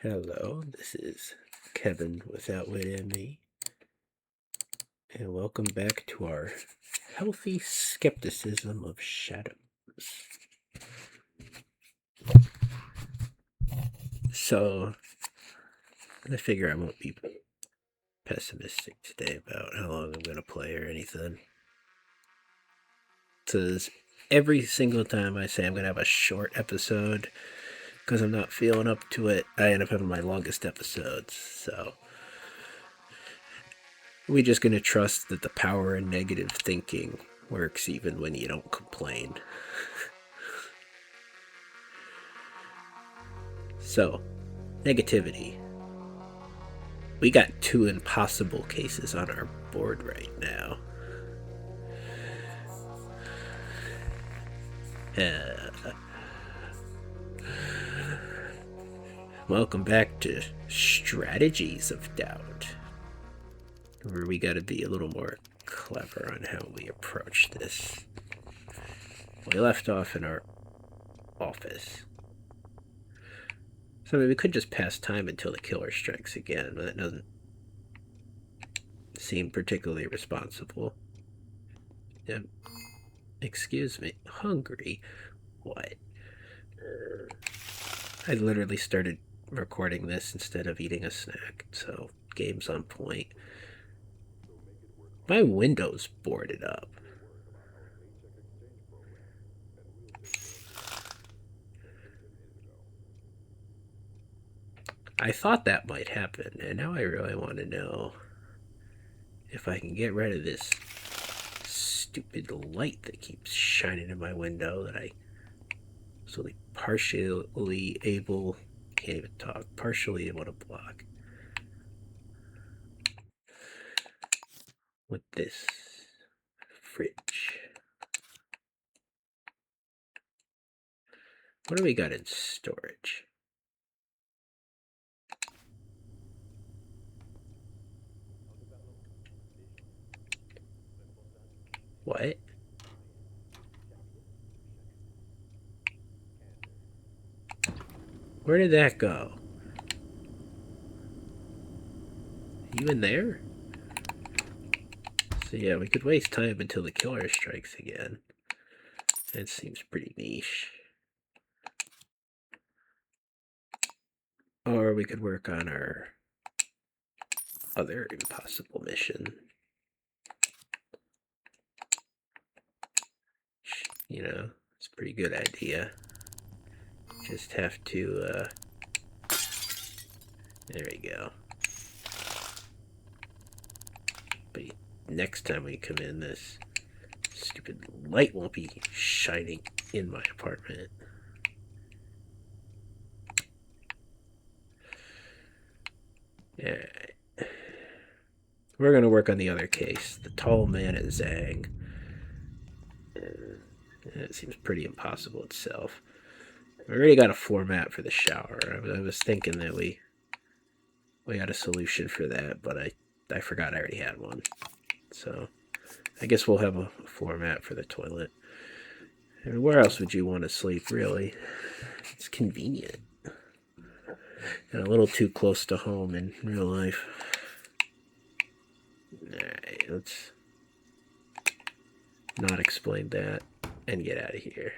Hello, this is Kevin with Outwit Me, and welcome back to our healthy skepticism of shadows. So, I figure I won't be pessimistic today about how long I'm going to play or anything. Because every single time I say I'm going to have a short episode, because I'm not feeling up to it, I end up having my longest episodes. So, we're just going to trust that the power in negative thinking works even when you don't complain. So, negativity. We got 2 impossible cases on our board right now. Welcome back to Strategies of Doubt, where we gotta be a little more clever on how we approach this. We left off in our office. So we could just pass time until the killer strikes again, but that doesn't seem particularly responsible. Excuse me, hungry? What? I literally started recording this instead of eating a snack, so game's on point. My window's boarded up. I thought that might happen, and now I really want to know if I can get rid of this stupid light that keeps shining in my window that I was only partially able, can't even talk, partially able to block. With this fridge. What do we got in storage? What? Where did that go? You in there? So yeah, we could waste time until the killer strikes again. That seems pretty niche. Or we could work on our other impossible mission. You know, it's a pretty good idea. Just have to, there we go. But next time we come in, this stupid light won't be shining in my apartment. Alright. We're going to work on the other case. The tall man at Zhang. It seems pretty impossible itself. We already got a format for the shower. I was thinking that we had a solution for that, but I forgot I already had one. So I guess we'll have a format for the toilet. And where else would you want to sleep, really? It's convenient. And a little too close to home in real life. Alright, let's not explain that and get out of here.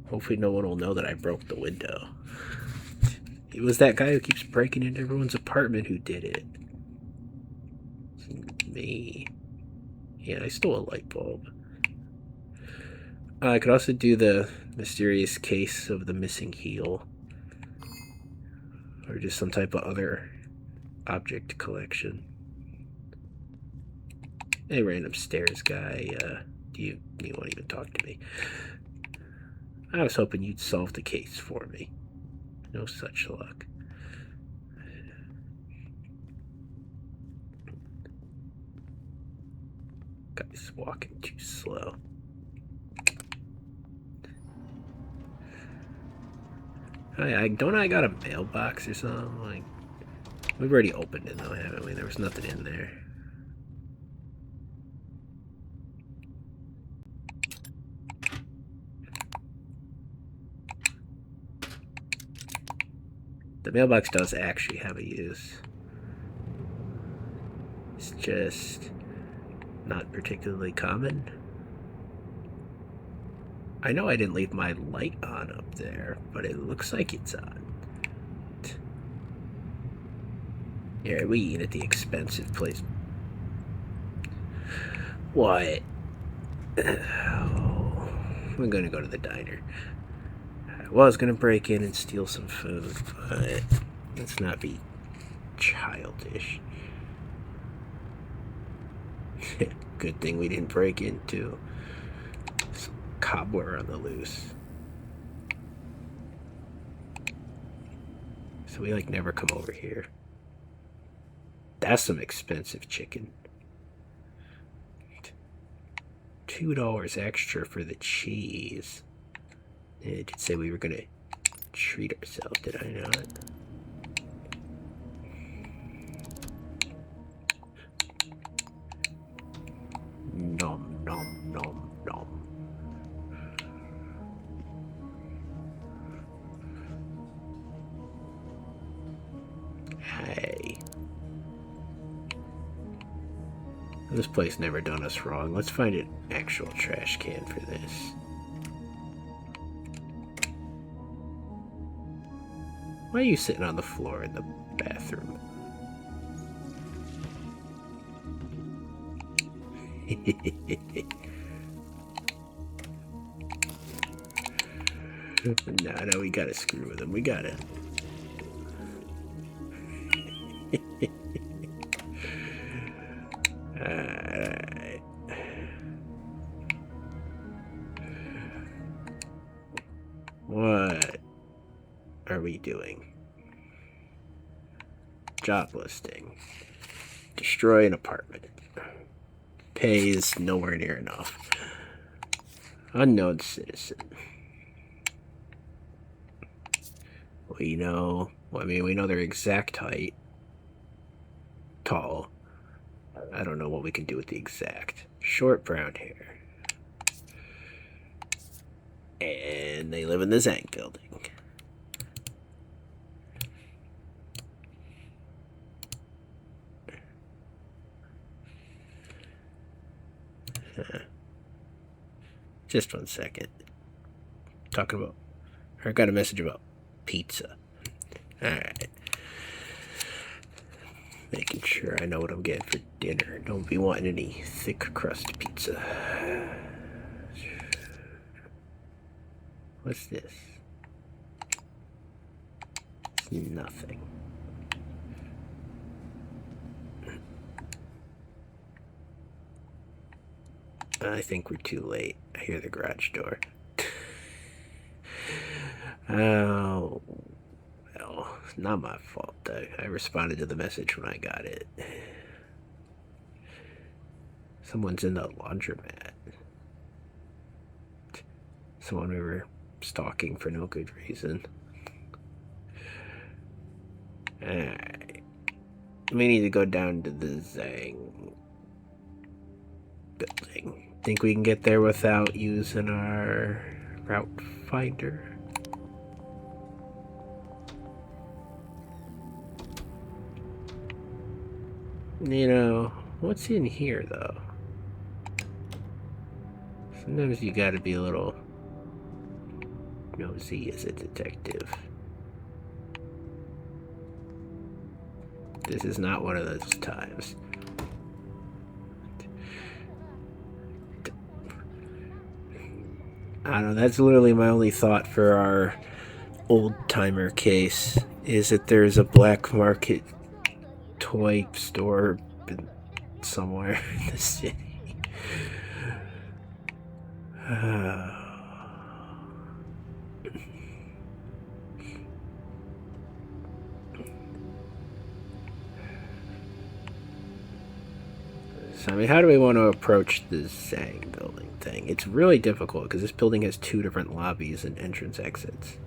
Hopefully no one will know that I broke the window. It was that guy who keeps breaking into everyone's apartment who did it. It's me. Yeah, I stole a light bulb. I could also do the mysterious case of the missing heel. Or just some type of other object collection. Hey, random stairs guy, do you won't even talk to me. I was hoping you'd solve the case for me. No such luck. Guy's walking too slow. Don't I got a mailbox or something? Like, we've already opened it though, haven't we? There was nothing in there. The mailbox does actually have a use. It's just not particularly common. I know I didn't leave my light on up there, but it looks like it's on. Yeah, we eat at the expensive place. What? Oh, I'm gonna go to the diner. I was gonna break in and steal some food, but let's not be childish. Good thing we didn't break into some cobbler on the loose. So we like never come over here. That's some expensive chicken. $2 extra for the cheese. It did say we were gonna treat ourselves, did I not? Nom nom nom nom. Hey. This place never done us wrong. Let's find an actual trash can for this. Why are you sitting on the floor in the bathroom? No, we gotta screw with him. We gotta. Alright. What are we doing? Job listing. Destroy an apartment. Pays nowhere near enough. Unknown citizen. We know, well, I mean, we know their exact height. Tall. I don't know what we can do with the exact. Short brown hair. And they live in the Zhang building. Just 1 second. Talking about, I got a message about pizza. Alright. Making sure I know what I'm getting for dinner. Don't be wanting any thick crust pizza. What's this? It's nothing. I think we're too late. I hear the garage door. Oh, well, it's not my fault. I responded to the message when I got it. Someone's in the laundromat. Someone we were stalking for no good reason. Alright. We need to go down to the Zhang building. Think we can get there without using our route finder? You know, what's in here though? Sometimes you gotta be a little nosy as a detective. This is not one of those times. I don't know, that's literally my only thought for our old-timer case, is that there's a black market toy store somewhere in the city. So, I mean, how do we want to approach the Zhang building thing? It's really difficult because this building has 2 different lobbies and entrance exits.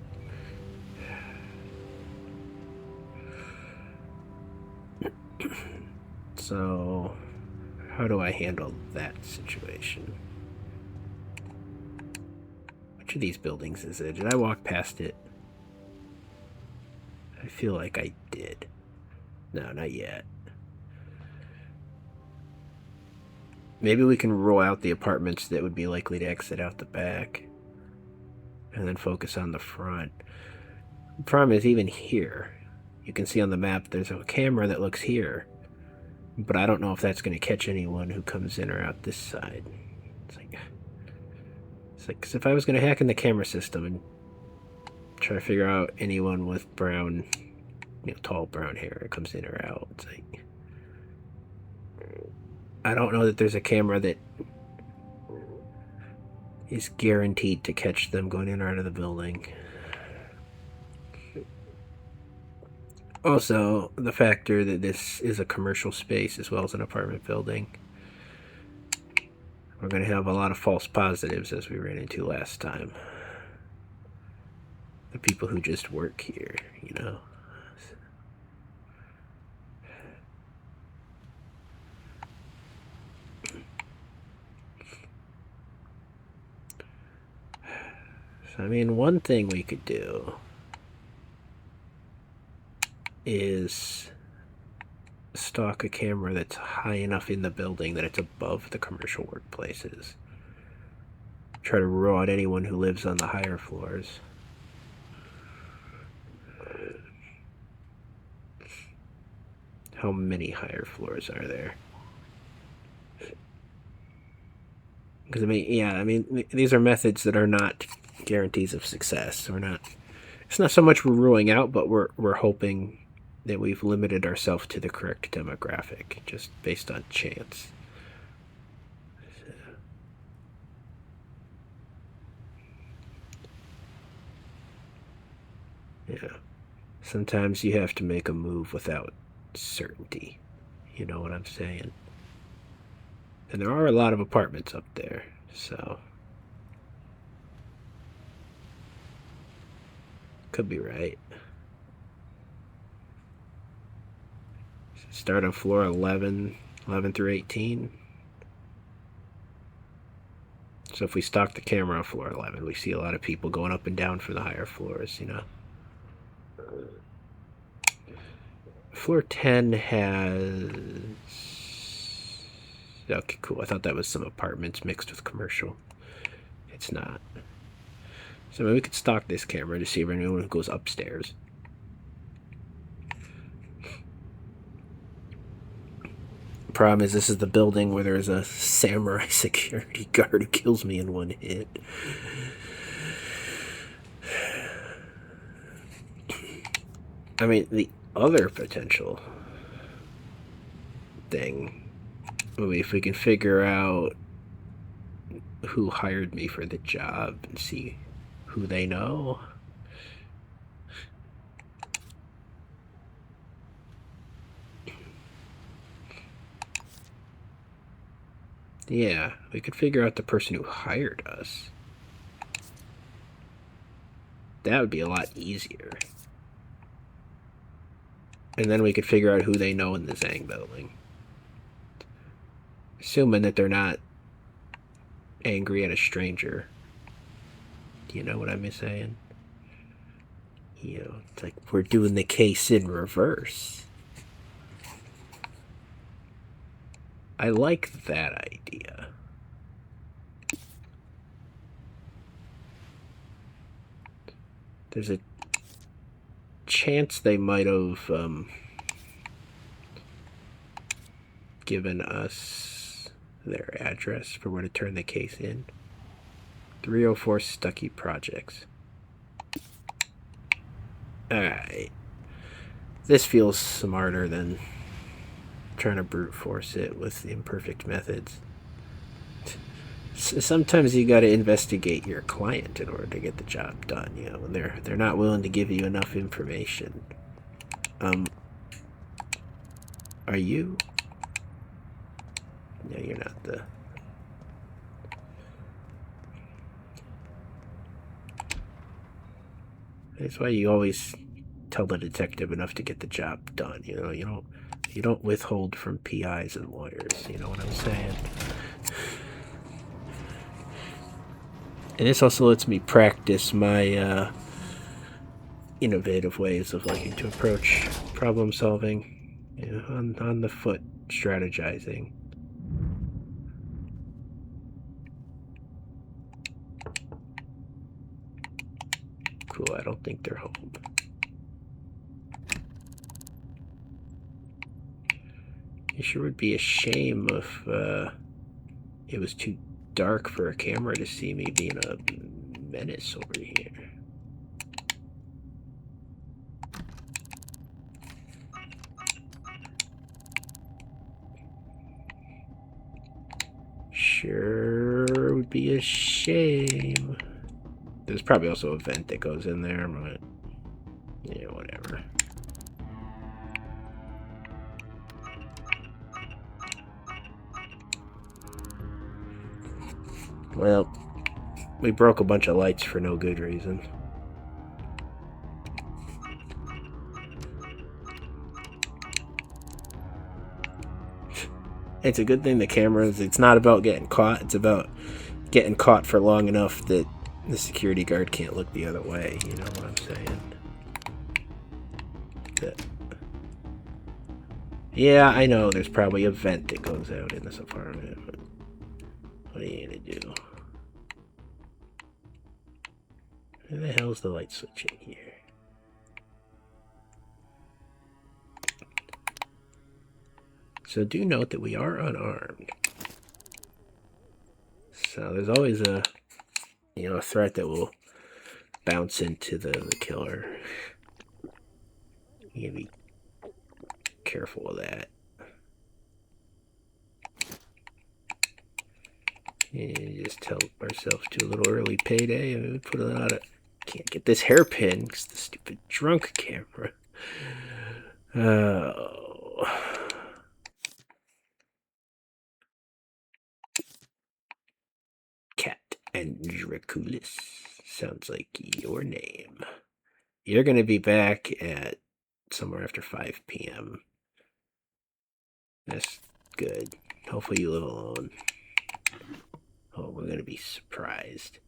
So, how do I handle that situation? Which of these buildings is it? Did I walk past it? I feel like I did. No, not yet. Maybe we can rule out the apartments that would be likely to exit out the back. And then focus on the front. The problem is, even here, you can see on the map there's a camera that looks here. But I don't know if that's going to catch anyone who comes in or out this side. It's like, because if I was going to hack in the camera system and try to figure out anyone with brown, tall brown hair that comes in or out, it's like, I don't know that there's a camera that is guaranteed to catch them going in or out of the building. Also, the factor that this is a commercial space as well as an apartment building. We're going to have a lot of false positives as we ran into last time. The people who just work here, So, I mean, one thing we could do is stock a camera that's high enough in the building that it's above the commercial workplaces. Try to rule out anyone who lives on the higher floors. How many higher floors are there? Because these are methods that are not guarantees of success. It's not so much we're ruling out, but we're hoping that we've limited ourselves to the correct demographic, just based on chance. Yeah. Sometimes you have to make a move without certainty. You know what I'm saying? And there are a lot of apartments up there, so could be right. Start on floor 11 through 18. So if we stock the camera on floor 11, we see a lot of people going up and down for the higher floors, Floor 10 has... Okay, cool. I thought that was some apartments mixed with commercial. It's not. So maybe we could stock this camera to see if anyone goes upstairs. Problem is, this is the building where there's a samurai security guard who kills me in one hit. I mean, the other potential thing would be if we can figure out who hired me for the job and see who they know. Yeah, we could figure out the person who hired us. That would be a lot easier. And then we could figure out who they know in the Zhang building. Assuming that they're not angry at a stranger. Do you know what I'm saying? It's like we're doing the case in reverse. I like that idea. There's a chance they might have given us their address for where to turn the case in. 304 Stuckey Projects. Alright. This feels smarter than trying to brute force it with imperfect methods. Sometimes you got to investigate your client in order to get the job done. When they're not willing to give you enough information. Are you? No, you're not the. That's why you always tell the detective enough to get the job done. You don't withhold from PIs and lawyers. You know what I'm saying? And this also lets me practice my innovative ways of liking to approach problem solving, you know, on the foot, strategizing. Cool, I don't think they're home. It sure would be a shame if it was too dark for a camera to see me being a menace over here. Sure would be a shame. There's probably also a vent that goes in there, but yeah, whatever. Well, we broke a bunch of lights for no good reason. It's a good thing the cameras, it's not about getting caught, it's about getting caught for long enough that the security guard can't look the other way, you know what I'm saying? Yeah, I know there's probably a vent that goes out in this apartment, but what are you gonna do? Where the hell's the light switch in here? So do note that we are unarmed. So there's always a, you know, a threat that will bounce into the killer. You gotta be careful of that. And just tell ourselves to a little early payday and we put a lot of... Can't get this hairpin because the stupid drunk camera. Oh. Cat Andriculus. Sounds like your name. You're going to be back at somewhere after 5 p.m. That's good. Hopefully you live alone. Oh, we're going to be surprised.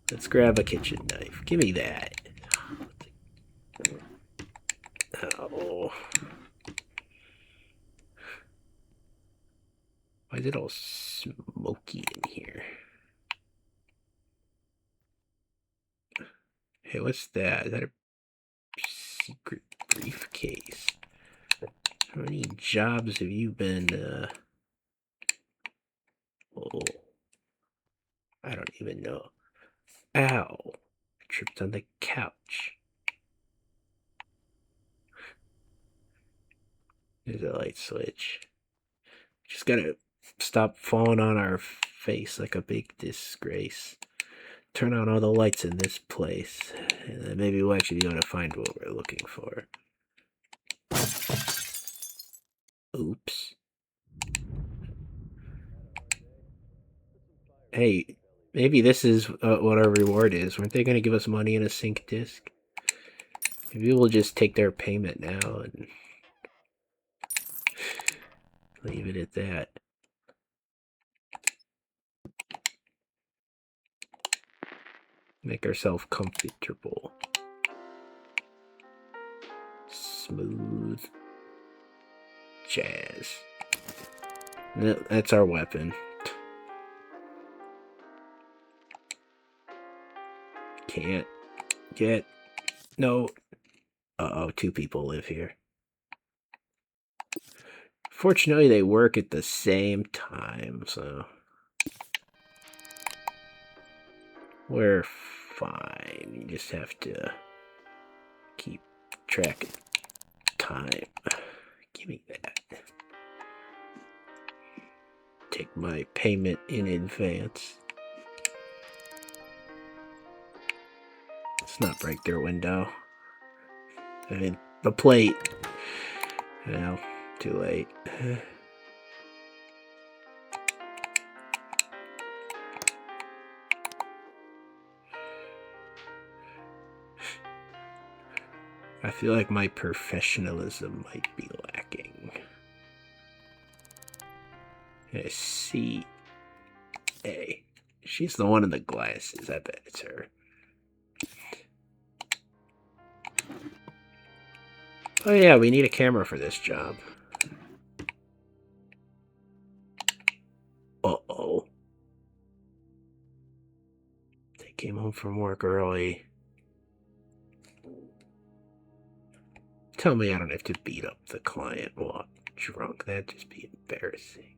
Let's grab a kitchen knife. Give me that. Oh. Why is it all smoky in here? Hey, what's that? Is that a secret briefcase? How many jobs have you been, oh, I don't even know. Ow. I tripped on the couch. There's a light switch. Just gotta stop falling on our face like a big disgrace. Turn on all the lights in this place, and then maybe we'll actually be able to find what we're looking for. Oops. Hey, maybe this is what our reward is. Weren't they going to give us money in a sync disc? Maybe we'll just take their payment now and leave it at that. Make ourselves comfortable. Smooth jazz. That's our weapon. Can't get... No. Uh-oh, 2 people live here. Fortunately, they work at the same time, so... We're fine. You just have to keep track of time. Give me that. Take my payment in advance. Let's not break their window. I mean, the plate. Well, too late. I feel like my professionalism might be lacking. C. A. She's the one in the glasses. I bet it's her. Oh yeah, we need a camera for this job. Uh-oh. They came home from work early. Tell me I don't have to beat up the client while I'm drunk. That'd just be embarrassing.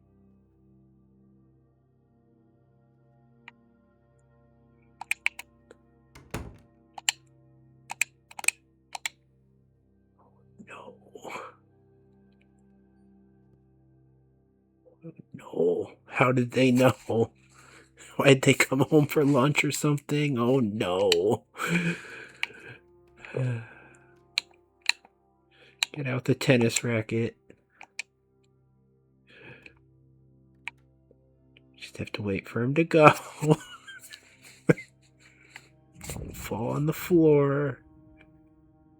No. No. How did they know? Why'd they come home for lunch or something? Oh no. Get out the tennis racket. Just have to wait for him to go. Don't fall on the floor.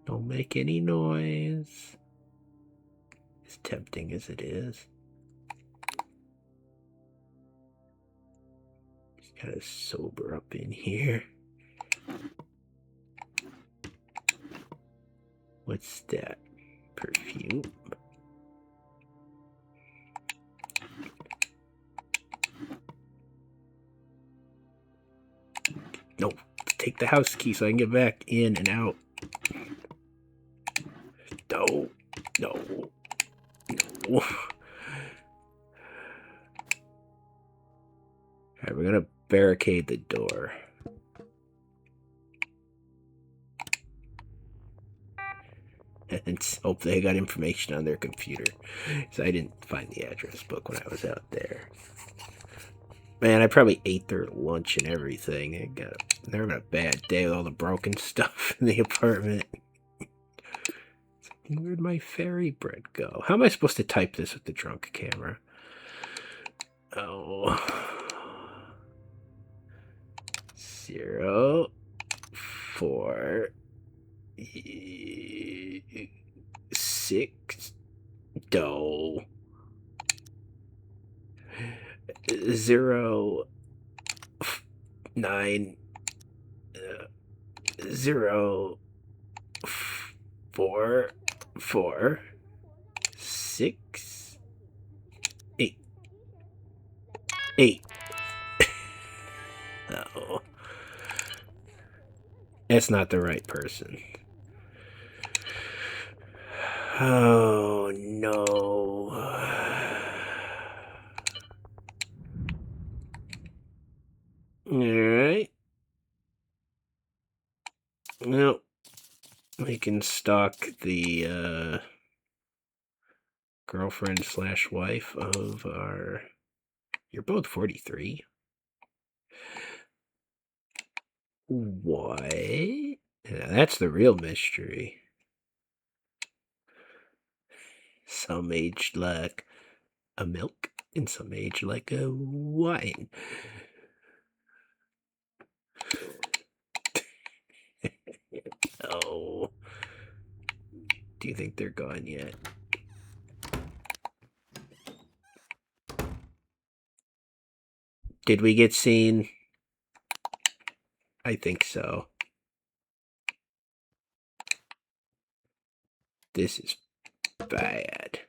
Don't make any noise. As tempting as it is. Just gotta sober up in here. What's that? Perfume? No, take the house key so I can get back in and out. No, no, no. Alright, we're gonna barricade the door. And hope they got information on their computer. So I didn't find the address book when I was out there. Man, I probably ate their lunch and everything. They're having a bad day with all the broken stuff in the apartment. Where'd my fairy bread go? How am I supposed to type this with the drunk camera? Oh. 0, 4, 6, dough. 0, 9, 0, 4, 4, 6, 8. 8. Oh. That's not the right person. Oh no. Alright. Well, we can stalk the girlfriend / wife of our... You're both 43. What? Yeah, that's the real mystery. Some aged like a milk, and some aged like a wine. Oh. Do you think they're gone yet? Did we get seen? I think so. This is bad.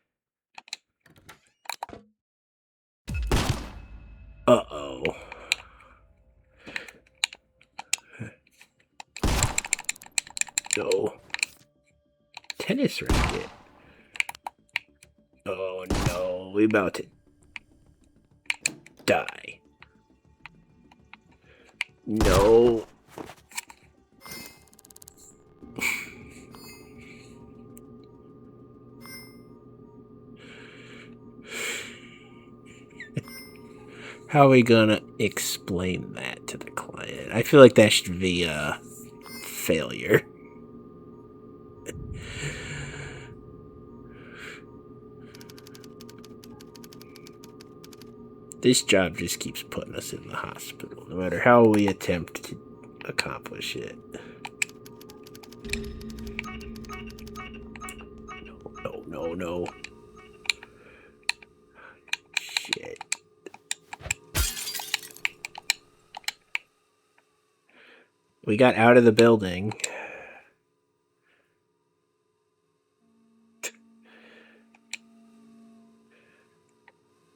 Uh-oh. No. Tennis racket. Oh no, we about to die. No. How are we gonna explain that to the client? I feel like that should be a failure. This job just keeps putting us in the hospital, no matter how we attempt to accomplish it. No, no, no. Shit. We got out of the building.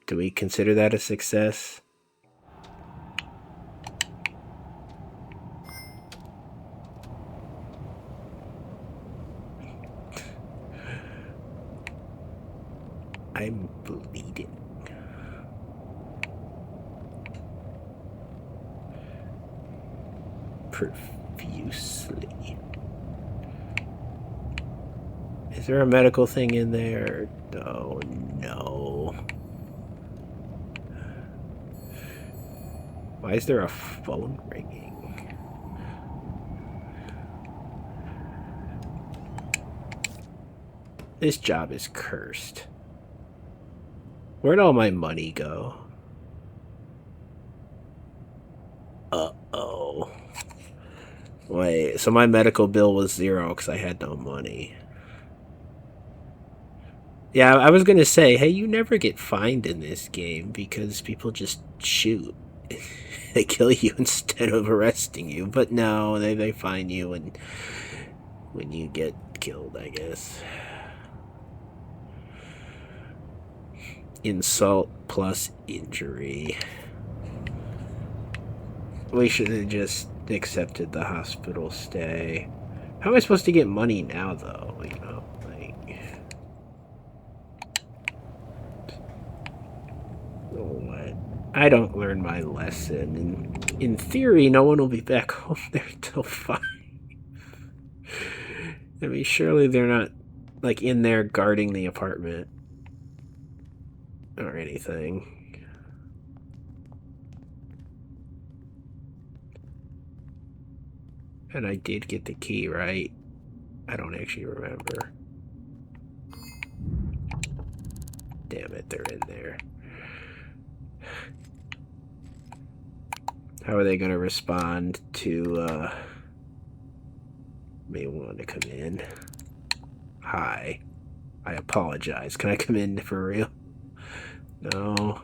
Do we consider that a success? I'm bleeding. Profusely. Is there a medical thing in there? Oh no. Why is there a phone ringing? This job is cursed. Where'd all my money go? Uh-oh. Wait, so my medical bill was 0 because I had no money. Yeah, I was gonna say, hey, you never get fined in this game because people just shoot. They kill you instead of arresting you. But no, they fine you when you get killed, I guess. Insult plus injury. We should have just accepted the hospital stay. How am I supposed to get money now, though? You know, like... What? I don't learn my lesson. And in theory, no one will be back home there till 5. I mean, surely they're not, like, in there guarding the apartment. Or anything. And I did get the key, right? I don't actually remember. Damn it, they're in there. How are they going to respond to, me wanting to come in? Hi. I apologize. Can I come in for real? No.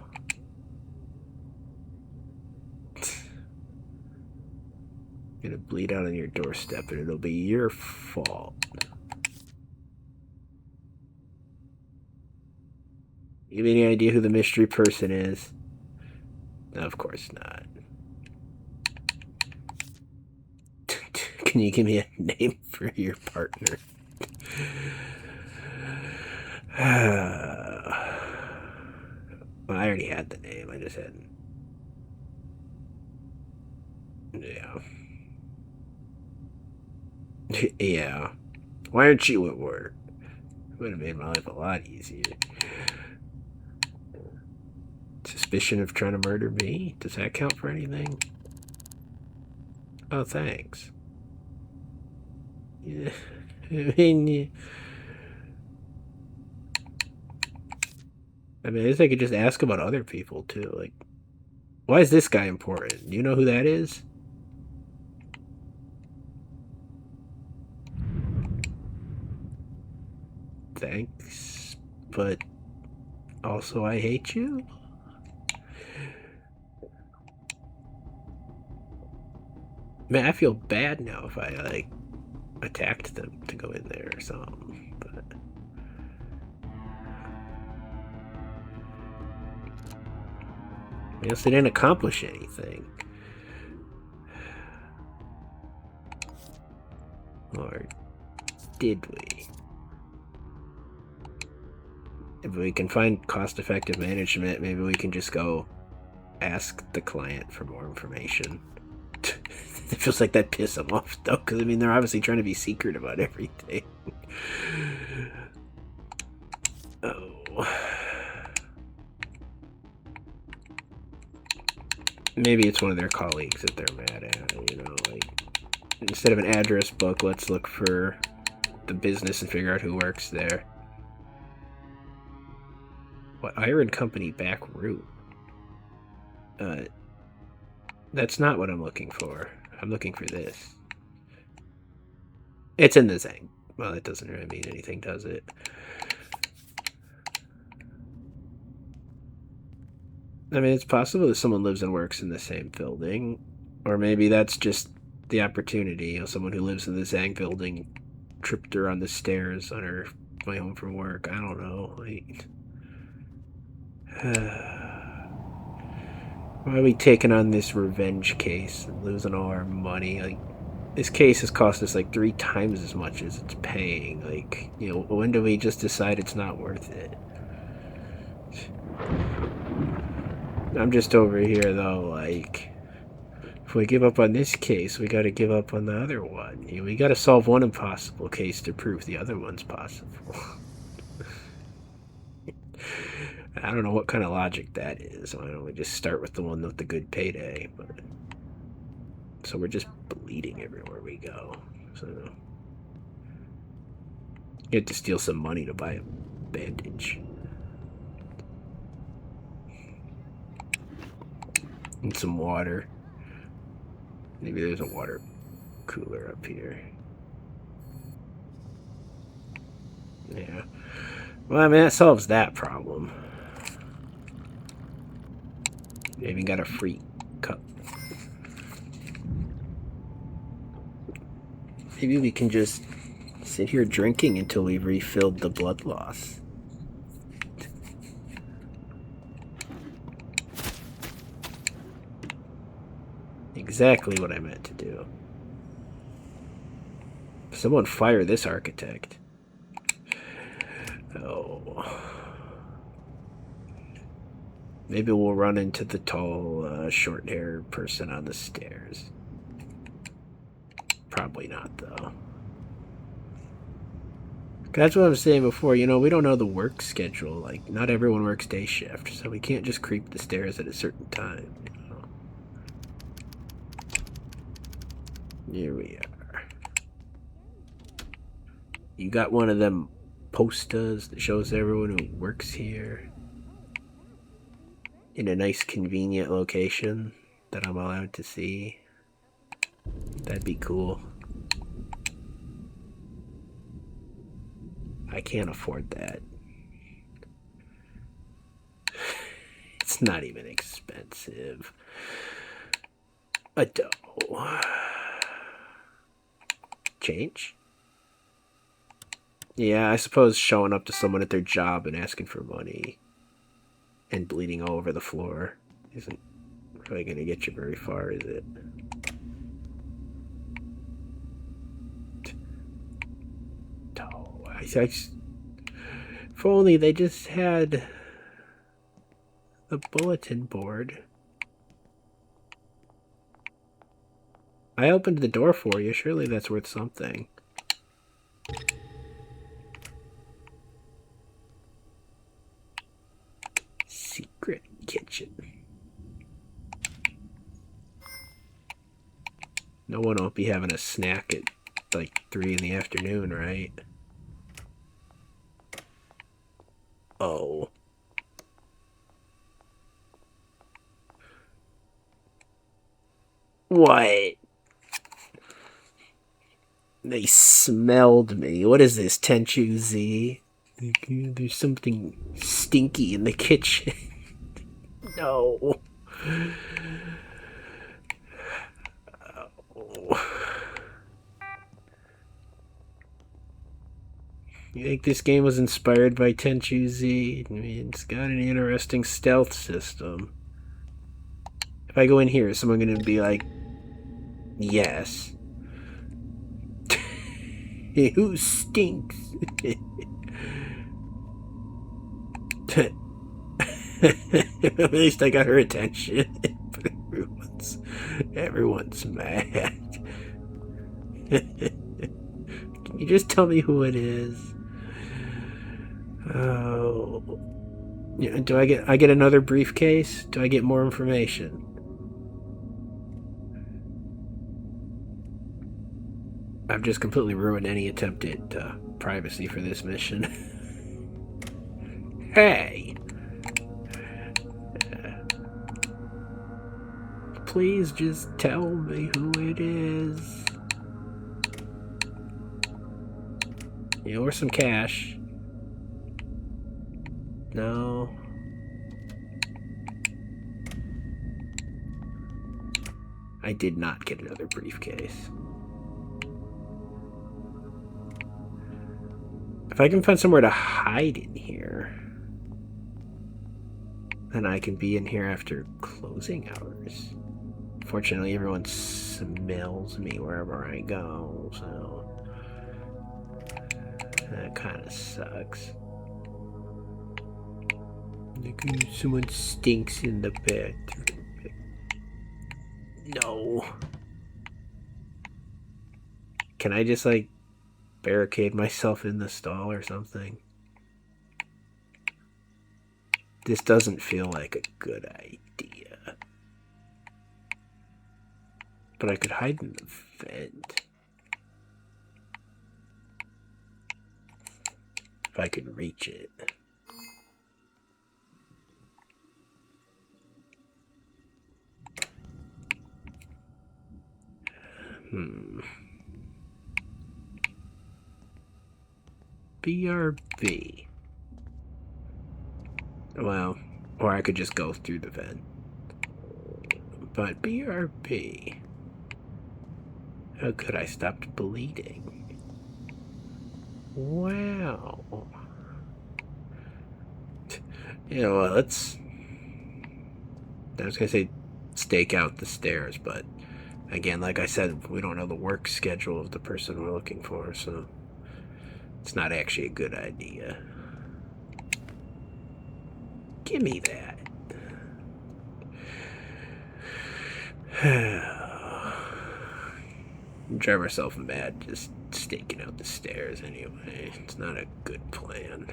Gonna bleed out on your doorstep and it'll be your fault. You have any idea who the mystery person is? No, of course not. Can you give me a name for your partner? Well, I already had the name. I just hadn't. Yeah. Yeah. Why aren't you at work? It would have made my life a lot easier. Suspicion of trying to murder me? Does that count for anything? Oh, thanks. Yeah. I guess I could just ask about other people, too. Like, why is this guy important? Do you know who that is? Thanks, but also I hate you? Man, I feel bad now if I, like, attacked them to go in there or something, but... I guess they didn't accomplish anything. Or did we? If we can find cost-effective management, maybe we can just go ask the client for more information. It feels like that piss them off, though, because, I mean, they're obviously trying to be secret about everything. Oh. Maybe it's one of their colleagues that they're mad at, you know, like, instead of an address book, let's look for the business and figure out who works there. What, Iron Company back room? That's not what I'm looking for. I'm looking for this. It's in the Zang. Well, that doesn't really mean anything, does it? I mean, it's possible that someone lives and works in the same building. Or maybe that's just the opportunity. You know, someone who lives in the Zang building tripped her on the stairs on her way home from work. I don't know. Like... Why are we taking on this revenge case and losing all our money? Like, this case has cost us like 3 times as much as it's paying. Like, you know, when do we just decide it's not worth it? I'm just over here though, like, if we give up on this case, we gotta give up on the other one. You know, we gotta solve one impossible case to prove the other one's possible. I don't know what kind of logic that is. Why don't we just start with the one with the good payday? But so we're just bleeding everywhere we go. So you have to steal some money to buy a bandage. And some water. Maybe there's a water cooler up here. Yeah. Well, I mean, that solves that problem. They even got a free cup. Maybe we can just sit here drinking until we've refilled the blood loss. Exactly what I meant to do. Someone fire this architect. Oh. Maybe we'll run into the tall, short-haired person on the stairs. Probably not, though. That's what I was saying before. You know, we don't know the work schedule. Like, not everyone works day shift, so we can't just creep the stairs at a certain time. You know? Here we are. You got one of them posters that shows everyone who works here in a nice, convenient location that I'm allowed to see. That'd be cool. I can't afford that. It's not even expensive. A dough. Change? Yeah, I suppose showing up to someone at their job and asking for money and bleeding all over the floor isn't really going to get you very far, is it? If only they just had the bulletin board. I opened the door for you. Surely that's worth something. Secret kitchen. No one will be having a snack at like 3 in the afternoon, right? Oh. What? They smelled me. What is this, Tenchu Z? There's something stinky in the kitchen. No. Oh. You think this game was inspired by Tenchu Z? I mean, it's got an interesting stealth system. If I go in here, is someone going to be like, yes. Who stinks? At least I got her attention. But everyone's mad. Can you just tell me who it is? Oh. Yeah, do I get another briefcase? Do I get more information? I've just completely ruined any attempt at privacy for this mission. Hey! Please just tell me who it is. Yeah, or some cash. No. I did not get another briefcase. If I can find somewhere to hide in here. then I can be in here after closing hours. Fortunately, everyone smells me wherever I go, so that kind of sucks. Someone stinks in the bathroom. No. Can I just, like, barricade myself in the stall or something? This doesn't feel like a good idea. But I could hide in the vent. If I could reach it. BRB. Well, or I could just go through the vent. But BRB. How could I stop bleeding? Wow. Yeah, well, let's... I was gonna say stake out the stairs, but again, like I said, we don't know the work schedule of the person we're looking for, so it's not actually a good idea. Give me that. Drive ourselves mad just staking out the stairs anyway. It's not a good plan.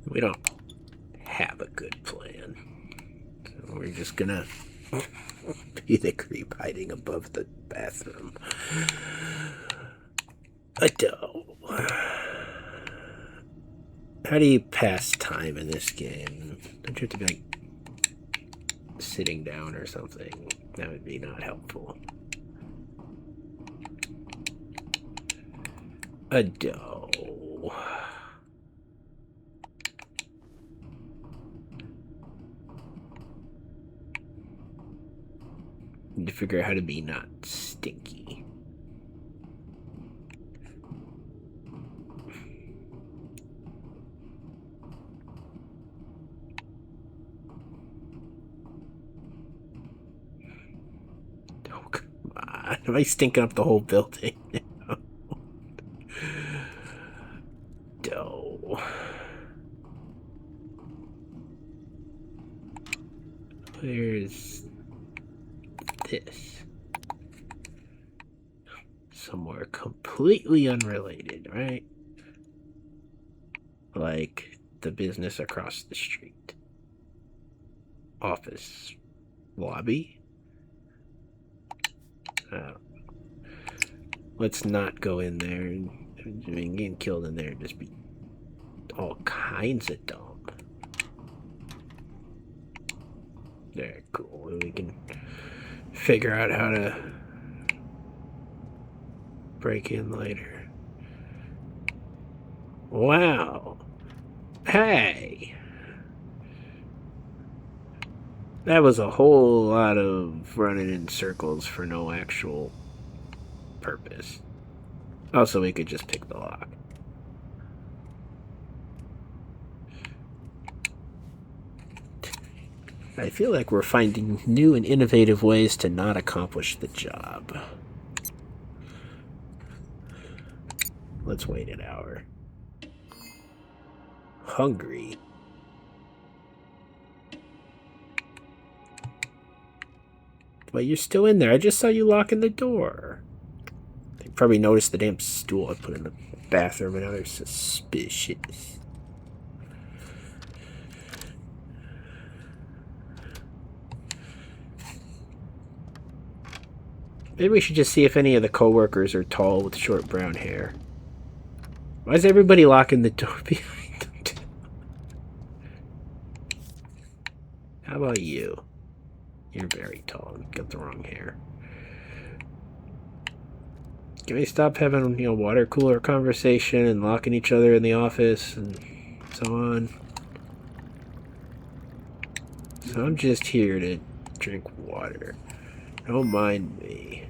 We don't have a good plan. So we're just gonna be the creep hiding above the bathroom. Adele. How do you pass time in this game? Don't you have to be, like, sitting down or something? That would be not helpful. Adele. Need to figure out how to be not stinky. Oh, come on. Am I stinking up the whole building? No. Where's this? Somewhere completely unrelated, right? Like the business across the street. Office. Lobby? Let's not go in there and getting killed in there and just be all kinds of dumb. There, cool. We can figure out how to break in later. Wow. Hey! That was a whole lot of running in circles for no actual purpose. Also, we could just pick the lock. I feel like we're finding new and innovative ways to not accomplish the job. Let's wait an hour. Hungry. But you're still in there. I just saw you locking the door. They probably noticed the damn stool I put in the bathroom, and now they're suspicious. Maybe we should just see if any of the coworkers are tall with short brown hair. Why is everybody locking the door behind them? How about you? You're very tall and got the wrong hair. Can we stop having, water cooler conversation and locking each other in the office and so on? So I'm just here to drink water. Don't mind me.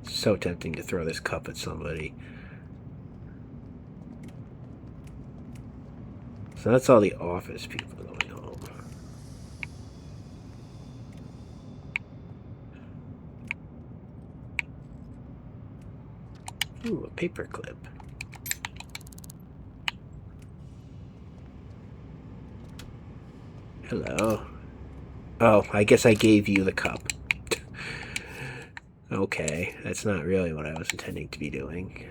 So tempting to throw this cup at somebody. So that's all the office people going home. Ooh, a paperclip. Hello. Oh, I guess I gave you the cup. Okay, that's not really what I was intending to be doing.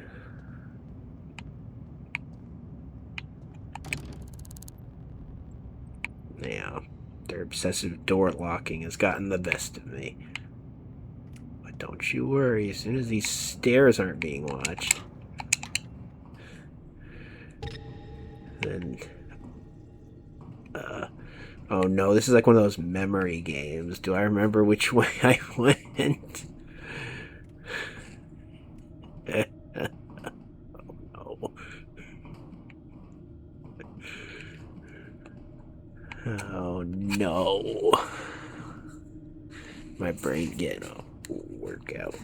Now, their obsessive door locking has gotten the best of me. But don't you worry, as soon as these stairs aren't being watched, then... oh no, this is like one of those memory games. Do I remember which way I went? Oh no. Oh no. My brain getting a workout.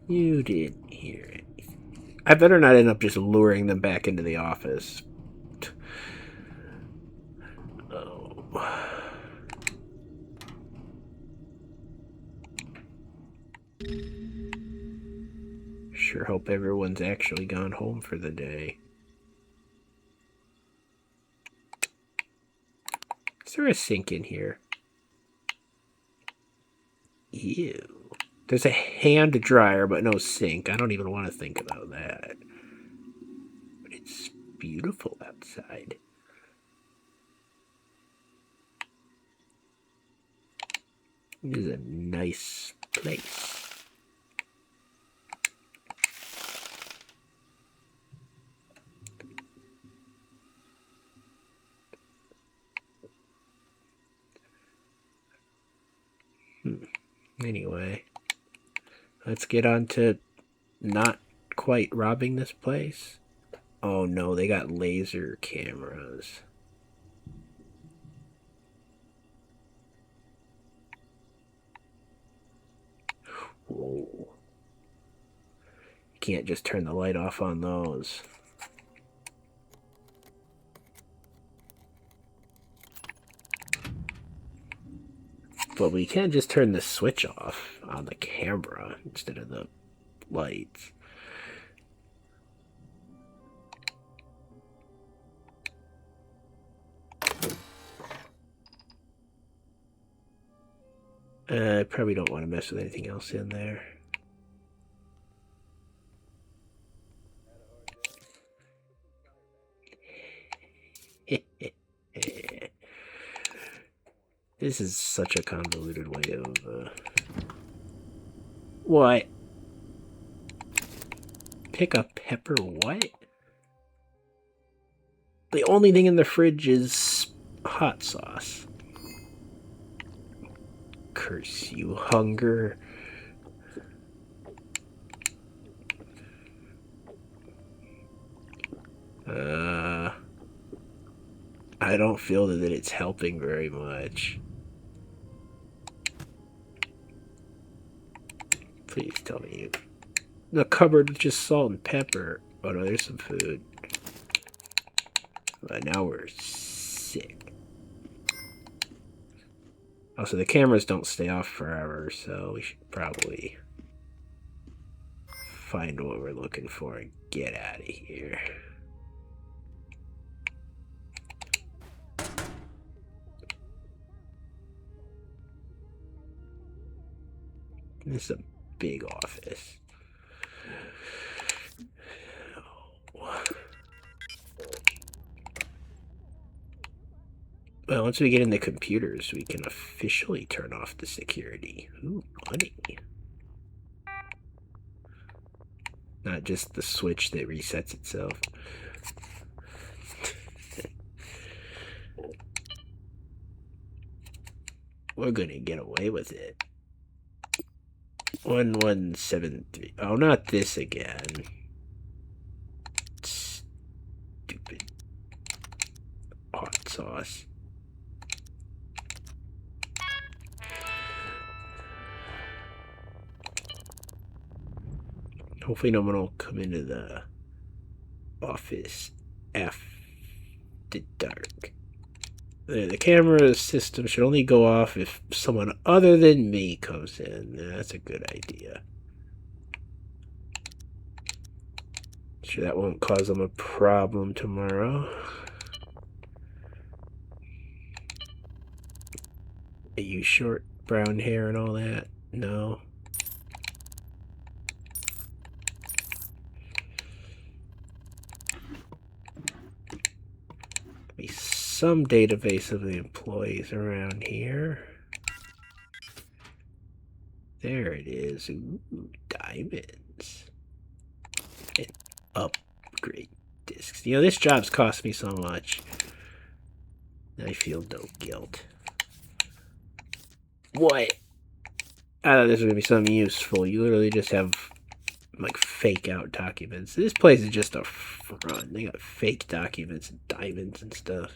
You didn't hear it. I better not end up just luring them back into the office. Oh. Sure hope everyone's actually gone home for the day. Is there a sink in here? Ew. There's a hand dryer, but no sink. I don't even want to think about that. But it's beautiful outside. It is a nice place. Anyway, let's get on to not quite robbing this place. Oh no, they got laser cameras. Whoa. You can't just turn the light off on those. But we can just turn the switch off on the camera instead of the lights. I probably don't want to mess with anything else in there. This is such a convoluted way of... What? Pick a pepper what? The only thing in the fridge is hot sauce. Curse you, hunger. I don't feel that it's helping very much. Please tell me the cupboard with just salt and pepper. Oh no, there's some food. But now we're sick. Also, the cameras don't stay off forever, so we should probably find what we're looking for and get out of here. This is a big office. Oh. Well, once we get in the computers, we can officially turn off the security. Ooh, money. not just the switch that resets itself. We're gonna get away with it. 1173. Oh, not this again. Stupid hot sauce. Hopefully no one will come into the office after dark. The camera system should only go off if someone other than me comes in. That's a good idea. Sure that won't cause them a problem tomorrow. Are you short brown hair and all that? No. Be some database of the employees around here. There it is. Ooh, diamonds. And upgrade discs. You know, this job's cost me so much. I feel no guilt. What? I thought this was gonna be something useful. You literally just have like fake out documents. This place is just a front. They got fake documents and diamonds and stuff.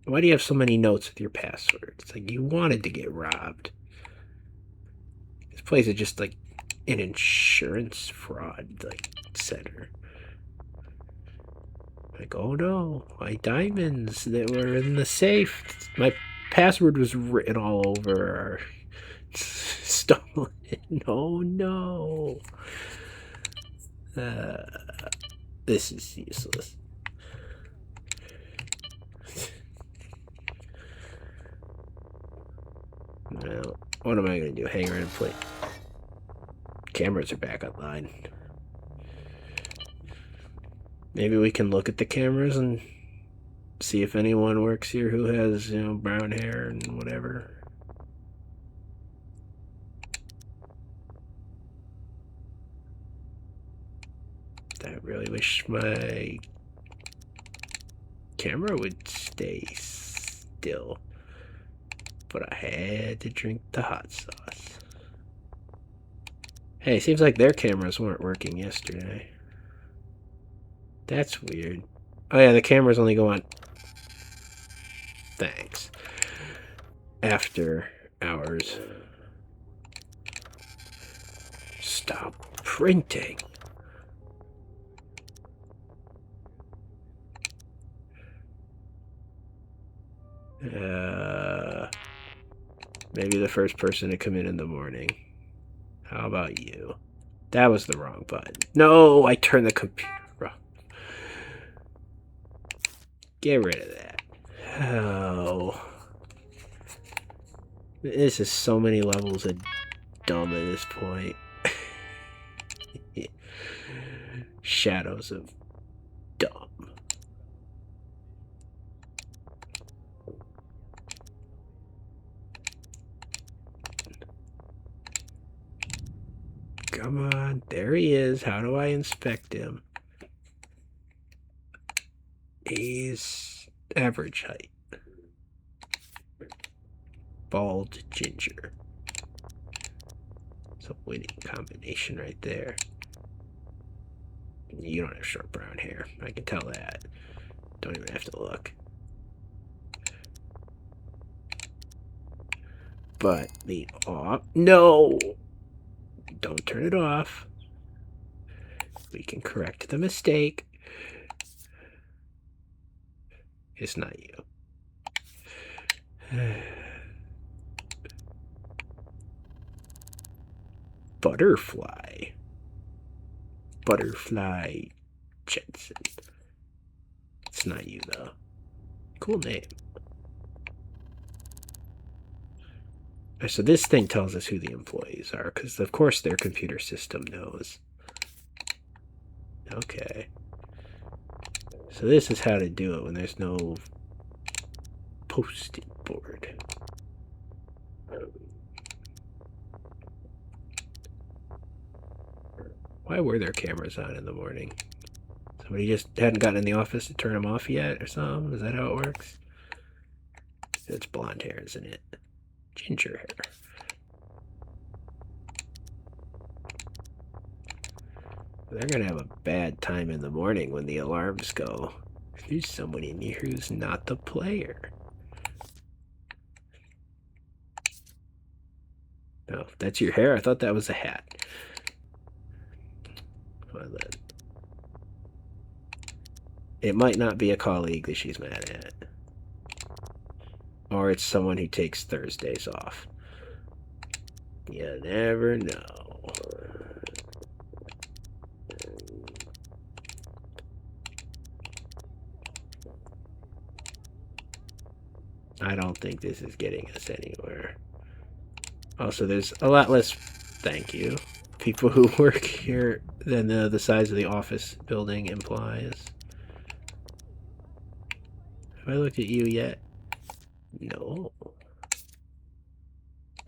Why do you have so many notes with your password? It's like you wanted to get robbed. This place is just like an insurance fraud like center. Like, oh no, my diamonds that were in the safe. My password was written all over. Stolen. Oh no. This is useless. Well, what am I going to do? Hang around and play? Cameras are back online. Maybe we can look at the cameras and see if anyone works here who has, you know, brown hair and whatever. I really wish my camera would stay still. But I had to drink the hot sauce. Hey, seems like their cameras weren't working yesterday. That's weird. Oh yeah, the cameras only go on... Thanks. After hours. Stop printing. Maybe the first person to come in the morning. How about you? That was the wrong button. No, I turned the computer off. Get rid of that. Oh. This is so many levels of dumb at this point. Shadows of dumb. Come on, there he is. How do I inspect him? He's average height. Bald ginger. It's a winning combination right there. You don't have short brown hair. I can tell that. Don't even have to look. But the off. No! Don't turn it off. We can correct the mistake. It's not you. Butterfly. Butterfly Jensen. It's not you, though. Cool name. So this thing tells us who the employees are, because of course their computer system knows. Okay. So this is how to do it when there's no post-it board. Why were there cameras on in the morning? Somebody just hadn't gotten in the office to turn them off yet or something? Is that how it works? It's blonde hair, isn't it? Ginger hair. They're gonna have a bad time in the morning when the alarms go. There's someone in here who's not the player. Oh, that's your hair? I thought that was a hat. Well, then. It might not be a colleague that she's mad at. Or it's someone who takes Thursdays off. You never know. I don't think this is getting us anywhere. Also, there's a lot less, thank you, people who work here than the size of the office building implies. Have I looked at you yet? No.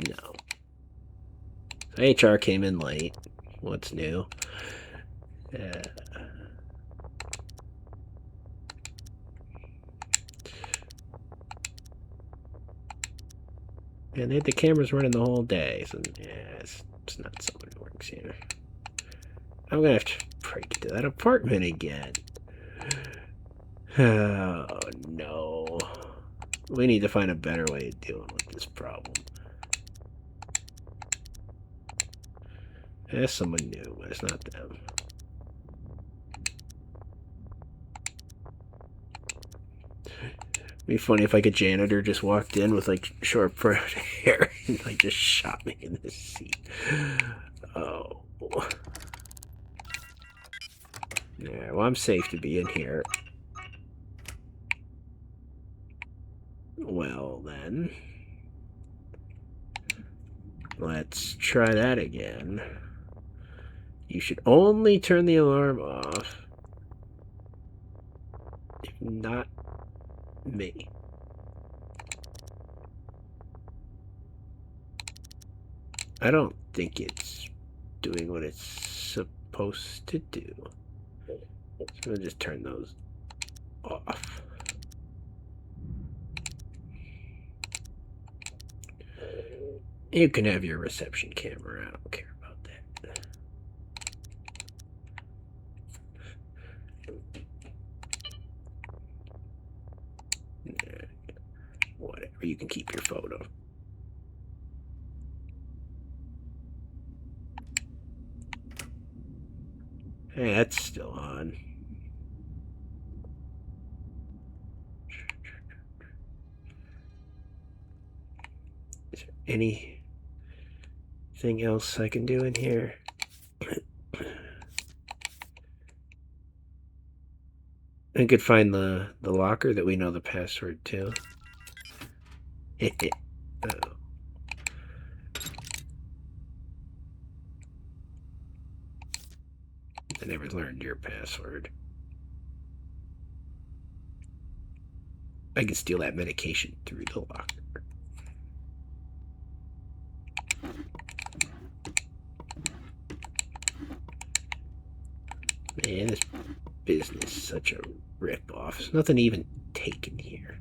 No. So HR came in late. What's new? And they had the cameras running the whole day, so yeah, it's not someone who works here. I'm gonna have to break into that apartment again. Oh no. We need to find a better way of dealing with this problem. There's someone new, but it's not them. It'd be funny if like a janitor just walked in with like short brown hair and like just shot me in the seat. Oh. Yeah, well, I'm safe to be in here. Well, then. Let's try that again. You should only turn the alarm off. If not me. I don't think it's doing what it's supposed to do. So I'm gonna just turn those off. You can have your reception camera. I don't care about that. Whatever. You can keep your photo. Hey, that's still on. Is there anything else I can do in here? I could find the locker that we know the password to. Oh. I never learned your password. I can steal that medication through the locker. Man, this business is such a rip-off. There's nothing even taken here.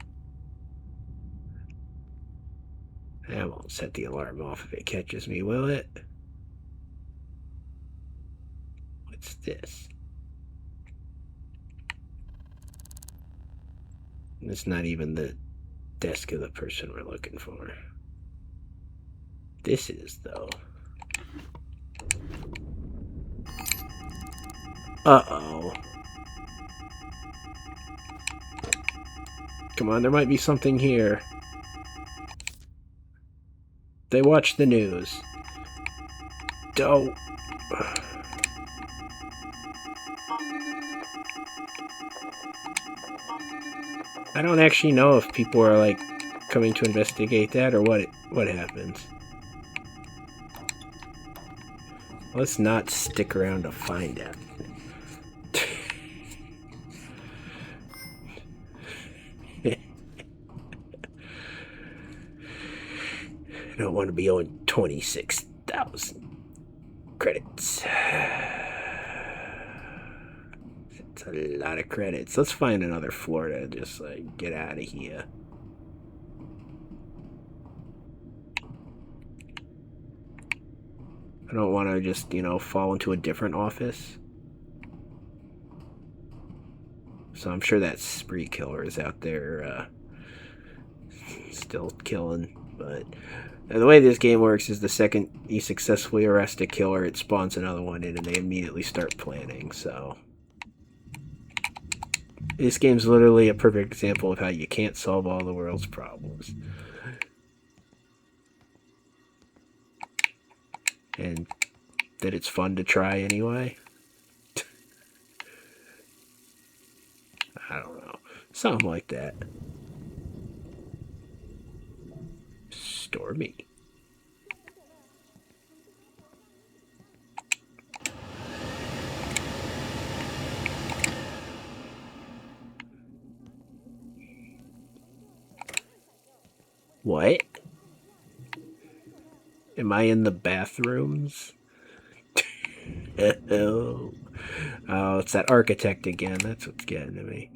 That won't set the alarm off if it catches me, will it? What's this? It's not even the desk of the person we're looking for. This is, though. Uh-oh. Come on, there might be something here. They watch the news. Don't. I don't actually know if people are like coming to investigate that or what happens. Let's not stick around to find out. I don't want to be owing 26,000 credits. a lot of credits. Let's find another floor to just like get out of here. I don't want to just, you know, fall into a different office. So I'm sure that spree killer is out there still killing. But the way this game works is the second you successfully arrest a killer, it spawns another one in and they immediately start planning. So this game's literally a perfect example of how you can't solve all the world's problems. And that it's fun to try anyway. I don't know. Something like that. Stormy. What? Am I in the bathrooms? Oh, it's that architect again. That's what's getting to me.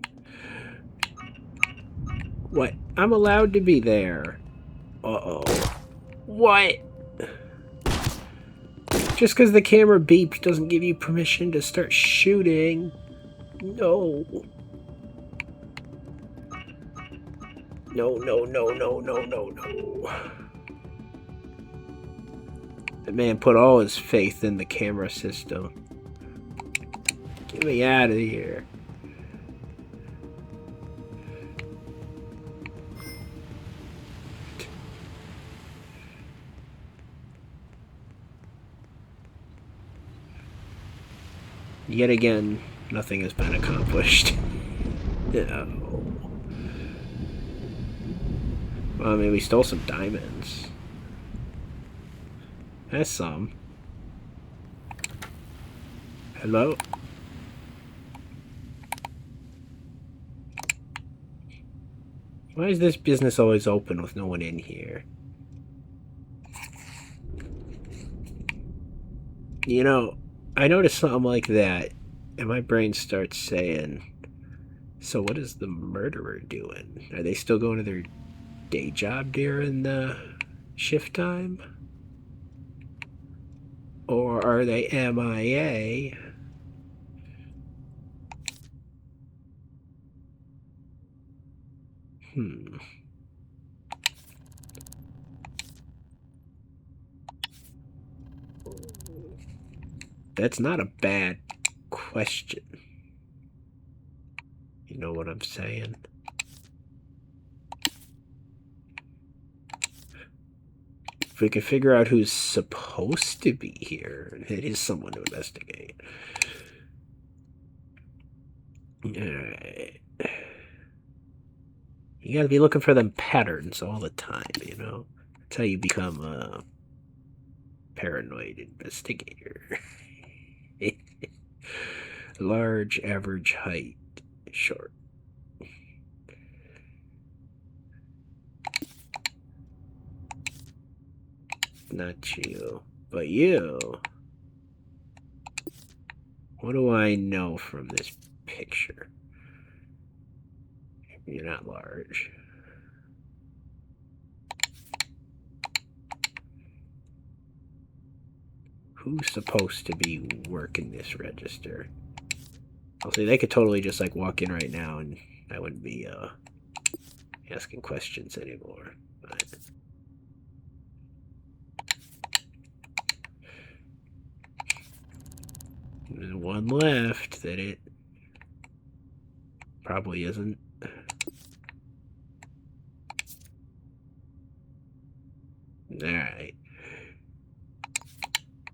What? I'm allowed to be there. Uh-oh. What? Just because the camera beeps doesn't give you permission to start shooting. No. No, no, no, no, no, no, no. That man put all his faith in the camera system. Get me out of here. Yet again, nothing has been accomplished. No. Well, I mean, we stole some diamonds. That's some. Hello? Why is this business always open with no one in here? You know, I noticed something like that, and my brain starts saying, so what is the murderer doing? Are they still going to their day job during the shift time? Or are they MIA? That's not a bad question. You know what I'm saying? If we can figure out who's supposed to be here, it is someone to investigate. Alright. You gotta be looking for them patterns all the time, you know? That's how you become a paranoid investigator. Large, average height, short. Not you, but you. What do I know from this picture? You're not large. Who's supposed to be working this register? I'll say they could totally just like walk in right now and I wouldn't be asking questions anymore. But there's one left that it probably isn't. Alright.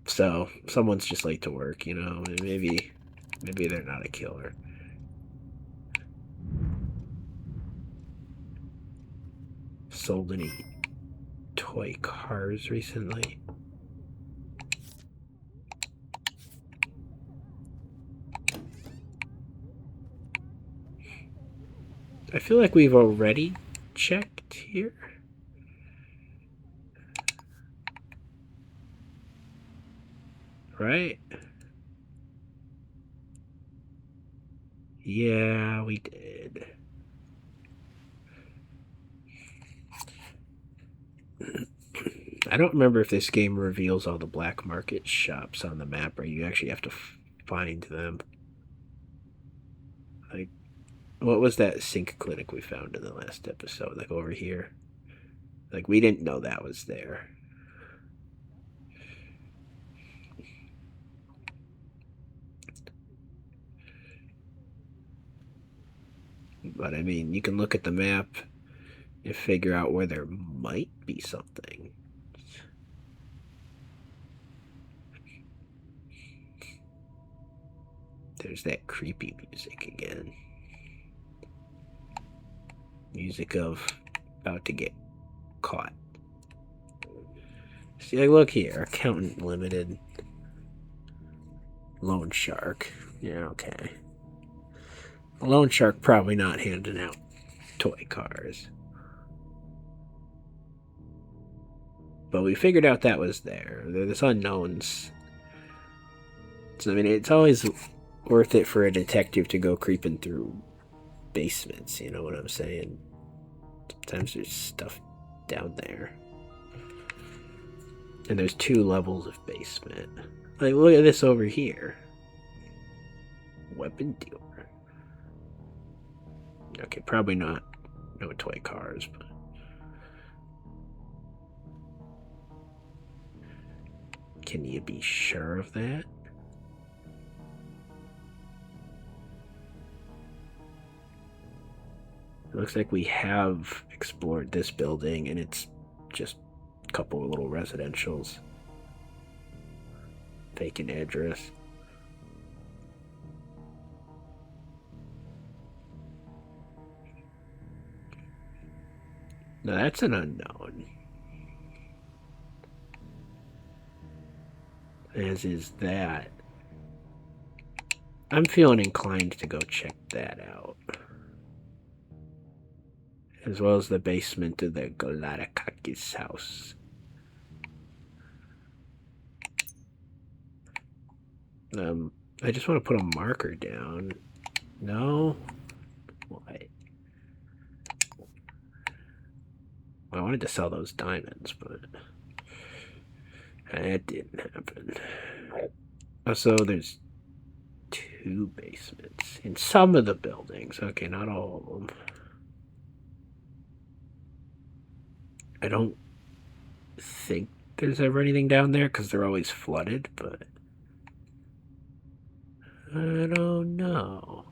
So, someone's just late to work, you know? Maybe they're not a killer. Sold any toy cars recently? I feel like we've already checked here. Right? Yeah, we did. I don't remember if this game reveals all the black market shops on the map, or you actually have to find them. Like, what was that sync clinic we found in the last episode? Like over here. Like, we didn't know that was there. But I mean, you can look at the map and figure out where there might be something. There's that creepy music again. Music of about to get caught. See, like, look here. Accountant Limited. Loan Shark. Yeah, okay. Loan Shark probably not handing out toy cars. But we figured out that was there. There's unknowns. So, I mean, it's always worth it for a detective to go creeping through basements, you know what I'm saying? Sometimes there's stuff down there. And there's 2 levels of basement. Like, look at this over here. Weapon dealer. Okay, probably not no toy cars, but can you be sure of that? It looks like we have explored this building, and it's just a couple of little residentials. Vacant address. Now that's an unknown. As is that. I'm feeling inclined to go check that out. As well as the basement of the Galactakis house. I just want to put a marker down. No? What? I wanted to sell those diamonds, but that didn't happen. So there's 2 basements in some of the buildings. Okay, not all of them. I don't think there's ever anything down there because they're always flooded, but I don't know.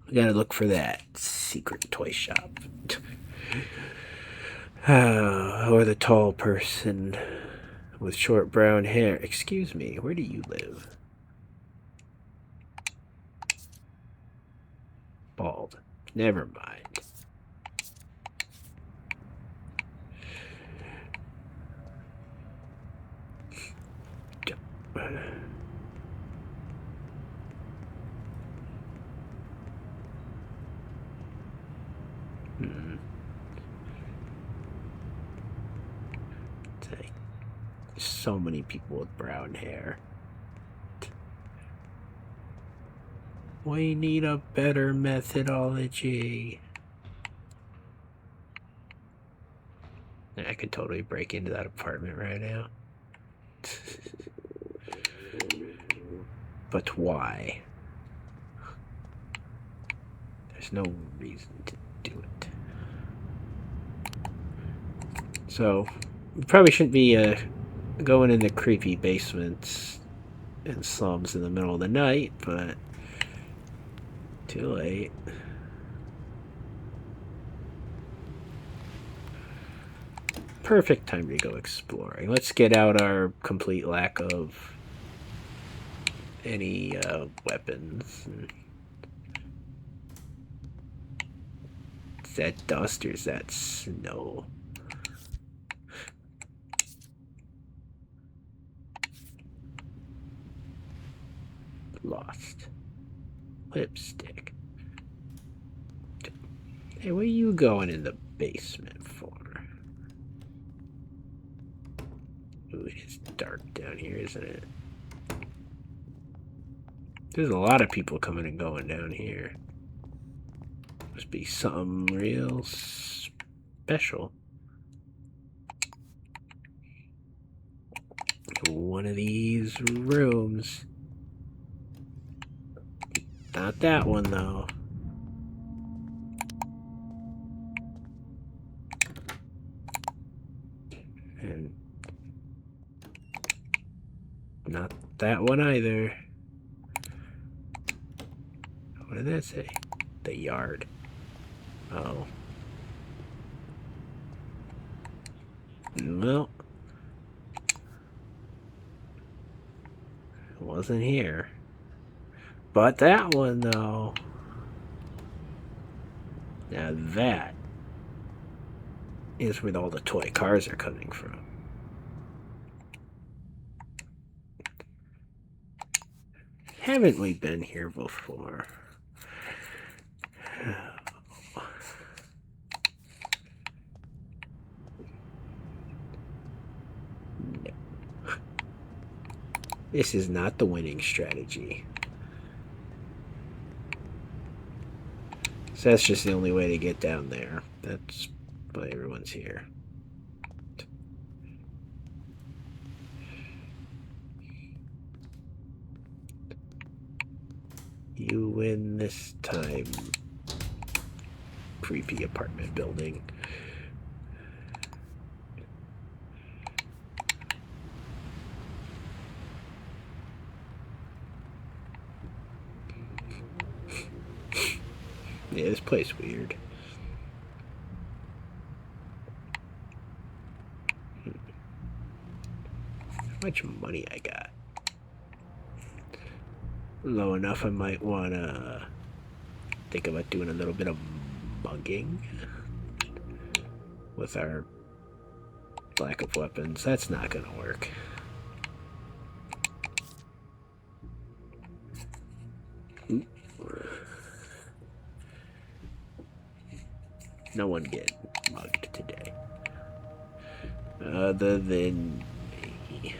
We gotta look for that secret toy shop. Or the tall person with short brown hair. Excuse me, where do you live? Bald. Never mind. So many people with brown hair. We need a better methodology. I could totally break into that apartment right now. But why? There's no reason to do it. So, we probably shouldn't be going in the creepy basements and slums in the middle of the night, but too late. Perfect time to go exploring. Let's get out our complete lack of any weapons. Is that dust or is that snow? Lost. Lipstick. Hey, what are you going in the basement for? Ooh, it's dark down here, isn't it? There's a lot of people coming and going down here. Must be something real special. One of these rooms. Not that one, though. And not that one either. What did that say? The yard. Oh. Well. It wasn't here. But that one, though. Now that is where all the toy cars are coming from. Haven't we been here before? No. This is not the winning strategy. So that's just the only way to get down there. That's why everyone's here. You win this time, creepy apartment building. Yeah, this place weird. How much money I got? Low enough I might wanna think about doing a little bit of mugging with our lack of weapons. That's not gonna work. No one get mugged today. Other than me.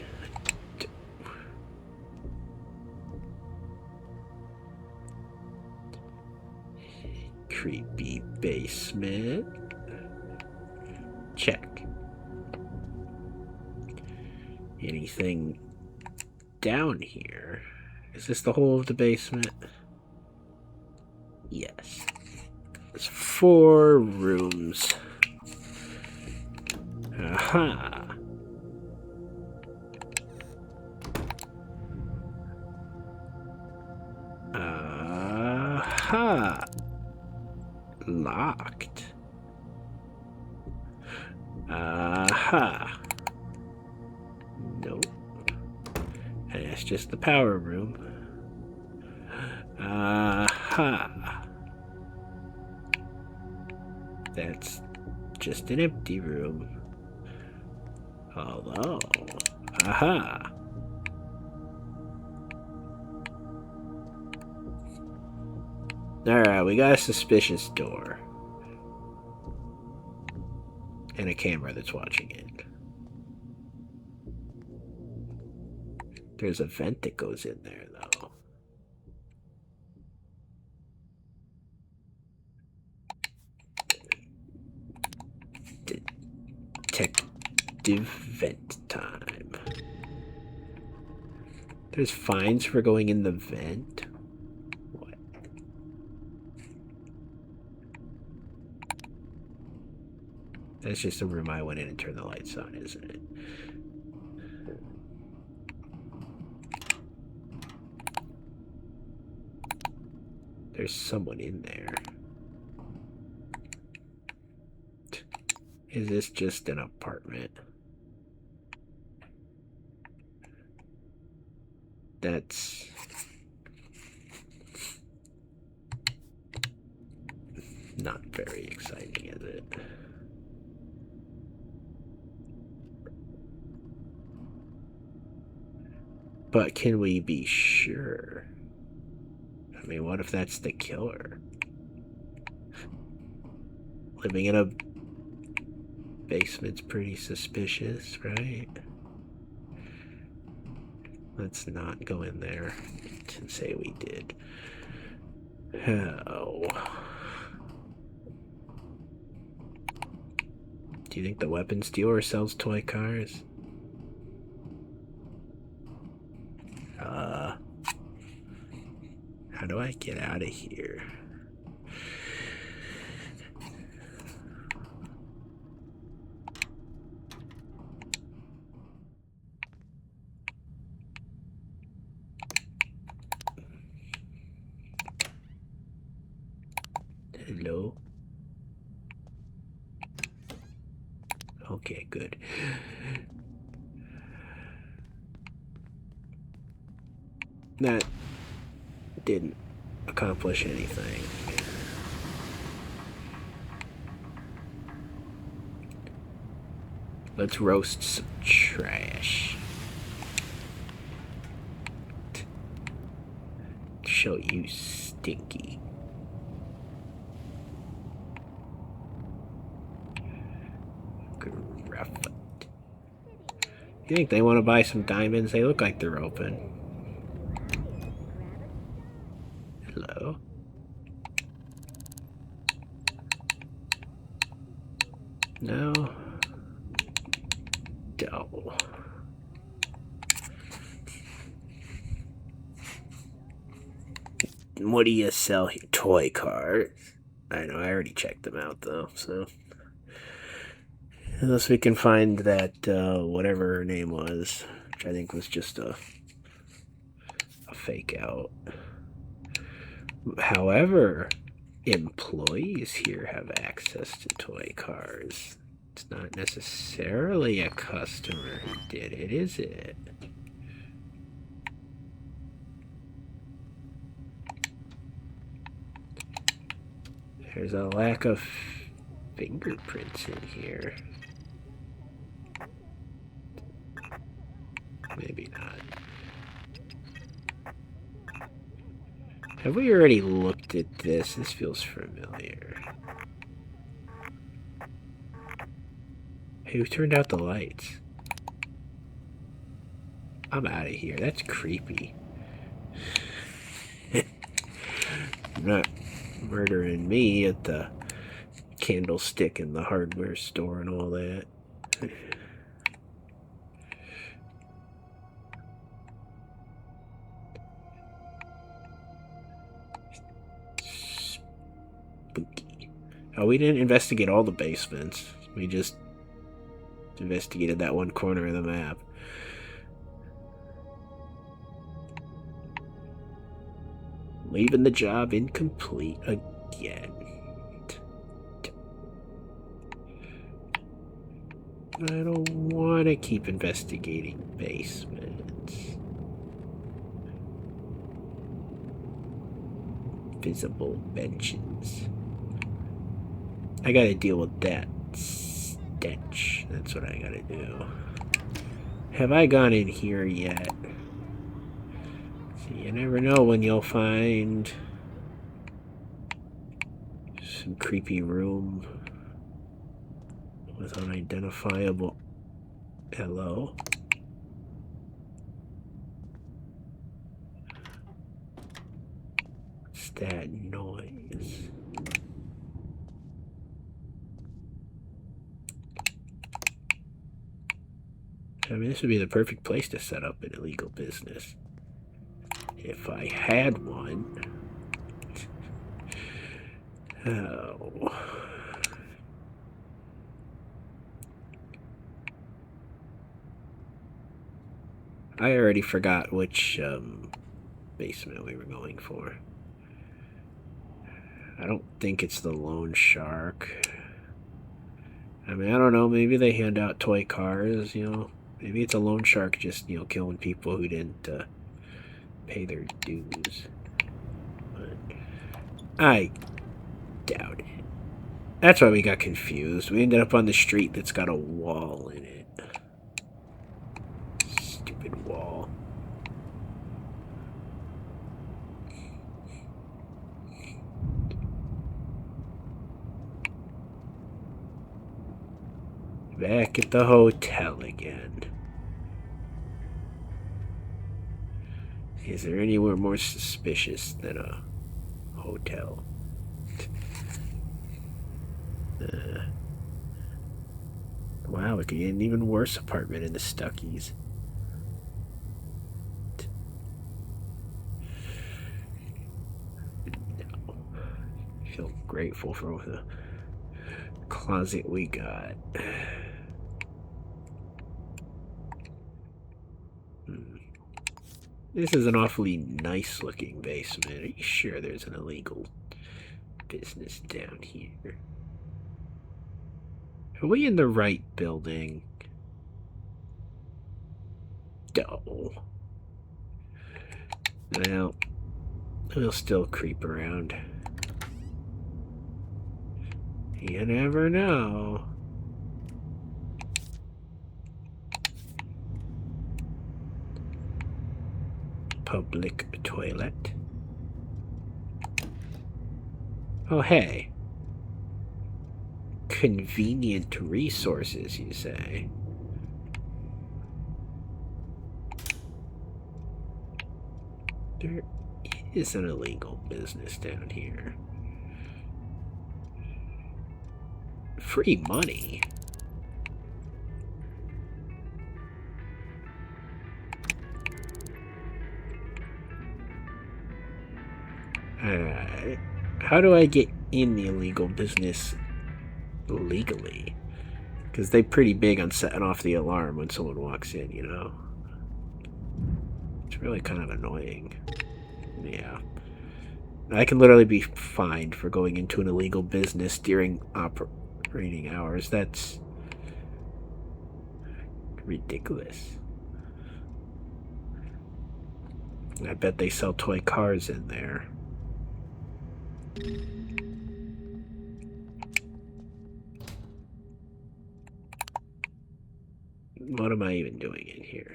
Creepy basement. Check. Anything down here? Is this the whole of the basement? Yes. There's 4 rooms. Aha. Aha. Locked. Aha. Nope. And it's just the power room. Aha. That's just an empty room. Although, aha. Alright, we got a suspicious door. And a camera that's watching it. There's a vent that goes in there, though. Detective vent time. There's fines for going in the vent? What? That's just a room I went in and turned the lights on, isn't it? There's someone in there. Is this just an apartment? That's not very exciting, is it? But can we be sure? I mean, what if that's the killer? Living in a basement's pretty suspicious, right? Let's not go in there and say we did. Oh. Do you think the weapons dealer sells toy cars? How do I get out of here? Hello? Okay, good. That didn't accomplish anything. Let's roast some trash. Show you stinky. Graphite. You think they want to buy some diamonds? They look like they're open. Hello? No. Oh. What do you sell here? Toy cars. I know, I already checked them out though, so. Unless we can find that, whatever her name was, which I think was just a fake out. However, employees here have access to toy cars. It's not necessarily a customer who did it, is it? There's a lack of fingerprints in here. Maybe not. Have we already looked at this? This feels familiar. Hey, who turned out the lights? I'm out of here. That's creepy. Not murdering me at the candlestick in the hardware store and all that. Spooky. Oh, we didn't investigate all the basements. We just investigated that one corner of the map. Leaving the job incomplete again. I don't want to keep investigating basements. Visible benches. I gotta deal with that stench. That's what I gotta do. Have I gone in here yet? See, you never know when you'll find some creepy room with unidentifiable. Hello? What's that noise? I mean, this would be the perfect place to set up an illegal business. If I had one. Oh. I already forgot which basement we were going for. I don't think it's the Loan Shark. I mean, I don't know. Maybe they hand out toy cars, you know. Maybe it's a loan shark just, you know, killing people who didn't pay their dues. But I doubt it. That's why we got confused. We ended up on the street that's got a wall in it. Stupid wall. Back at the hotel again. Is there anywhere more suspicious than a hotel? Wow, it could get an even worse apartment in the Stuckies. No. Feel grateful for the closet we got. This is an awfully nice looking basement. Are you sure there's an illegal business down here? Are we in the right building? No. Well, we'll still creep around. You never know. Public toilet. Oh, hey. Convenient resources, you say? There is an illegal business down here. Free money? How do I get in the illegal business legally? Because they're pretty big on setting off the alarm when someone walks in, you know? It's really kind of annoying. Yeah. I can literally be fined for going into an illegal business during operating hours. That's ridiculous. I bet they sell toy cars in there. What am I even doing in here?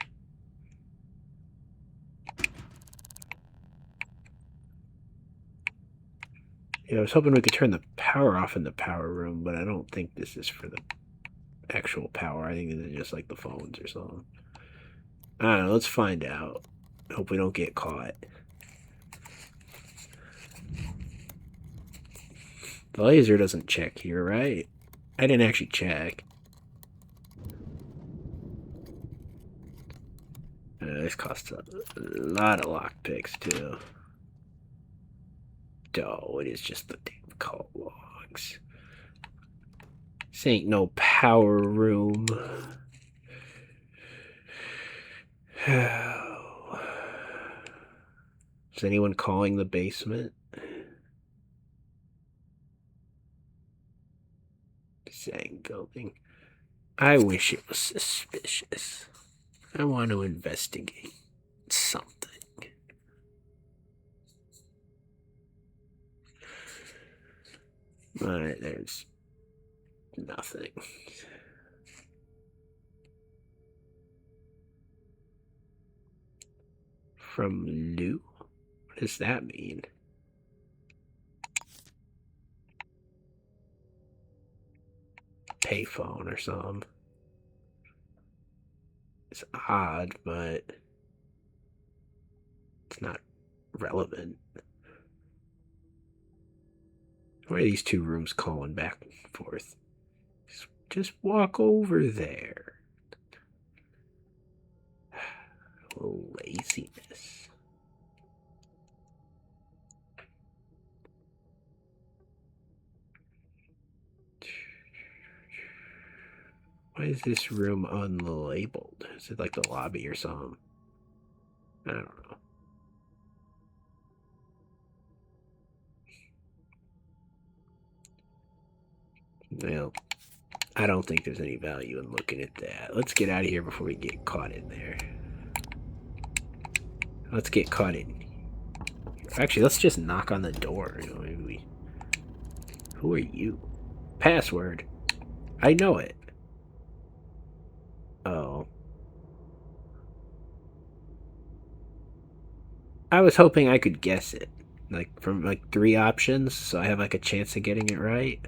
Yeah, I was hoping we could turn the power off in the power room, but I don't think this is for the actual power. I think this is just like the phones or something. I don't know. Let's find out. Hope we don't get caught. The laser doesn't check here, right? I didn't actually check. This costs a lot of lockpicks, too. Oh, it is just the damn call logs. This ain't no power room. Is anyone calling the basement? Zang building. I wish it was suspicious. I want to investigate something. But there's nothing. From Lou? What does that mean? Payphone or something. It's odd, but it's not relevant. Why are these two rooms calling back and forth? Just walk over there. Laziness. Why is this room unlabeled? Is it like the lobby or something? I don't know. Well, I don't think there's any value in looking at that. Let's get out of here before we get caught in there. Let's get caught in. Actually, let's just knock on the door. You know, maybe we... Who are you? Password. I know it. Oh. I was hoping I could guess it. Like, from, like, 3 options, so I have, like, a chance of getting it right.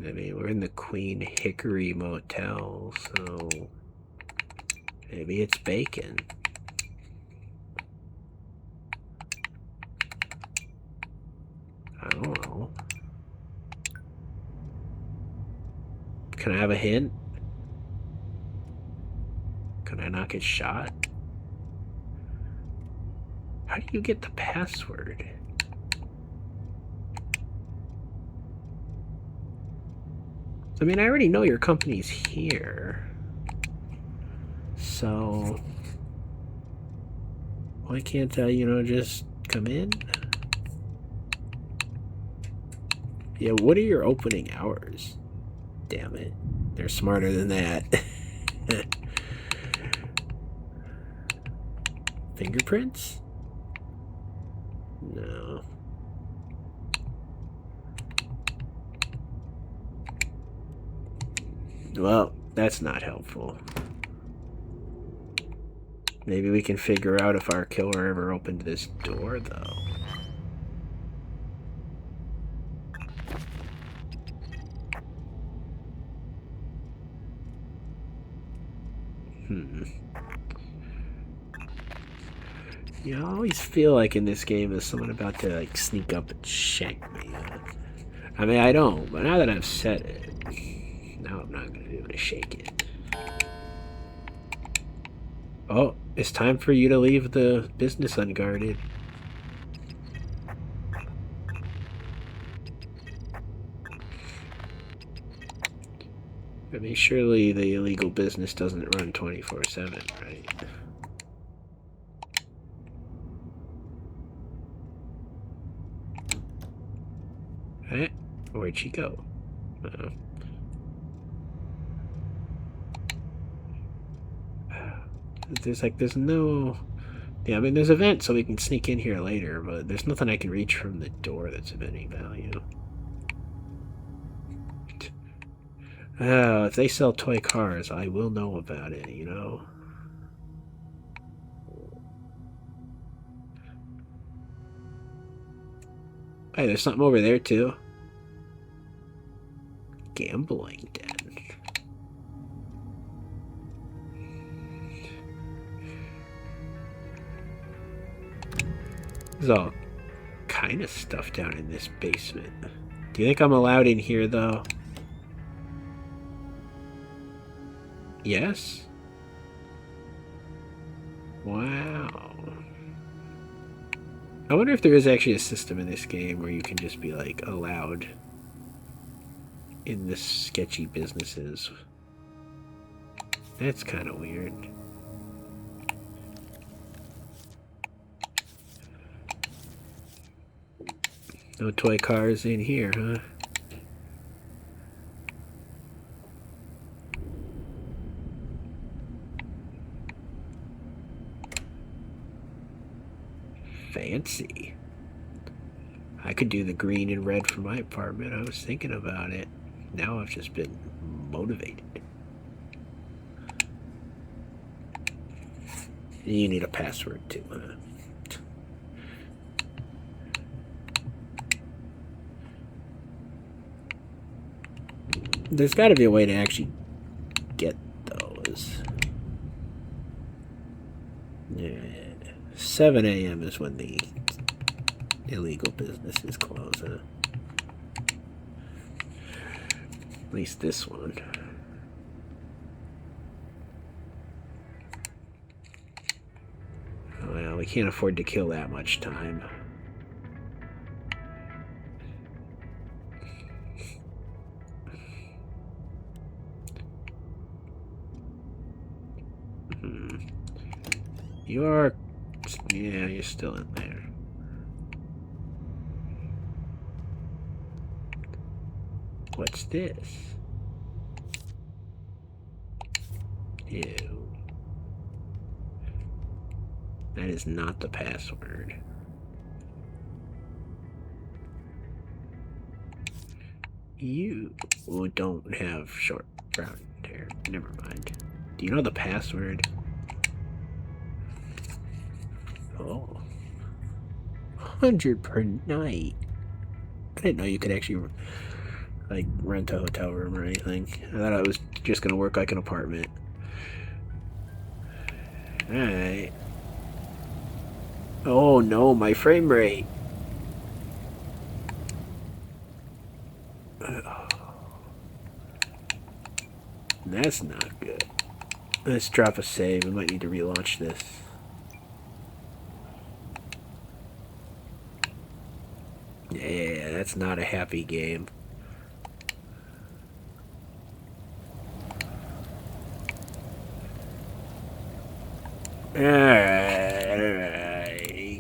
I mean, we're in the Queen Hickory Motel, so maybe it's bacon. I don't know. Can I have a hint? Can I not get shot? How do you get the password? I mean, I already know your company's here. So why can't I, just come in? Yeah, what are your opening hours? Damn it. They're smarter than that. Fingerprints? No. Well, that's not helpful. Maybe we can figure out if our killer ever opened this door, though. You always feel like in this game there's someone about to like sneak up and shank me. I mean, I don't, but now that I've said it, now I'm not going to be able to shake it. Oh, it's time for you to leave the business unguarded. I mean, surely the illegal business doesn't run 24/7, right? Eh? Where'd she go? Uh-oh. There's no... Yeah, I mean, there's a vent so we can sneak in here later, but there's nothing I can reach from the door that's of any value. Oh, if they sell toy cars, I will know about it, Hey, there's something over there, too. Gambling den. There's all kind of stuff down in this basement. Do you think I'm allowed in here, though? Yes? Wow. I wonder if there is actually a system in this game where you can just be, like, allowed in this sketchy businesses. That's kind of weird. No toy cars in here, huh? Fancy. I could do the green and red for my apartment. I was thinking about it. Now I've just been motivated. You need a password too, huh? There's got to be a way to actually get those. Yeah. 7 a.m. is when the illegal businesses close, huh? At least this one. Well, we can't afford to kill that much time. You are... Yeah, you're still in there. What's this? Ew. That is not the password. You don't have short brown hair. Never mind. Do you know the password? Oh. 100 per night. I didn't know you could actually like rent a hotel room or anything. I thought it was just gonna work like an apartment. Alright. Oh no, my frame rate. That's not good. Let's drop a save. I might need to relaunch this. Yeah, that's not a happy game. Alright.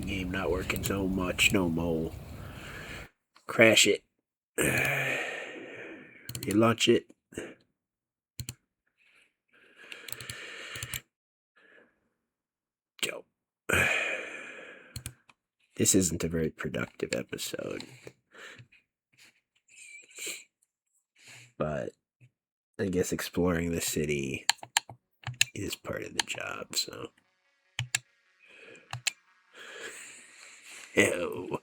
Game not working so much no more. Crash it. Relaunch it. Go. This isn't a very productive episode. But I guess exploring the city is part of the job, so. Ew.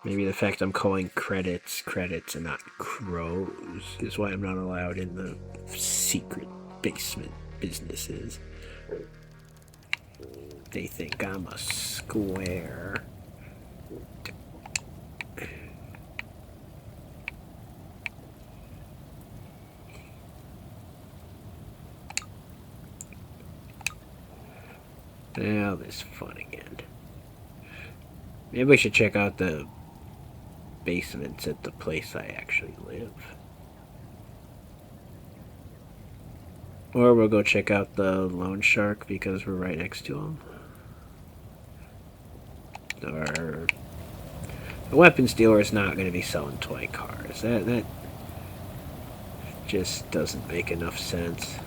Maybe the fact I'm calling credits and not crows is why I'm not allowed in the secret basement businesses. They think I'm a square. Now this fun again. Maybe we should check out the basements at the place I actually live. Or we'll go check out the loan shark because we're right next to him. Or the weapons dealer is not going to be selling toy cars. That just doesn't make enough sense.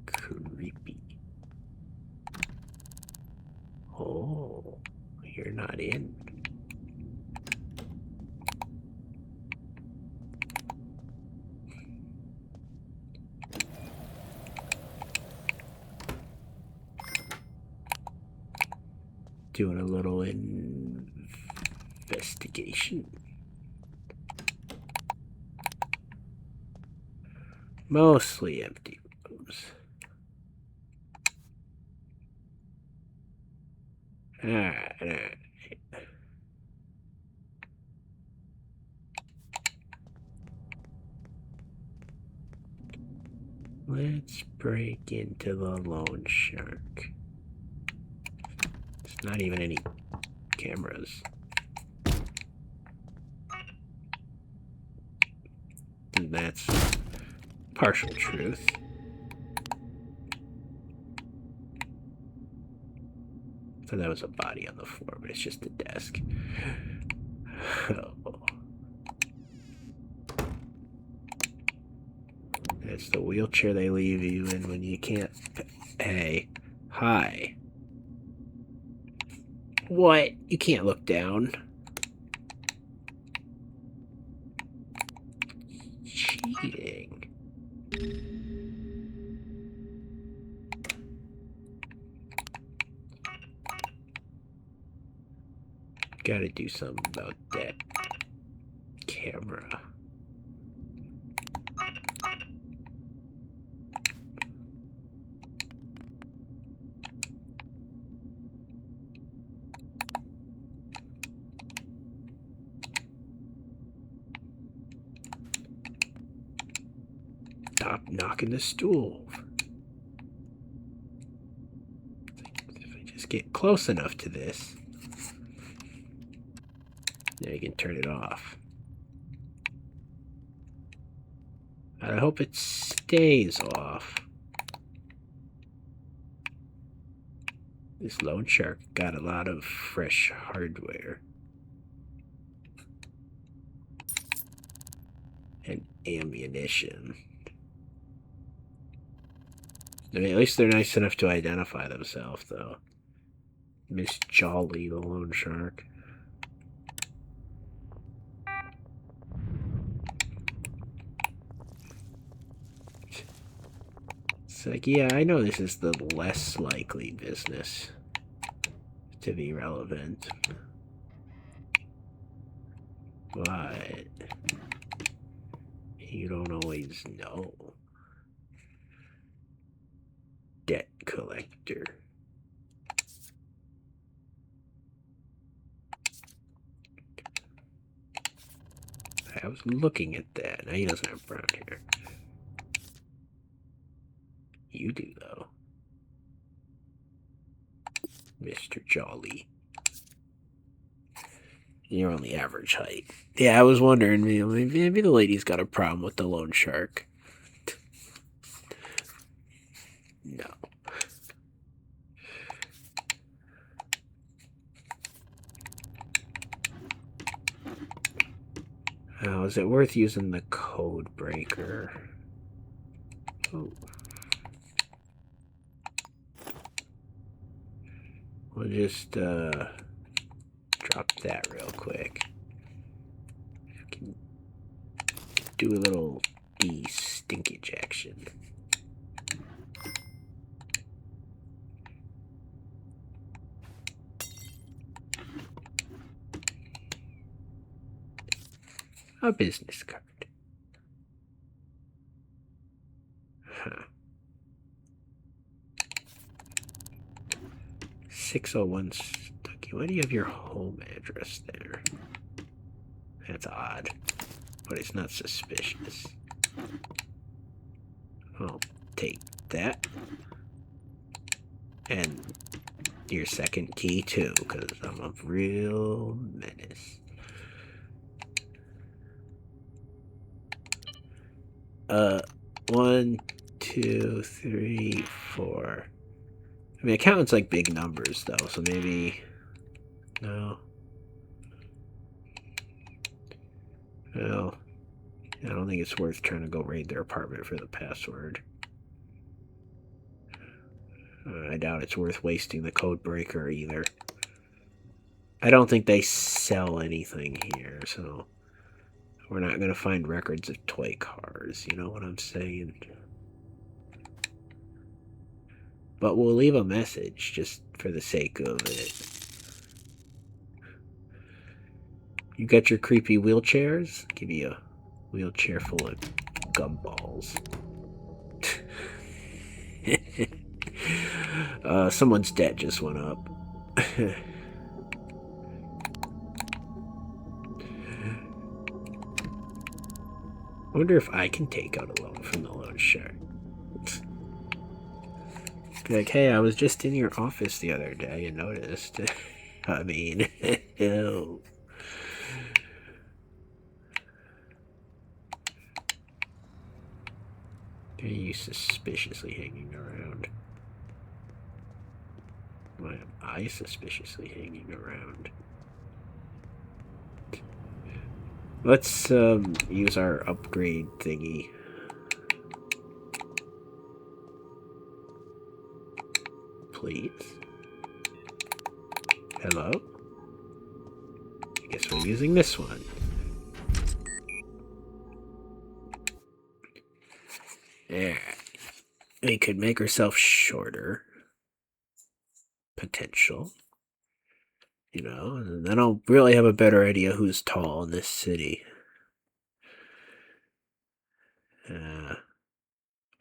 Creepy. Oh, you're not in. Doing a little investigation. Mostly empty rooms. Alright. Let's break into the loan shark. There's not even any cameras. And that's partial truth. So that was a body on the floor, but it's just a desk. Oh. It's the wheelchair they leave you in when you can't. Hey, hi. What? You can't look down. Cheating. Gotta do something about that camera. Stop knocking the stool. If I just get close enough to this, now you can turn it off. I hope it stays off. This loan shark got a lot of fresh hardware. And ammunition. I mean, at least they're nice enough to identify themselves, though. Miss Jolly, the loan shark. It's like, yeah, I know this is the less likely business to be relevant. But you don't always know. Debt collector. I was looking at that. Now he doesn't have brown hair. You do, though. Mr. Jolly. You're on the average height. Yeah, I was wondering, maybe the lady's got a problem with the loan shark. No. Oh, is it worth using the code breaker? Oh. We'll just drop that real quick. Do a little de-stinkage action. A business card. Huh. 601 Stucky. Why do you have your home address there? That's odd. But it's not suspicious. I'll take that. And your second key, too, because I'm a real menace. 1, 2, 3, 4. I mean, accountant's like big numbers, though, so maybe... No. Well, I don't think it's worth trying to go raid their apartment for the password. I doubt it's worth wasting the code breaker either. I don't think they sell anything here, so we're not going to find records of toy cars, you know what I'm saying? But we'll leave a message just for the sake of it. You got your creepy wheelchairs? Give you a wheelchair full of gumballs. Someone's debt just went up. I wonder if I can take out a loan from the loan shark. Be like, hey, I was just in your office the other day and noticed. I mean, ew. Are you suspiciously hanging around? Why am I suspiciously hanging around? Let's use our upgrade thingy. Please. Hello? I guess we're using this one. Yeah. We could make ourselves shorter. Potential. You know, and then I'll really have a better idea who's tall in this city.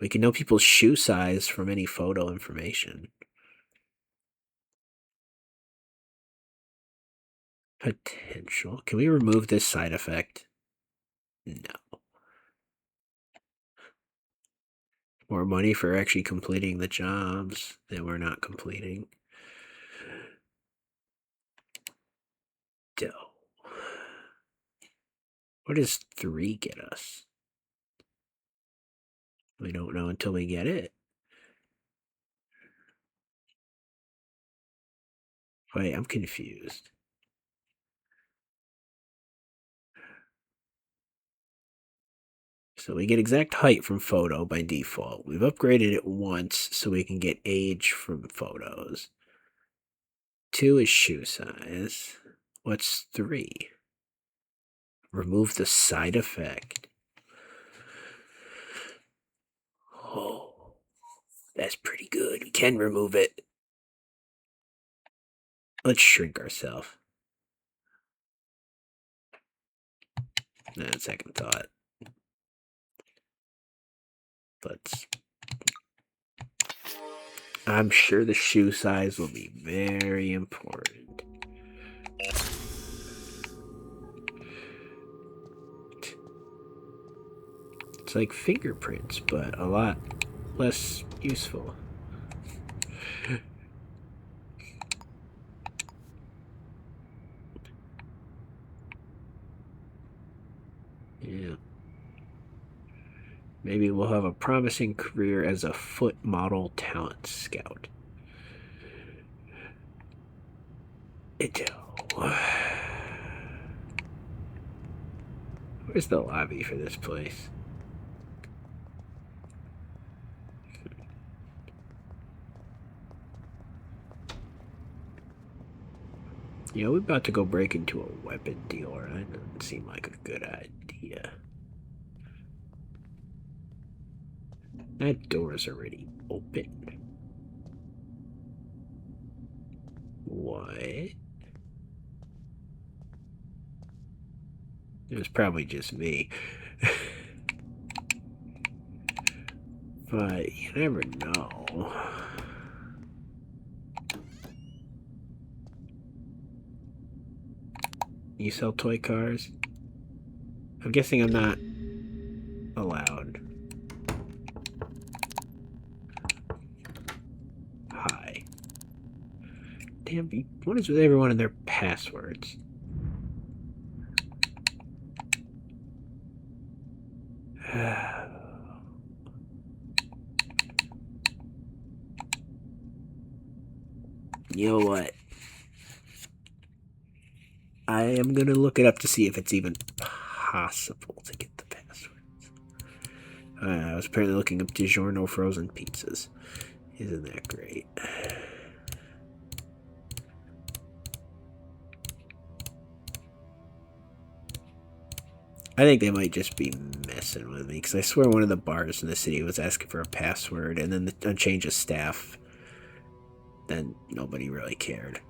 We can know people's shoe size from any photo information. Potential. Can we remove this side effect? No. More money for actually completing the jobs that we're not completing. Dough. What does 3 get us? We don't know until we get it. Wait, I'm confused. So we get exact height from photo by default. We've upgraded it once so we can get age from photos. 2 is shoe size. What's 3? Remove the side effect. Oh, that's pretty good. We can remove it. Let's shrink ourselves. Second thought. I'm sure the shoe size will be very important. It's like fingerprints, but a lot less useful. Yeah. Maybe we'll have a promising career as a foot model talent scout. Where's the lobby for this place? You know, we're about to go break into a weapon dealer. That doesn't seem like a good idea. That door's already open. What? It was probably just me. But you never know. You sell toy cars? I'm guessing I'm not allowed. Hi. Damn, what is with everyone and their passwords? You know what? I am going to look it up to see if it's even possible to get the passwords. I was apparently looking up DiGiorno frozen pizzas. Isn't that great? I think they might just be messing with me, because I swear one of the bars in the city was asking for a password, and then a change of staff. Then nobody really cared.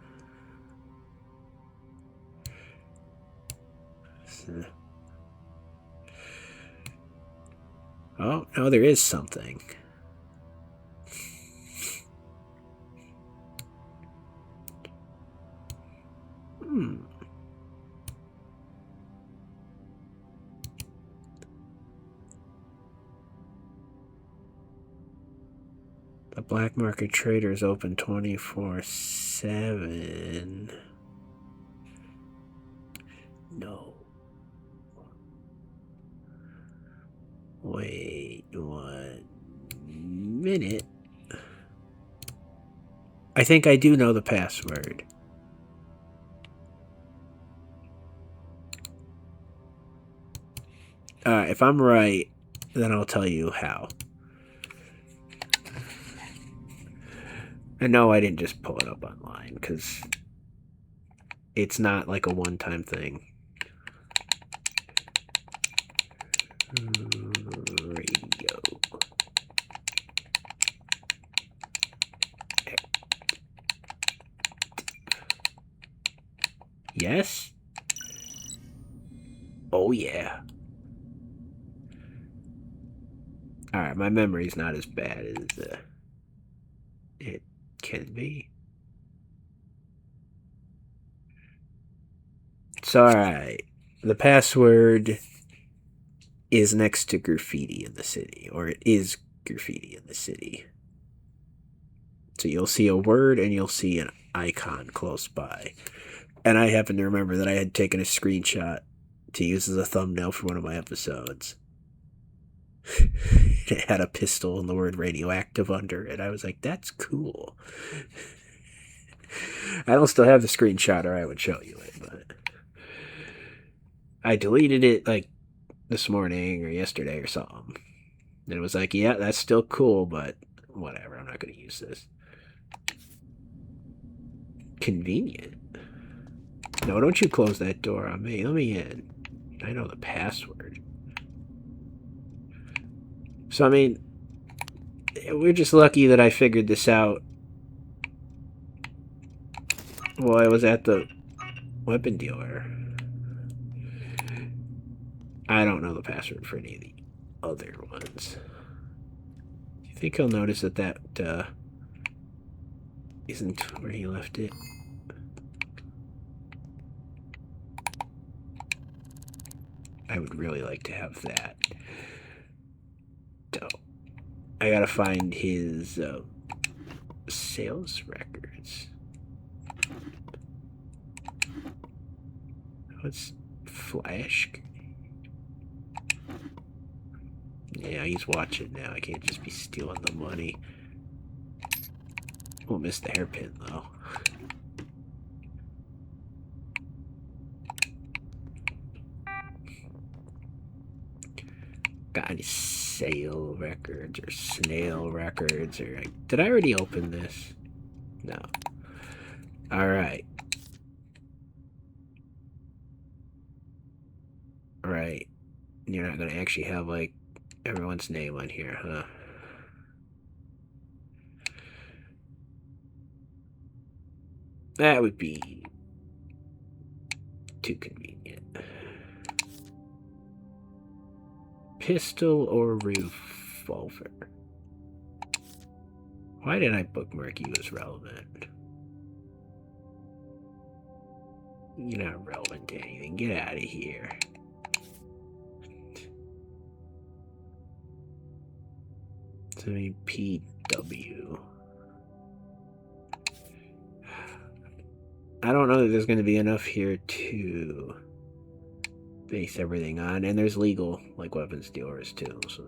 So. Oh, no, there is something. The black market trader is open 24/7. No. Wait 1 minute. I think I do know the password. If I'm right, then I'll tell you how. And no, I didn't just pull it up online, because it's not like a one-time thing. Radio. Yes? Oh, yeah. Alright, my memory's not as bad as it can be. It's alright. The password is next to graffiti in the city, or it is graffiti in the city. So you'll see a word and you'll see an icon close by. And I happen to remember that I had taken a screenshot to use as a thumbnail for one of my episodes. It had a pistol and the word radioactive under it. I was like, that's cool. I don't still have the screenshot, or I would show you it, but I deleted it like this morning or yesterday or something. And it was like, yeah, that's still cool, but whatever, I'm not going to use this. Convenient. No, don't you close that door on me. Let me in. I know the password. So, I mean, we're just lucky that I figured this out while I was at the weapon dealer. I don't know the password for any of the other ones. Do you think he'll notice that that isn't where he left it? I would really like to have that. So, I gotta find his sales records. What's Flash? Yeah, he's watching now. I can't just be stealing the money. Won't miss the hairpin, though. Got any sale records or snail records? Or did I already open this? No. Alright. Right. You're not going to actually have, like, everyone's name on here, huh? That would be too convenient. Pistol or revolver? Why did I bookmark you as relevant? You're not relevant to anything. Get out of here. So, I mean, PW. I don't know that there's going to be enough here to base everything on. And there's legal, like, weapons dealers, too, so...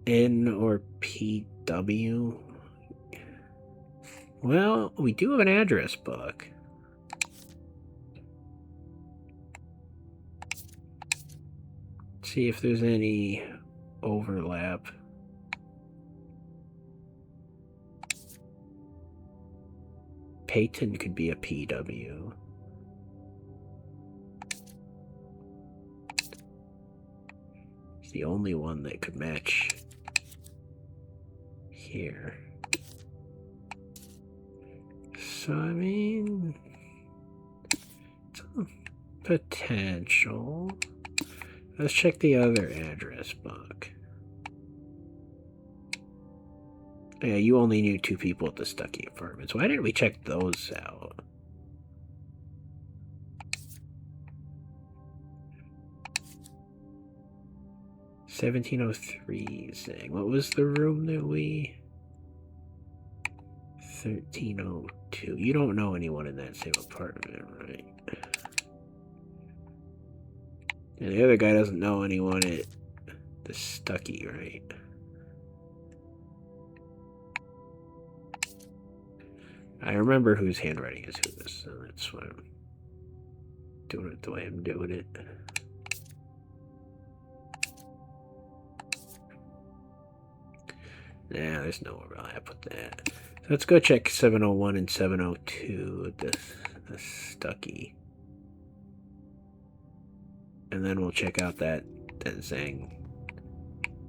N or PW? Well, we do have an address book. See if there's any overlap. Peyton could be a PW. It's the only one that could match here. So, I mean, it's a potential. Let's check the other address book. Yeah, you only knew 2 people at the Stuckey Apartments. Why didn't we check those out? $1703 saying. What was the room that we... 1302. You don't know anyone in that same apartment, right? And the other guy doesn't know anyone at the Stuckey, right? I remember whose handwriting is whose, so that's why I'm doing it the way I'm doing it. Nah, there's no overlap with that. So let's go check 701 and 702 at the Stuckey. And then we'll check out that Zhang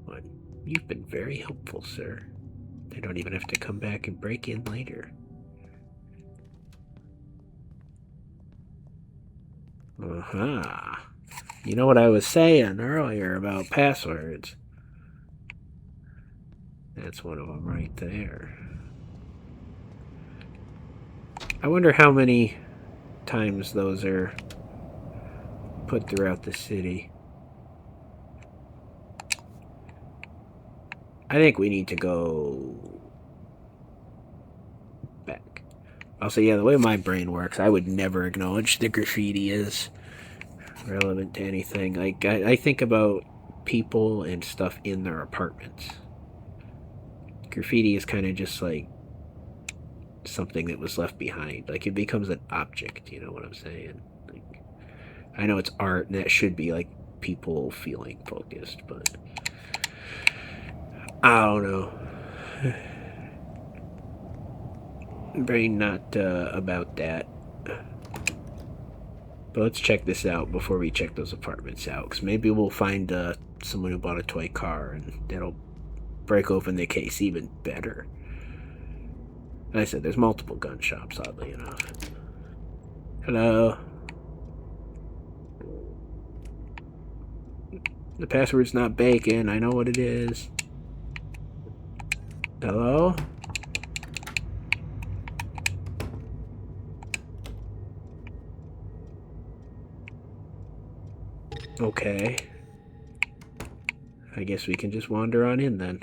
one. You've been very helpful, sir. They don't even have to come back and break in later. Uh-huh. You know what I was saying earlier about passwords? That's one of them right there. I wonder how many times those are put throughout the city. I think we need to go back. Also, yeah, the way my brain works, I would never acknowledge the graffiti is relevant to anything. Like, I think about people and stuff in their apartments. Graffiti is kind of just like something that was left behind. Like, it becomes an object, you know what I'm saying? Like, I know it's art, and that should be, like, people feeling focused, but I don't know. Brain not about that. But let's check this out before we check those apartments out, because maybe we'll find someone who bought a toy car, and that'll break open the case even better. Like I said, there's multiple gun shops, oddly enough. Hello? The password's not bacon, I know what it is. Hello? Okay. I guess we can just wander on in then.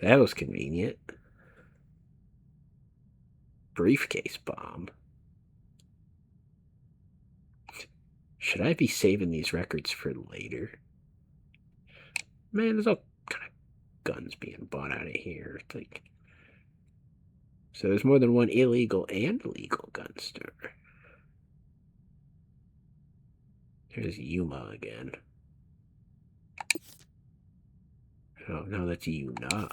That was convenient. Briefcase bomb. Should I be saving these records for later? Man, there's all kind of guns being bought out of here. It's like, so there's more than one illegal and legal gun store. Here's Yuma again. Oh, no, that's Yuna.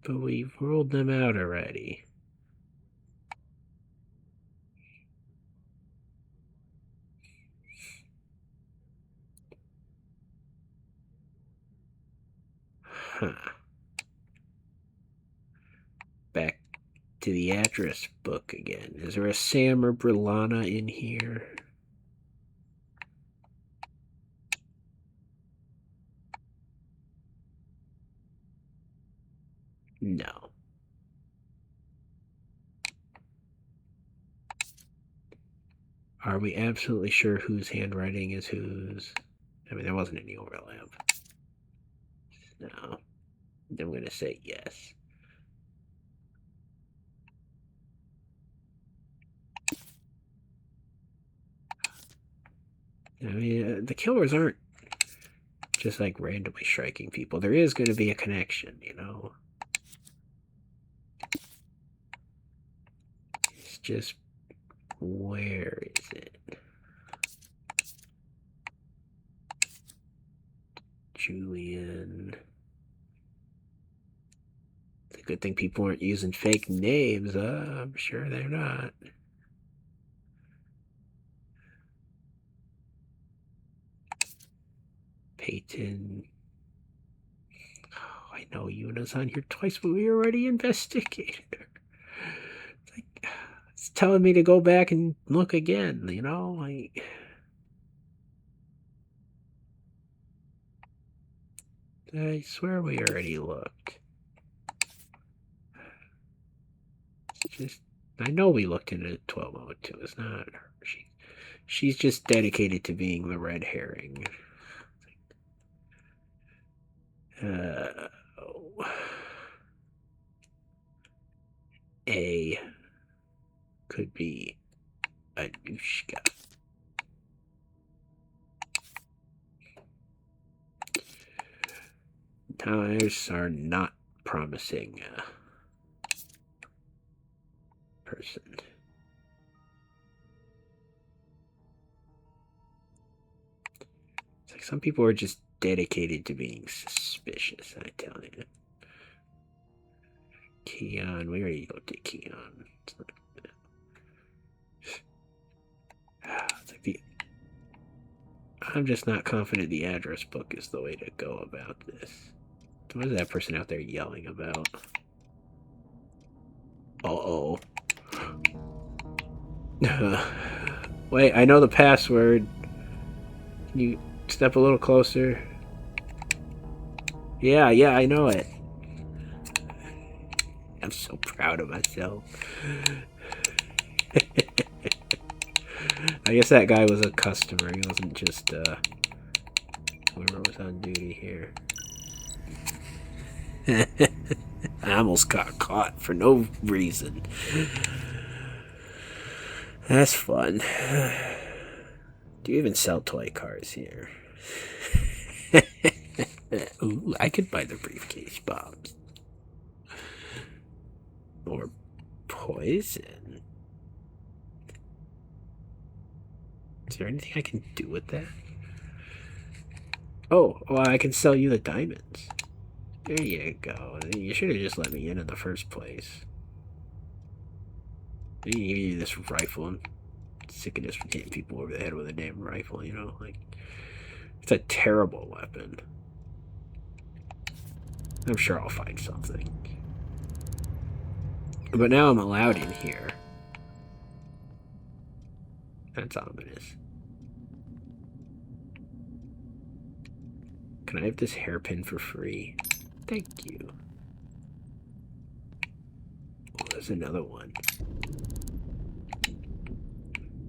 But we've ruled them out already. Huh. Back to the address book again. Is there a Sam or Brillana in here? No. Are we absolutely sure whose handwriting is whose? I mean, there wasn't any overlap. No. I'm going to say yes. I mean, the killers aren't just like randomly striking people. There is going to be a connection, you know? It's just, where is it? Julian. It's a good thing people aren't using fake names. I'm sure they're not. Peyton. Oh, I know Yuna's on here twice, but we already investigated her. It's like, it's telling me to go back and look again, you know? Like, I swear we already looked. It's just, I know we looked into 1202. It's not her. She's just dedicated to being the red herring. A could be Anushka. Tires are not promising person. It's like some people are just dedicated to being suspicious, I tell you. Keon, we already looked at Keon. It's like the, I'm just not confident the address book is the way to go about this. What is that person out there yelling about? Uh-oh. Wait, I know the password. Can you step a little closer? Yeah, I know it. I'm so proud of myself. I guess that guy was a customer. He wasn't just whoever was on duty here. I almost got caught for no reason. That's fun. Do you even sell toy cars here? Ooh, I could buy the briefcase bombs. Or poison. Is there anything I can do with that? Oh, well, I can sell you the diamonds. There you go. You should have just let me in the first place. You give you this rifle. I'm sick of just hitting people over the head with a damn rifle, you know? Like, it's a terrible weapon. I'm sure I'll find something. But now I'm allowed in here. That's ominous. Can I have this hairpin for free? Thank you. Oh, there's another one.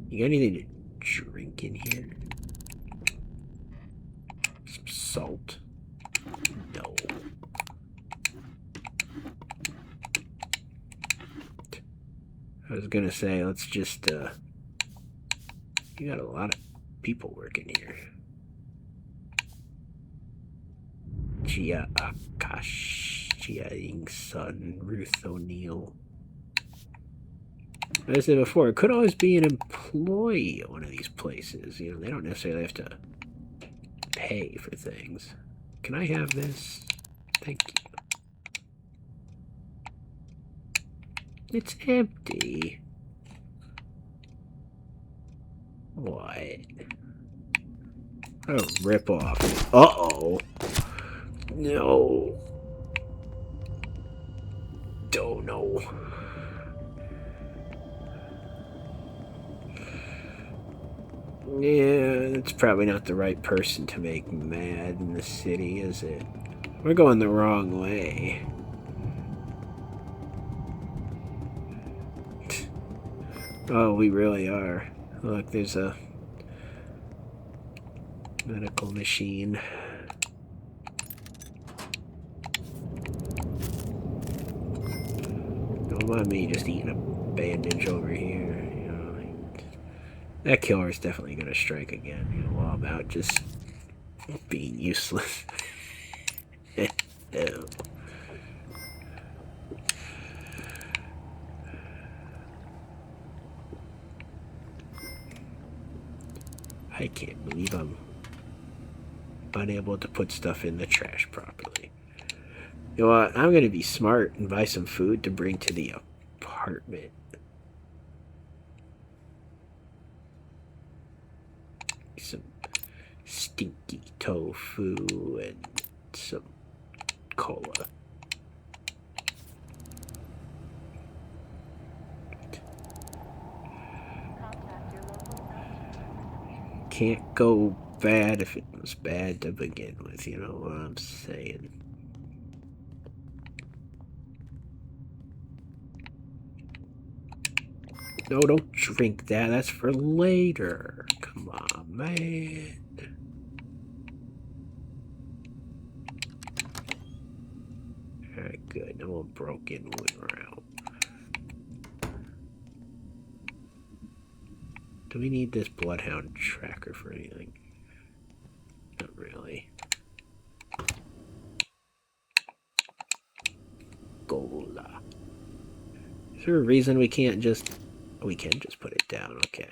You got anything to drink in here? Some salt? No. I was gonna say, let's just, you got a lot of people working here. Gia Akash, Gia Ingsun, Ruth O'Neill. As I said before, it could always be an employee at one of these places. You know, they don't necessarily have to pay for things. Can I have this? Thank you. It's empty. What? Oh, rip off. Uh-oh. No. Oh, no. Yeah, it's probably not the right person to make mad in the city, is it? We're going the wrong way. Oh, we really are. Look, there's a medical machine. Don't mind me just eating a bandage over here. You know, that killer is definitely going to strike again. You know, while I'm out just being useless. No. I can't believe I'm unable to put stuff in the trash properly. You know what? I'm going to be smart and buy some food to bring to the apartment. Some stinky tofu and some cola. Can't go bad if it was bad to begin with, you know what I'm saying? No, don't drink that. That's for later. Come on, man. Alright, good. No one broke in when we're out. Do we need this bloodhound tracker for anything? Not really. Gola. Is there a reason we can't just... We can just put it down, okay.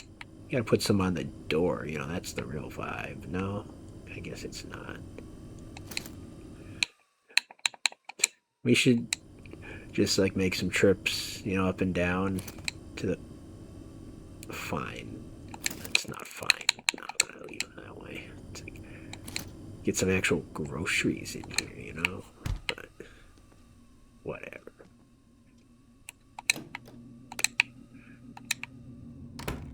You gotta put some on the door, you know, that's the real vibe. No? I guess it's not. We should just, like, make some trips, you know, up and down to the... Fine. That's not fine. I'm not gonna leave it that way. It's like, get some actual groceries in here, you know? But, whatever.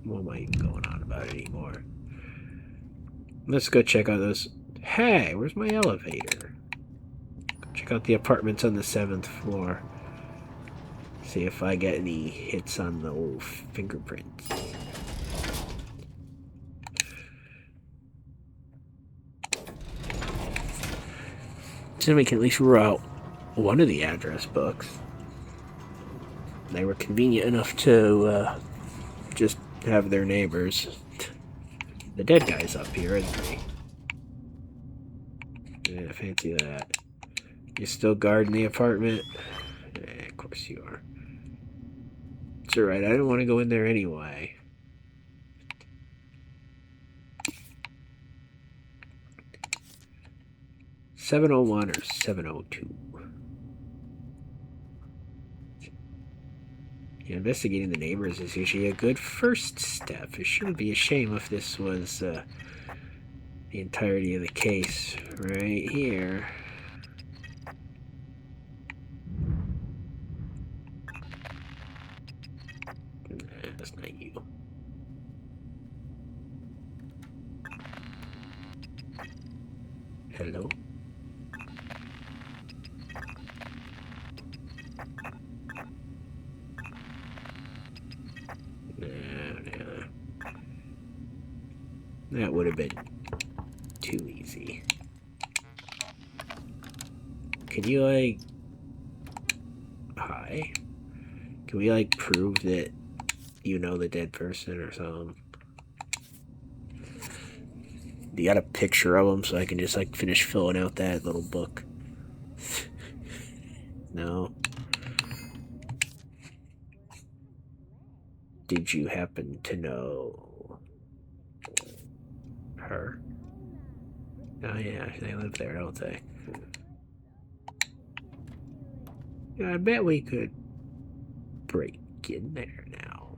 What am I even going on about anymore? Let's go check out those. Hey, where's my elevator? Go check out the apartments on the 7th floor. See if I get any hits on the old fingerprints. So we can at least rule out one of the address books. They were convenient enough to just have their neighbors. The dead guy's up here, isn't he? Yeah, fancy that. You still guarding the apartment? Yeah. course you are. It's alright, I didn't want to go in there anyway. $701 or $702. Yeah, investigating the neighbors is usually a good first step. It shouldn't be a shame if this was the entirety of the case right here. Nah, that's not you. Hello? Nah. That would have been too easy. Can you, like... Hi? Can we, like, prove that you know the dead person or something? You got a picture of him so I can just, like, finish filling out that little book? No? Did you happen to know her? Oh yeah, they live there, don't they? Yeah, I bet we could break in there now.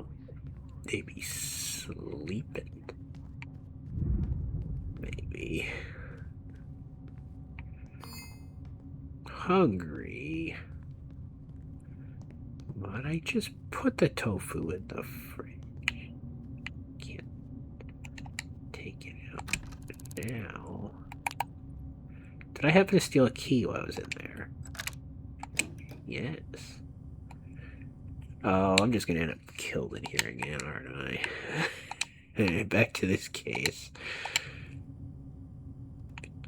They be sleeping. Maybe. Hungry. But I just put the tofu in the fridge. Can't take it out now. Did I happen to steal a key while I was in there? Yes. Oh, I'm just gonna end up killed in here again, aren't I? Back to this case.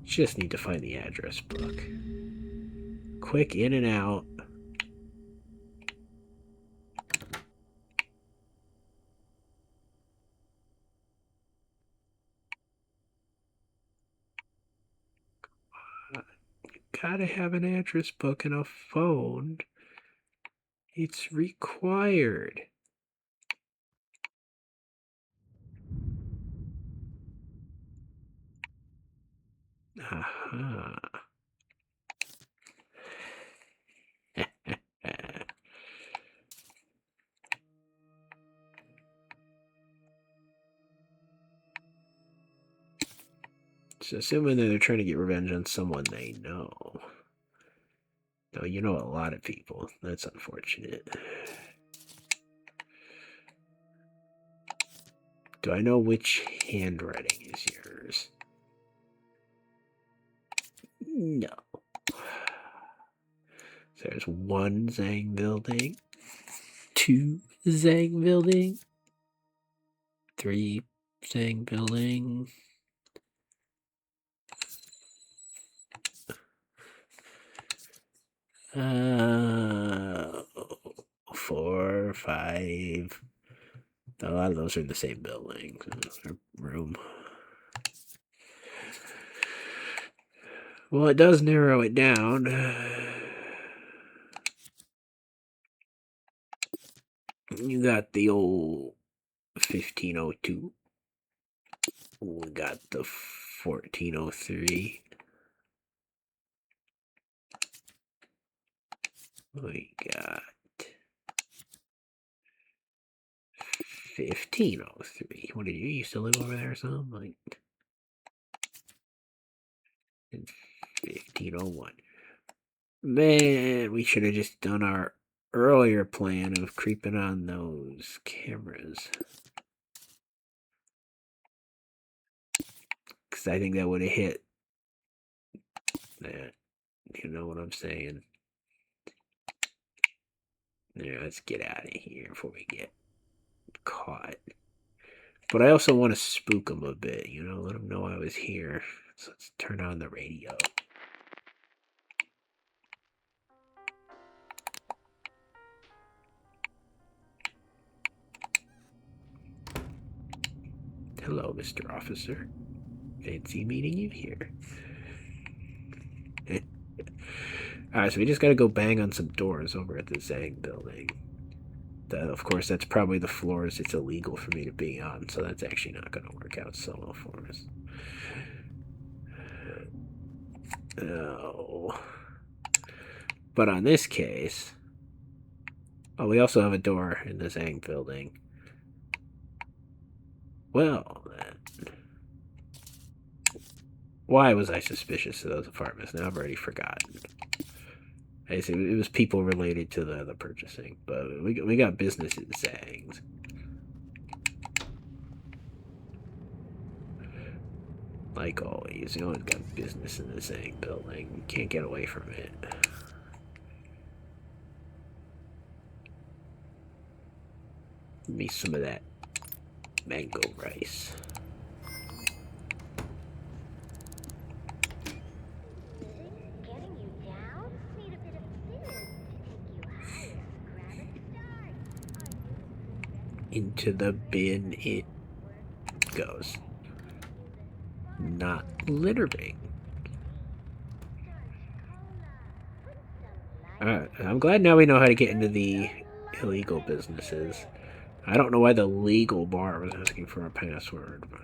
Just need to find the address book. Quick in and out. Gotta have an address book and a phone. It's required. Aha. So assuming that they're trying to get revenge on someone they know. Though you know a lot of people. That's unfortunate. Do I know which handwriting is yours? No. So there's one Zhang building, two Zhang building, three Zhang building. Uh, 4, 5. A lot of those are in the same building or room. Well, it does narrow it down. You got the old 1502. We got the 1403. We got 1503. What did you used to live over there or something? Like 1501. Man, we should have just done our earlier plan of creeping on those cameras. Because I think that would have hit that. You know what I'm saying? Yeah, let's get out of here before we get caught. But I also want to spook them a bit, you know, let them know I was here. So let's turn on the radio. Hello, Mr. Officer. Fancy meeting you here. Alright, so we just gotta go bang on some doors over at the Zhang building. Of course, that's probably the floors it's illegal for me to be on, so that's actually not gonna work out so well for us. Oh. But on this case... Oh, we also have a door in the Zhang building. Well, then... Why was I suspicious of those apartments? Now I've already forgotten. I see, it was people related to the purchasing, but we got business at Zhang's. Like always, you always got business in the Zhang building. You can't get away from it. Give me some of that mango rice. Into the bin it goes. Not littering. I'm glad now we know how to get into the illegal businesses. I don't know why the legal bar was asking for a password, but...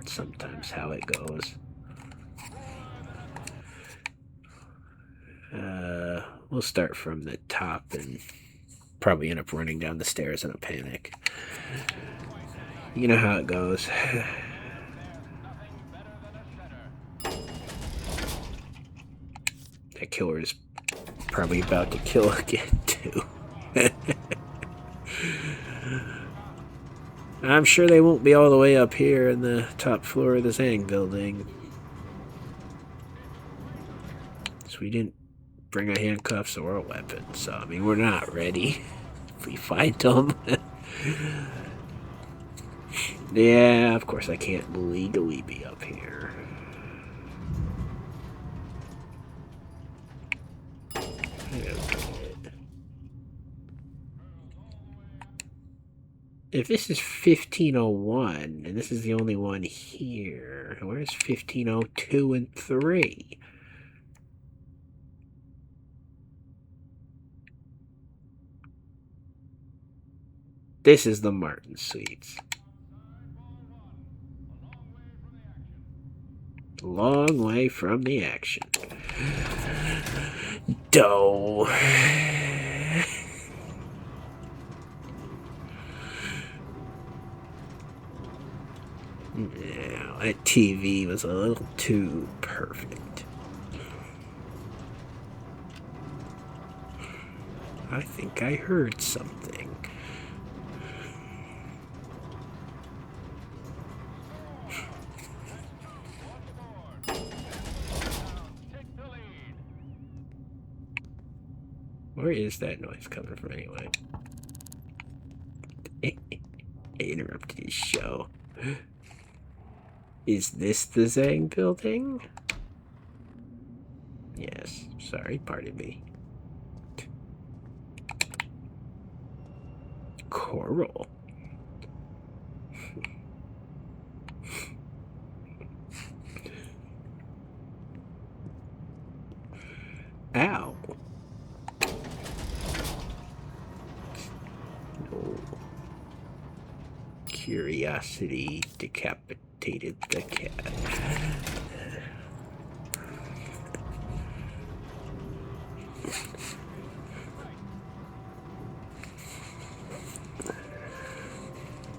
Sometimes how it goes. We'll start from the top and probably end up running down the stairs in a panic. You know how it goes. That killer is probably about to kill again, too. I'm sure they won't be all the way up here in the top floor of the Zhang building. So we didn't bring our handcuffs or a weapon, so I mean, we're not ready. If we find them. Yeah, of course I can't legally be up here. If this is 1501, and this is the only one here, where's 1502 and 3? This is the Martin Suites. Long way from the action. Dough. Yeah, that TV was a little too perfect. I think I heard something. Where is that noise coming from anyway? I interrupted his show. Is this the Zhang building? Yes. Sorry, pardon me. Coral. Ow. No. Curiosity decapitated the cat.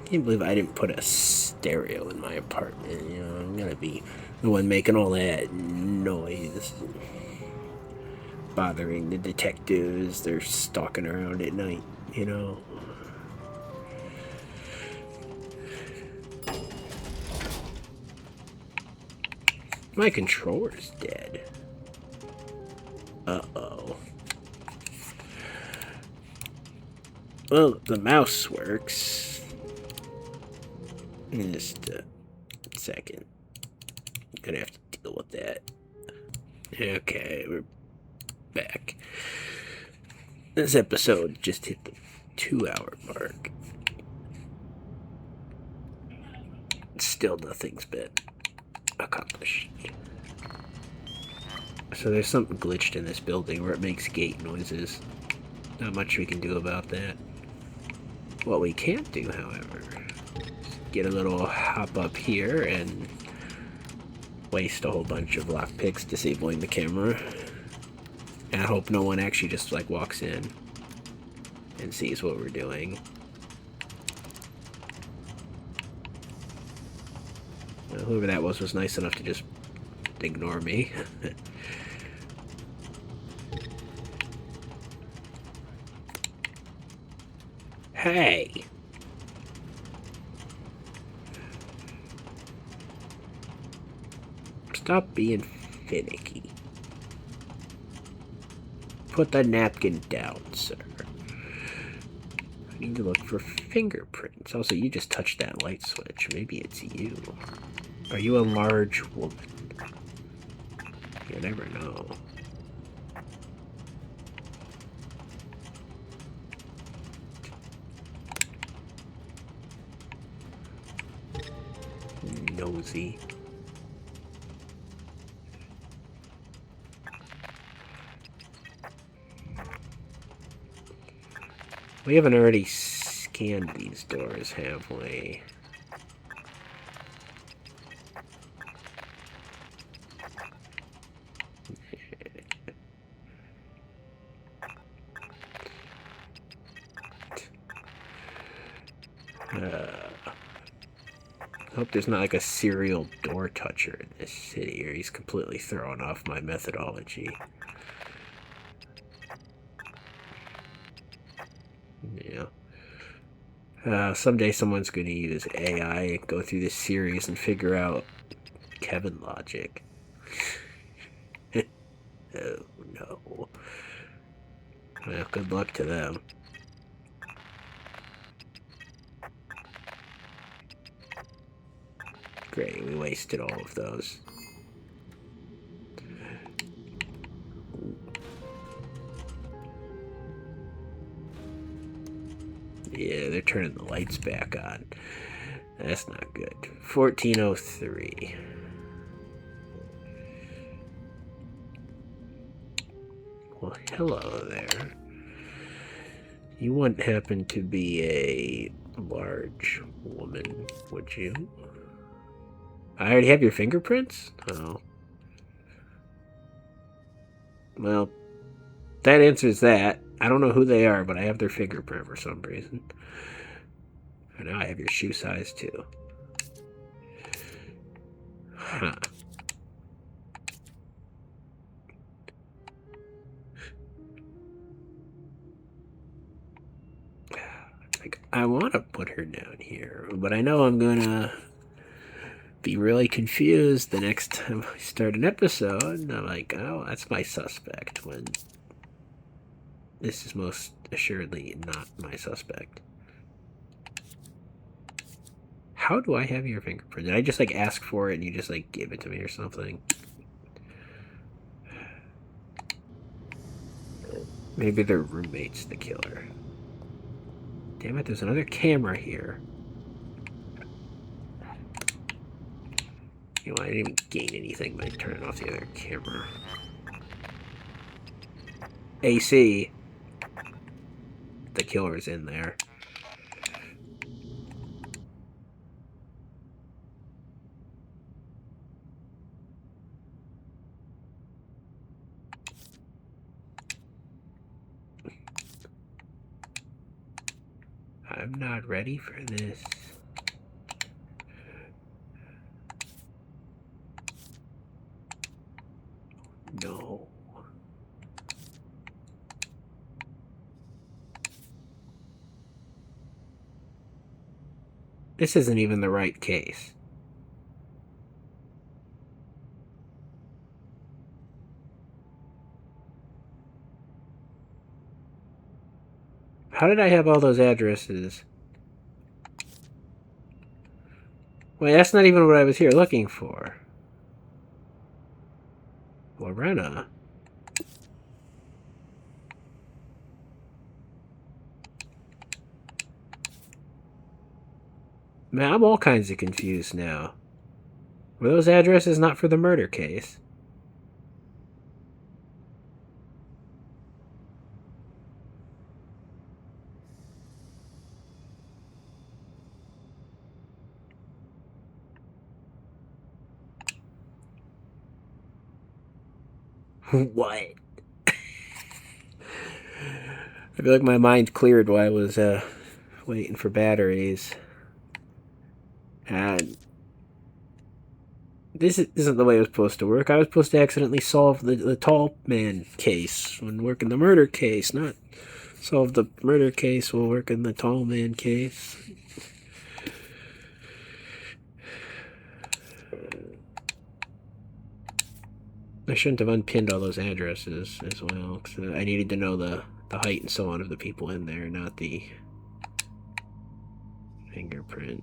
I can't believe I didn't put a stereo in my apartment. You know, I'm gonna be the one making all that noise, bothering the detectives. They're stalking around at night, you know. My controller's dead. Uh-oh. Well, the mouse works. In just a second. I'm gonna have to deal with that. Okay, we're back. This episode just hit the 2-hour mark. still nothing's been accomplished. So there's something glitched in this building where it makes gate noises. Not much we can do about that. What we can't do, however, is get a little hop up here and waste a whole bunch of lockpicks disabling the camera. And I hope no one actually just like walks in and sees what we're doing. Well, whoever that was nice enough to just ignore me. Hey! Stop being finicky. Put the napkin down, sir. I need to look for fingerprints. Also, you just touched that light switch. Maybe it's you. Are you a large woman? You never know. Nosy. We haven't already scanned these doors, have we? Hope there's not like a serial door toucher in this city, or he's completely throwing off my methodology. Yeah. Someday someone's going to use AI and go through this series and figure out Kevin logic. Oh no. Well, good luck to them. Great, we wasted all of those. Yeah, they're turning the lights back on. That's not good. 1403. Well, hello there. You wouldn't happen to be a large woman, would you? I already have your fingerprints? Oh. Well, that answers that. I don't know who they are, but I have their fingerprint for some reason. And now I have your shoe size, too. Huh. Like, I want to put her down here, but I know I'm gonna be really confused the next time I start an episode. And I'm like, oh, that's my suspect, when this is most assuredly not my suspect. How do I have your fingerprint? Did I just like ask for it and you just like give it to me or something? Maybe their roommate's the killer. Damn it, there's another camera here. You know, I didn't even gain anything by turning off the other camera. AC. The killer's in there. I'm not ready for this. No. This isn't even the right case. How did I have all those addresses? Wait, that's not even what I was here looking for. Lorena. Man, I'm all kinds of confused now. Were those addresses not for the murder case? What? I feel like my mind cleared while I was waiting for batteries. And this isn't the way it was supposed to work. I was supposed to accidentally solve the tall man case when working the murder case, not solve the murder case while working the tall man case. I shouldn't have unpinned all those addresses as well, because I needed to know the height and so on of the people in there, not the fingerprint.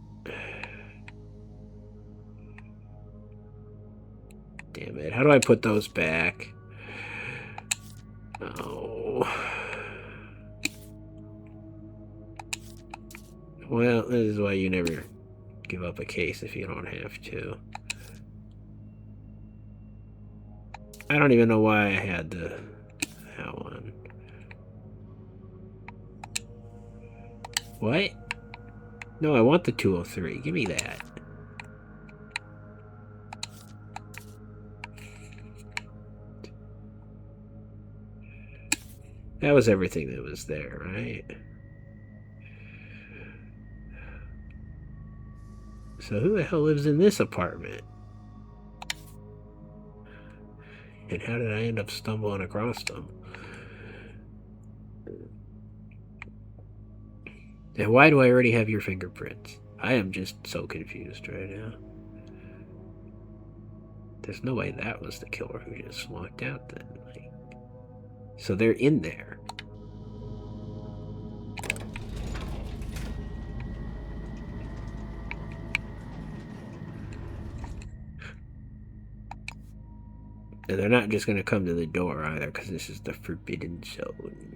Damn it. How do I put those back? Oh. Well, this is why you never give up a case if you don't have to. I don't even know why I had that one. What? No, I want the 203. Give me that. That was everything that was there, right? So who the hell lives in this apartment? And how did I end up stumbling across them? And why do I already have your fingerprints? I am just so confused right now. There's no way that was the killer who just walked out then. Like, so they're in there. And they're not just going to come to the door either, because this is the forbidden zone.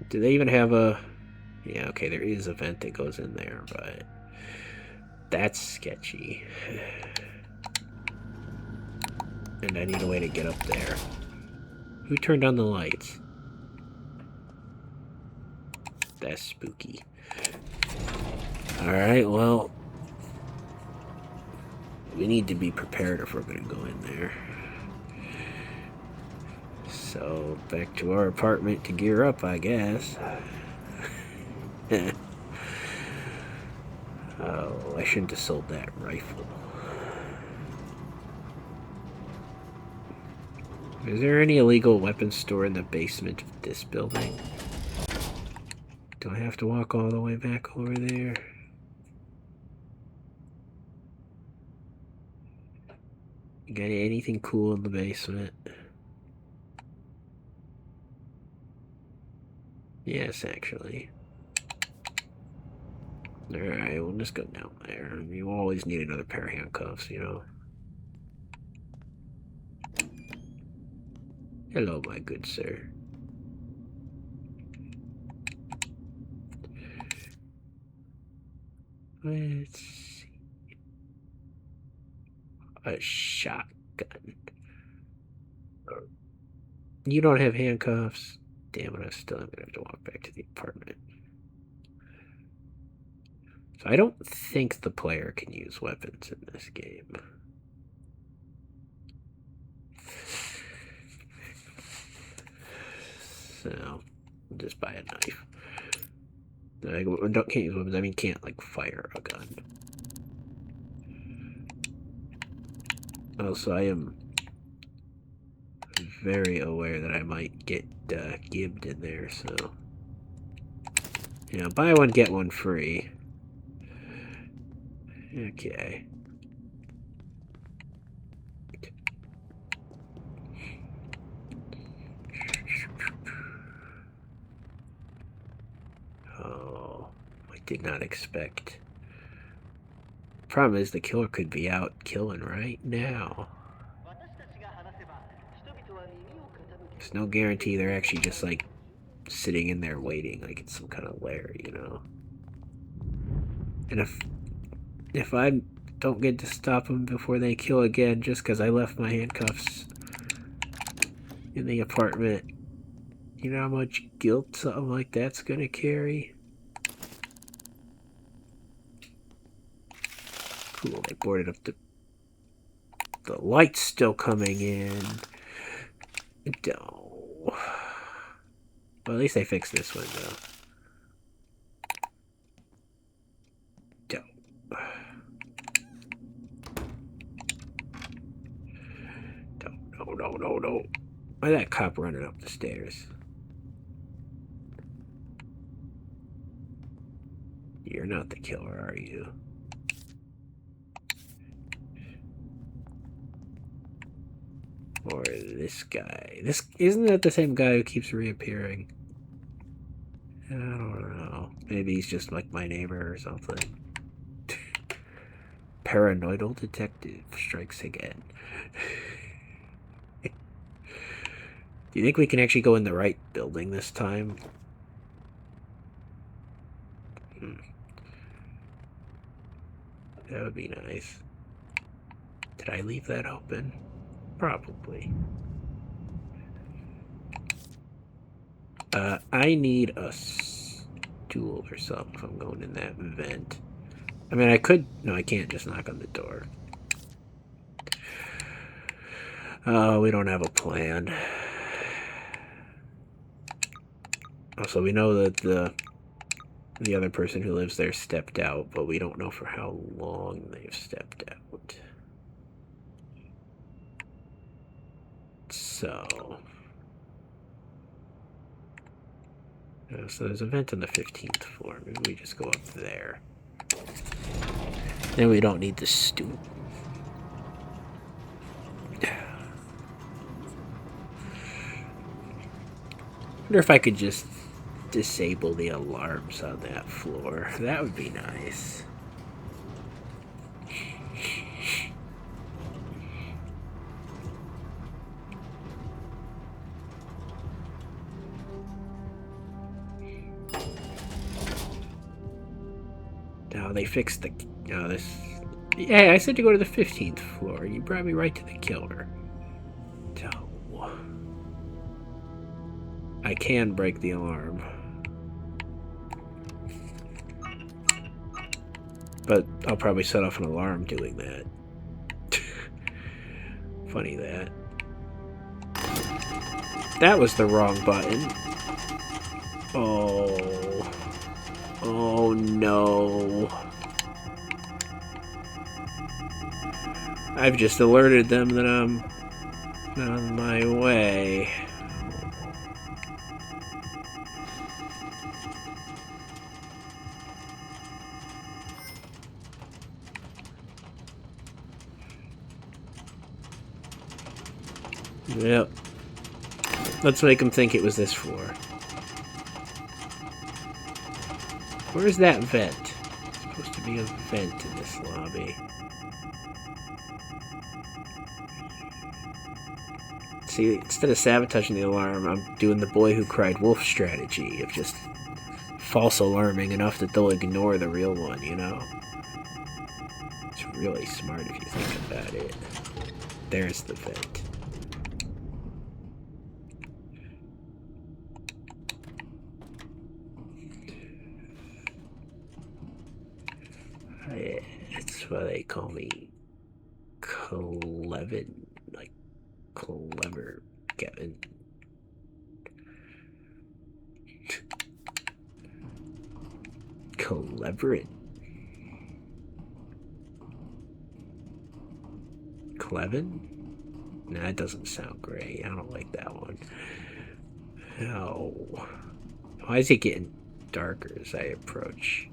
Do they even have a... Yeah, okay, there is a vent that goes in there, but... That's sketchy. And I need a way to get up there. Who turned on the lights? That's spooky. Alright, well... We need to be prepared if we're going to go in there. So, back to our apartment to gear up, I guess. Oh, I shouldn't have sold that rifle. Is there any illegal weapons store in the basement of this building? Do I have to walk all the way back over there? You got anything cool in the basement? Yes, actually. Alright, we'll just go down there. You always need another pair of handcuffs, you know. Hello, my good sir. Let's see. A shotgun. You don't have handcuffs? Damn it, I still am gonna have to walk back to the apartment. So I don't think the player can use weapons in this game. So, I'll just buy a knife. I can't use weapons, I mean can't like fire a gun. Also, I am very aware that I might get gibbed in there, so... You know, buy one, get one free. Okay. Oh, I did not expect. Problem is, the killer could be out killing right now. There's no guarantee they're actually just like sitting in there waiting, like it's some kind of lair, you know. And if I don't get to stop them before they kill again just because I left my handcuffs in the apartment, you know how much guilt something like that's gonna carry? Cool, they boarded up the light's still coming in. Oh. Well, at least they fixed this window. No. Why that cop running up the stairs? You're not the killer, are you? Or this guy. Isn't that the same guy who keeps reappearing? I don't know. Maybe he's just like my neighbor or something. Paranoidal detective strikes again. Do you think we can actually go in the right building this time? That would be nice. Did I leave that open? Probably. I need a stool or something if I'm going in that vent. I mean, I could... No, I can't just knock on the door. Oh, we don't have a plan. Also, we know that the other person who lives there stepped out, but we don't know for how long they've stepped out. So there's a vent on the 15th floor. Maybe we just go up there. Then we don't need the stool. I wonder if I could just disable the alarms on that floor. That would be nice. Now they fixed the... this... Yeah, I said to go to the 15th floor. You brought me right to the killer. Oh. I can break the alarm. But I'll probably set off an alarm doing that. Funny that. That was the wrong button. Oh. Oh no. I've just alerted them that I'm on my way. Yep. Let's make them think it was this floor. Where's that vent? There's supposed to be a vent in this lobby. See, instead of sabotaging the alarm, I'm doing the boy who cried wolf strategy of just false alarming enough that they'll ignore the real one, you know? It's really smart if you think about it. There's the vent. That's why they call me Clevin, like clever Kevin. Cleverin. Clevin? Nah, that doesn't sound great. I don't like that one. Oh. Why is it getting darker as I approach?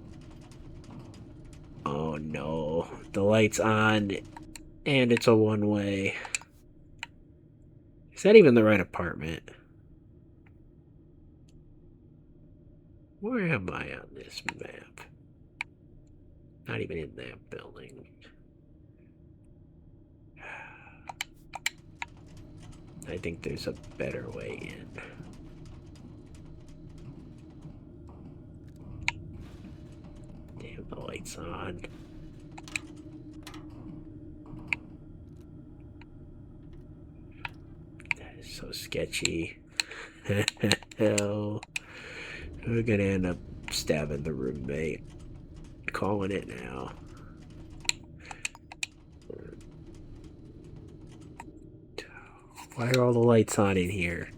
Oh no. The light's on and it's a one-way. Is that even the right apartment? Where am I on this map? Not even in that building. I think there's a better way in. Damn, the lights on. That is so sketchy. Hell. We're gonna end up stabbing the roommate. Calling it now. Why are all the lights on in here?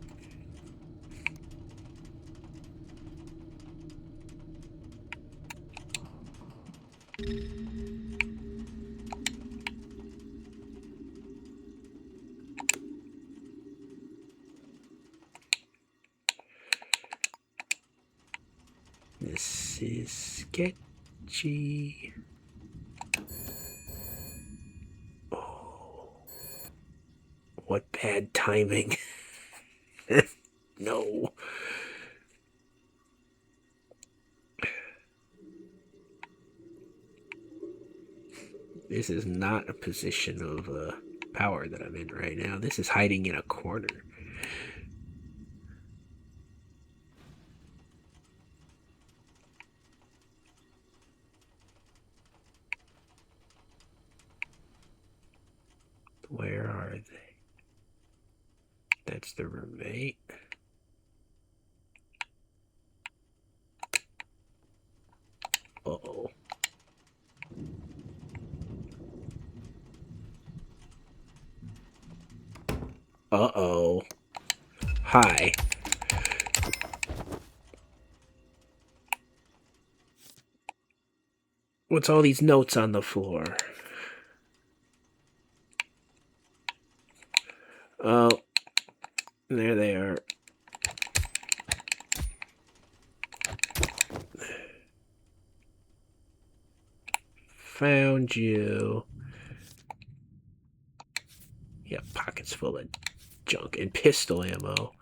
This is sketchy. Oh, what bad timing. No. This is not a position of power that I'm in right now. This is hiding in a corner. Where are they? That's the roommate. Uh-oh. Uh-oh. Hi. What's all these notes on the floor? Oh. There they are. Found you. Yeah, pockets full of junk and pistol ammo.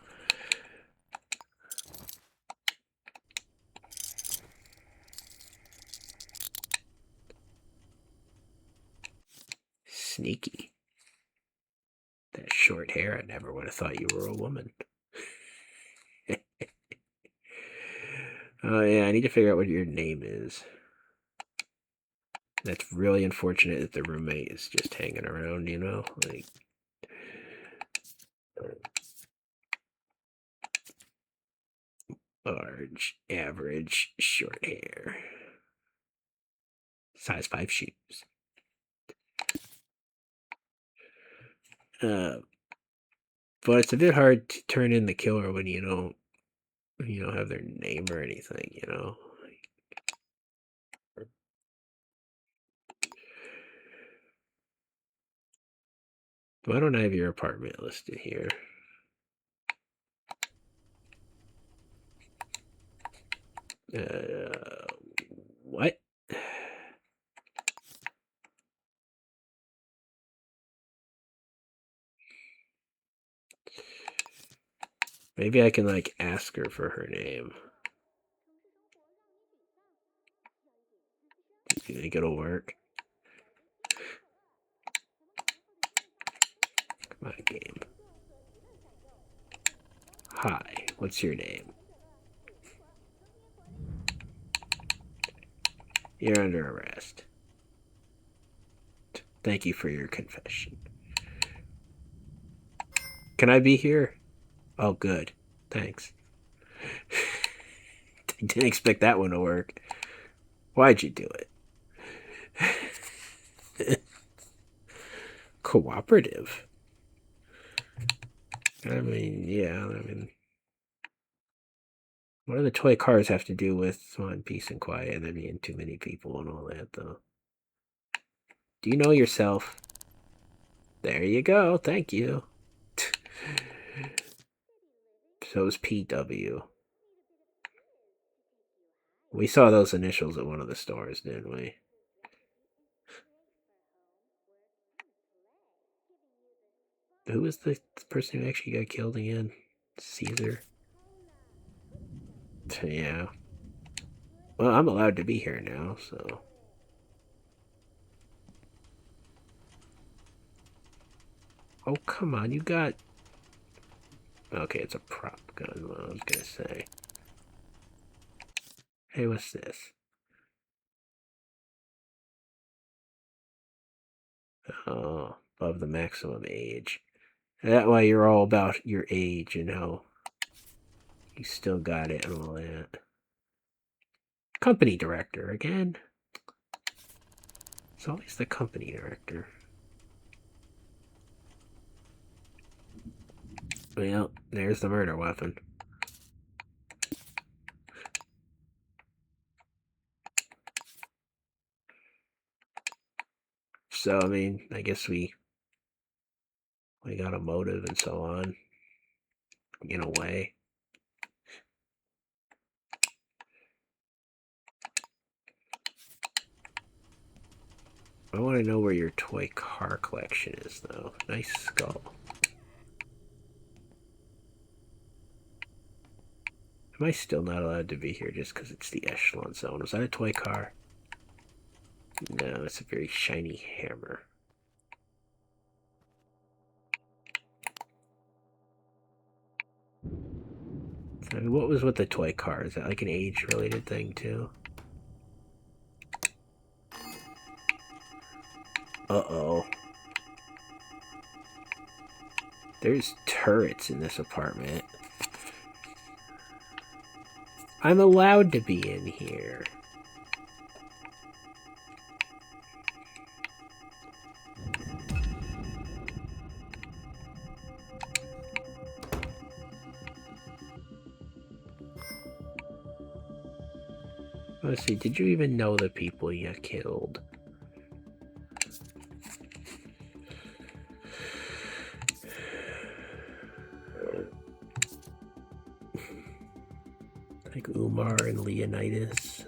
Sneaky. That short hair, I never would have thought you were a woman. Oh yeah, I need to figure out what your name is. That's really unfortunate that the roommate is just hanging around, you know? Like, large, average, short hair. Size 5 shoes. But it's a bit hard to turn in the killer when you don't have their name or anything, you know? Why don't I have your apartment listed here? What? Maybe I can, like, ask her for her name. Do you think it'll work? Come on, game. Hi, what's your name? You're under arrest. Thank you for your confession. Can I be here? Oh, good. Thanks. Didn't expect that one to work. Why'd you do it? Cooperative. I mean, yeah, what do the toy cars have to do with on peace and quiet and there being too many people and all that, though? Do you know yourself? There you go. Thank you. So's PW. We saw those initials at one of the stores, didn't we? Who was the person who actually got killed again? Caesar? Yeah. Well, I'm allowed to be here now, so. Oh, come on, you got. Okay, it's a prop gun, what I was gonna say. Hey, what's this? Oh, above the maximum age. That way you're all about your age, you know. You still got it and all that. Company director again. It's always the company director. Well, there's the murder weapon. So, I mean, I guess we got a motive and so on, in a way. I want to know where your toy car collection is, though. Nice skull. Am I still not allowed to be here just because it's the Echelon Zone? Was that a toy car? No, it's a very shiny hammer. So, I mean, what was with the toy car? Is that like an age-related thing, too? Uh-oh. There's turrets in this apartment. I'm allowed to be in here. Let's see, did you even know the people you killed? Like Umar and Leonidas.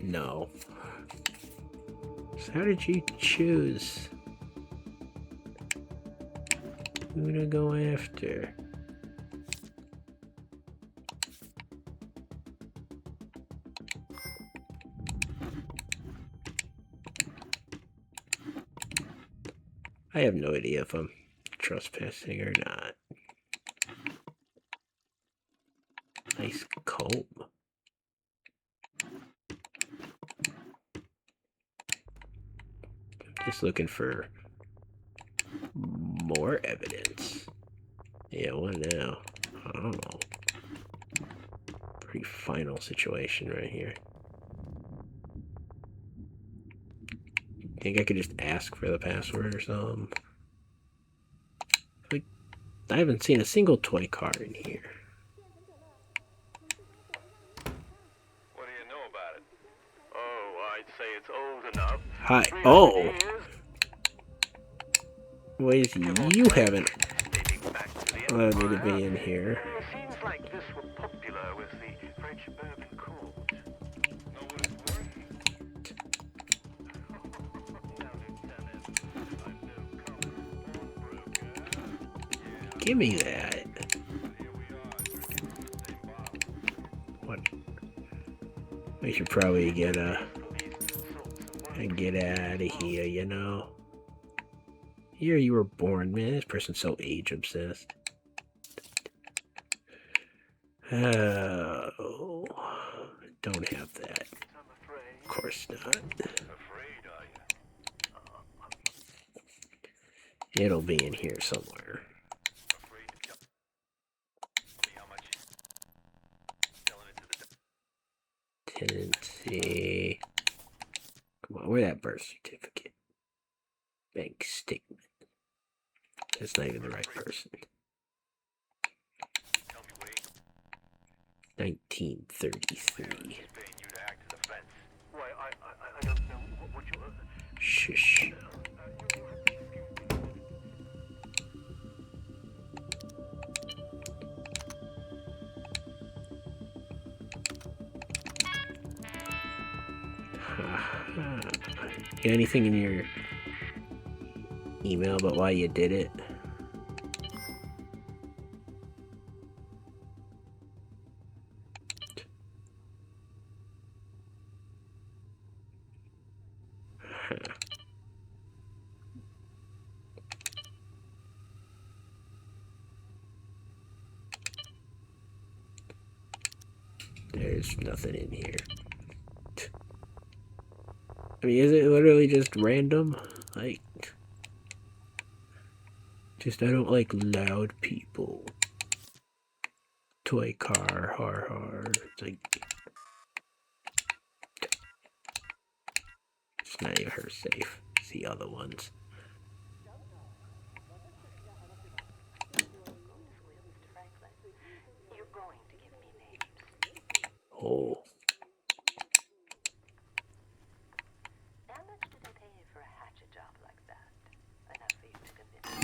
No. So how did you choose who to go after? I have no idea if I'm trespassing or not. Nice comb. Just looking for more evidence. Yeah, what now? I don't know. Pretty final situation right here. Think I could just ask for the password or something? Like, I haven't seen a single toy car in here. What do you know about it? Oh, I'd say it's old enough. Hi. Oh! Ways you haven't allowed me to be in here. Seems like this were popular with the French bourbon court. Know what it's worth? Now, Lieutenant, I'm no common pawnbroker. Give me that. Here we are, drinking from the same bottle. What? We should probably get out of here, you know. Here you were born, man. This person's so age obsessed. Oh, don't have that. Of course not. It'll be in here somewhere. Tenancy. Come on, where that birth certificate? Bank statement. That's not even the right person. 1933. Why, I don't know what you... Shush. Anything in your email about why you did it? There's nothing in here. I mean, is it literally just random? Like, just I don't like loud people. Toy car, har har. It's like, it's not even her safe. It's the other ones. Oh.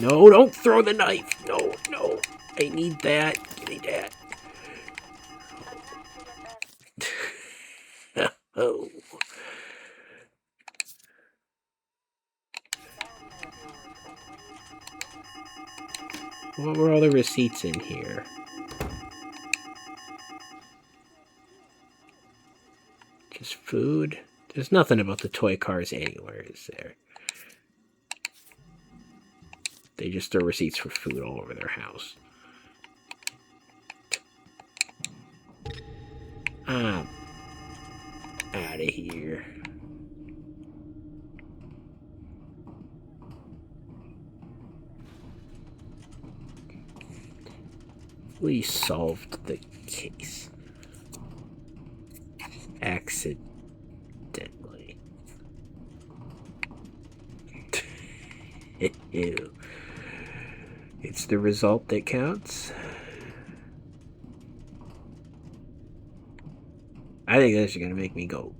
No, don't throw the knife. No, no. I need that. Give me that. Oh. What were all the receipts in here? Just food? There's nothing about the toy cars anywhere, is there? They just throw receipts for food all over their house. I'm out of here. We solved the case. Accidentally. Ew. It's the result that counts. I think this is going to make me go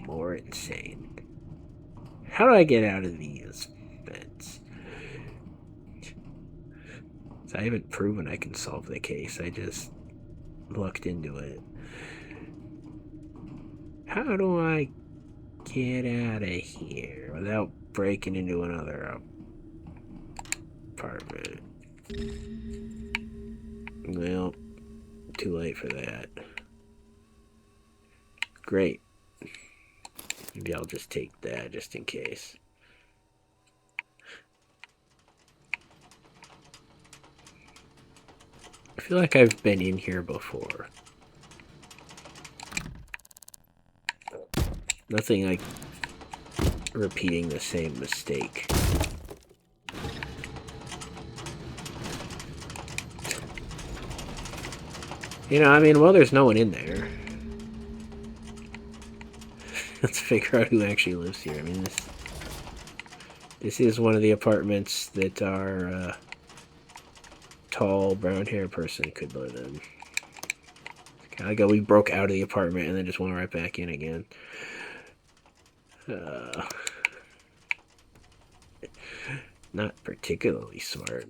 more insane. How do I get out of these vents? I haven't proven I can solve the case. I just looked into it. How do I get out of here without breaking into another apartment? Well, too late for that. Great. Maybe I'll just take that just in case. I feel like I've been in here before. Nothing like repeating the same mistake. You know, I mean, well, there's no one in there. Let's figure out who actually lives here. I mean, this is one of the apartments that our tall brown hair person could live in. Kind of like we broke out of the apartment and then just went right back in again. Not particularly smart.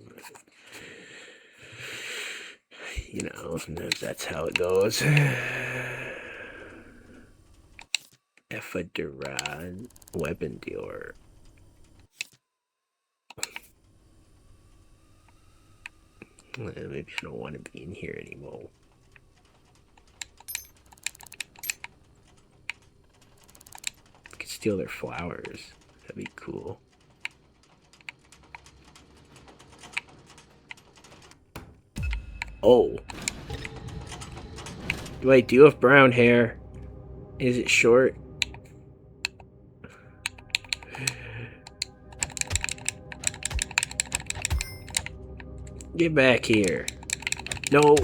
You know, sometimes that's how it goes. Ephedrine weapon dealer. Maybe I don't want to be in here anymore. I could steal their flowers. That'd be cool. Oh. Wait, do you have brown hair? Is it short? Get back here. No.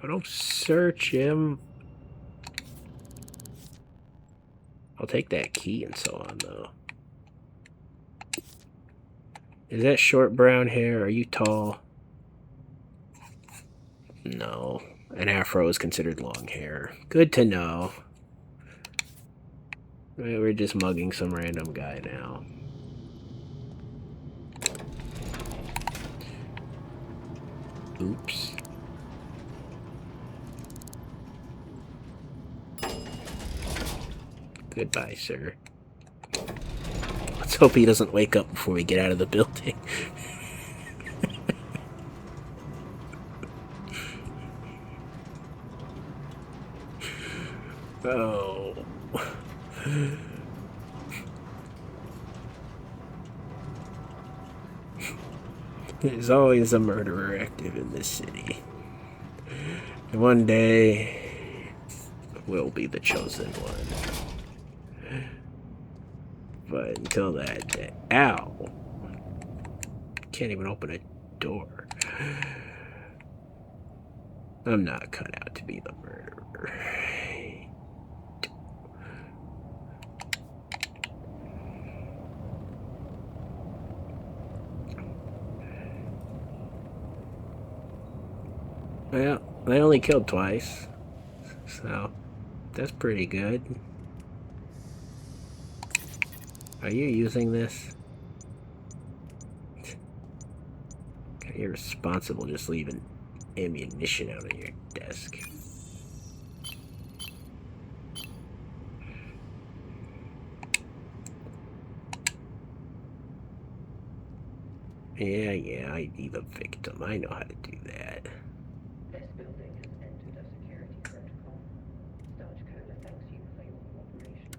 I don't search him. I'll take that key and so on, though. Is that short brown hair? Are you tall? No. An afro is considered long hair. Good to know. We're just mugging some random guy now. Oops. Goodbye, sir. Let's hope he doesn't wake up before we get out of the building. Oh. There's always a murderer active in this city. And one day, will be the chosen one. But until that, ow! Can't even open a door. I'm not cut out to be the murderer. Well, I only killed twice, so that's pretty good. Are you using this? You're responsible just leaving ammunition out on your desk. Yeah, ID the victim. I know how to do that. This building has entered a security protocol. Starch Cola thanks you for your cooperation.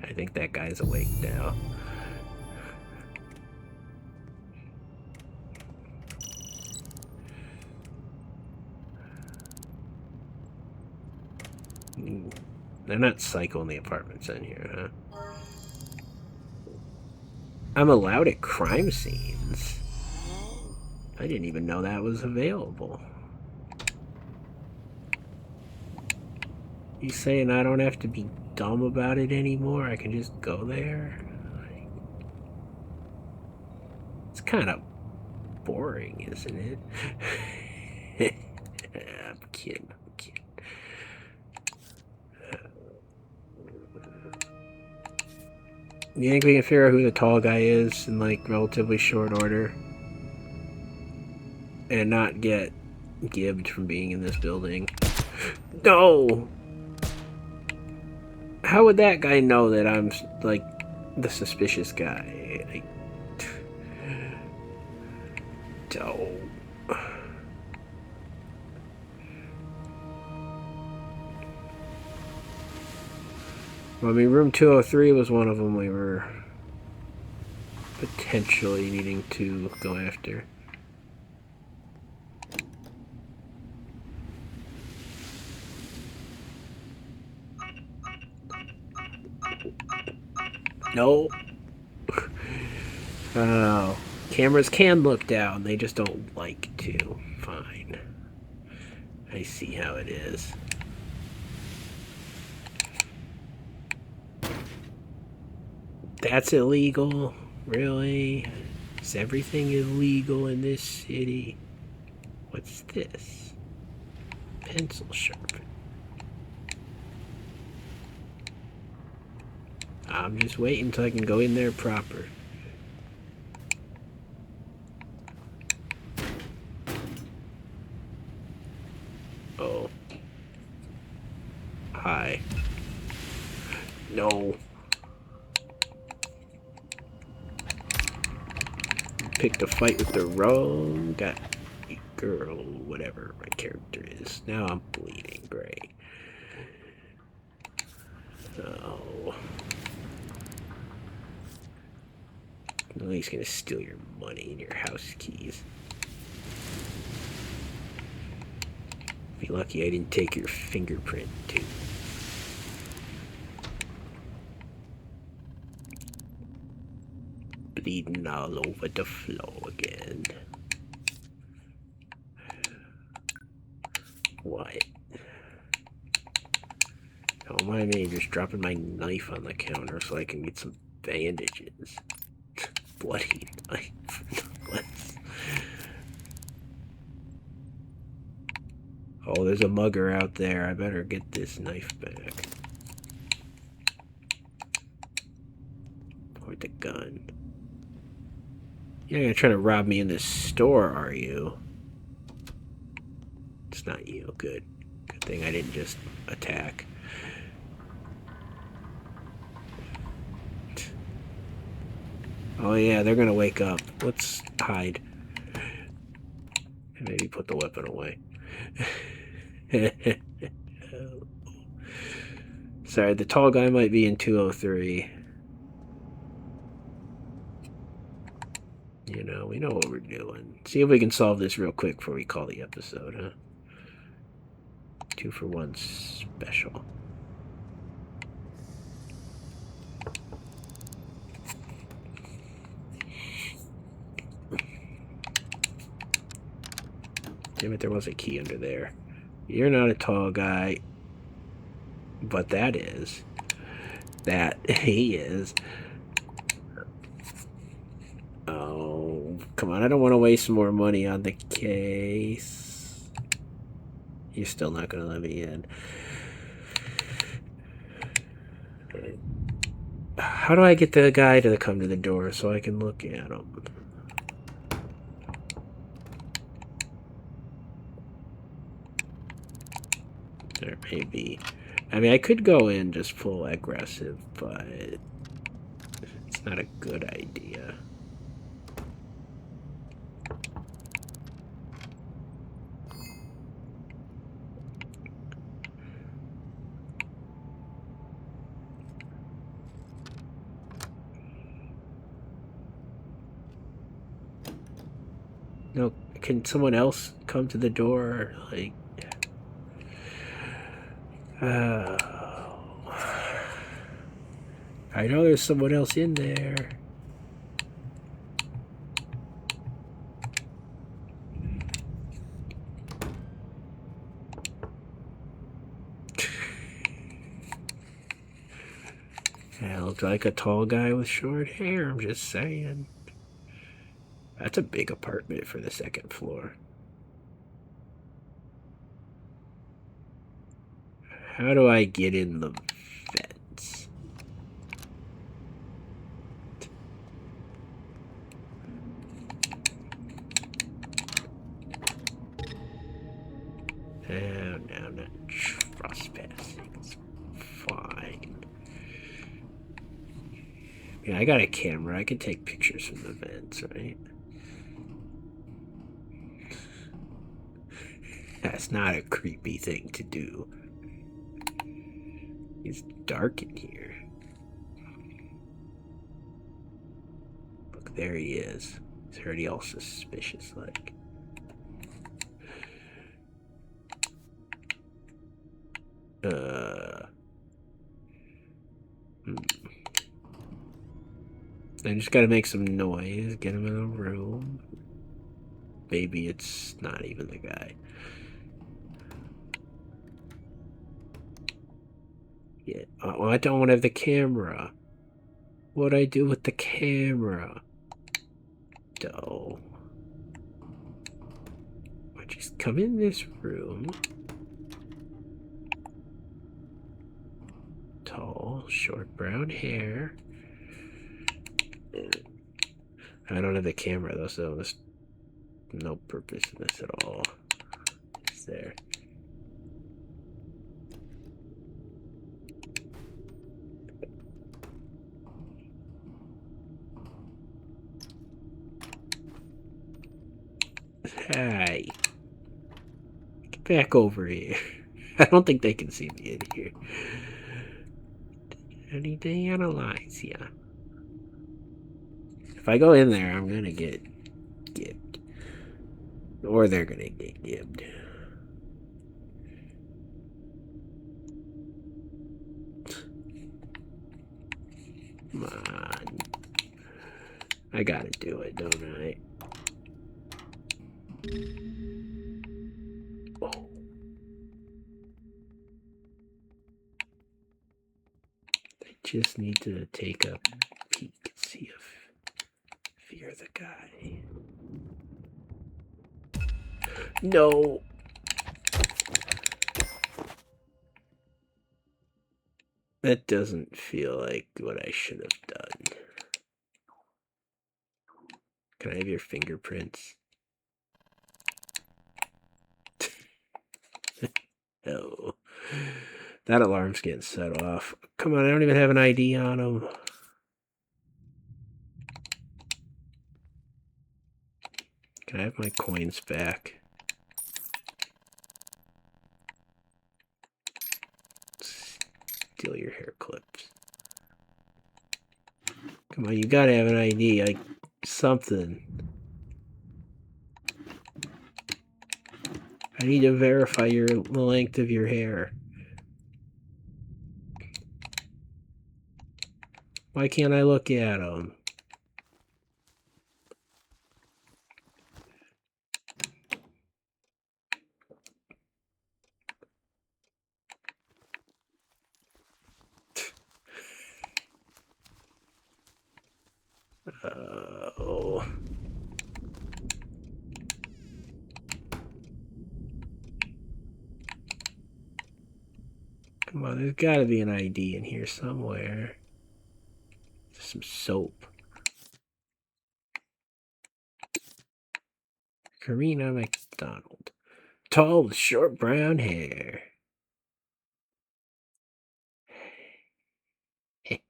I think that guy's awake now. They're not cycling the apartments in here, huh? I'm allowed at crime scenes. I didn't even know that was available. You saying I don't have to be dumb about it anymore? I can just go there? It's kind of boring, isn't it? I'm kidding. You think we can figure out who the tall guy is in, like, relatively short order? And not get gibbed from being in this building? No! How would that guy know that I'm, like, the suspicious guy? Like, oh. Well, I mean, room 203 was one of them we were potentially needing to go after. No. Oh. Cameras can look down, they just don't like to. Fine. I see how it is. That's illegal? Really? Is everything illegal in this city? What's this? Pencil sharpener. I'm just waiting until I can go in there proper. Oh. Hi. No. Picked a fight with the wrong guy. Girl, whatever my character is. Now I'm bleeding. Great. Oh. No, he's gonna steal your money and your house keys. Be lucky I didn't take your fingerprint, too. Bleeding all over the floor again. What? Don't mind me just dropping my knife on the counter so I can get some bandages. Bloody knife. Oh, there's a mugger out there. I better get this knife back. Or the gun. You're not gonna try to rob me in this store, are you? It's not you. Good. Good thing I didn't just attack. Oh yeah, they're gonna wake up. Let's hide. And maybe put the weapon away. Sorry, the tall guy might be in 203. You know, we know what we're doing. See if we can solve this real quick before we call the episode, huh? 2-for-1 special. Damn it, there was a key under there. You're not a tall guy. But that is. That he is. Oh, come on. I don't want to waste more money on the case. You're still not going to let me in. How do I get the guy to come to the door so I can look at him? There may be. I mean, I could go in just full aggressive, but it's not a good idea. No, can someone else come to the door? Like, I know there's someone else in there. Yeah, looks like a tall guy with short hair, I'm just saying. That's a big apartment for the second floor. How do I get in the vents? Oh, no, I'm not trespassing. It's fine. Yeah, I got a camera. I can take pictures from the vents, right? That's not a creepy thing to do. It's dark in here. Look, there he is. Is already all suspicious like. I just gotta make some noise, get him in a room. Maybe it's not even the guy. Yeah. Oh, I don't want to have the camera. What'd I do with the camera? Oh. I just come in this room. Tall, short brown hair. I don't have the camera though, so there's no purpose in this at all. It's there. Hey. Get back over here. I don't think they can see me in here. Did they analyze? Yeah. If I go in there, I'm gonna get gibbed. Or they're gonna get gibbed. Come on. I gotta do it, don't I? Oh. I just need to take a peek and see if you're the guy. No. That doesn't feel like what I should have done. Can I have your fingerprints? Oh. That alarm's getting set off. Come on, I don't even have an ID on him. Can I have my coins back? Steal your hair clips. Come on, you gotta have an ID, like something. I need to verify the length of your hair. Why can't I look at them? Oh. Come on, there's got to be an ID in here somewhere. Some soap. Karina McDonald. Tall with short brown hair. Hey.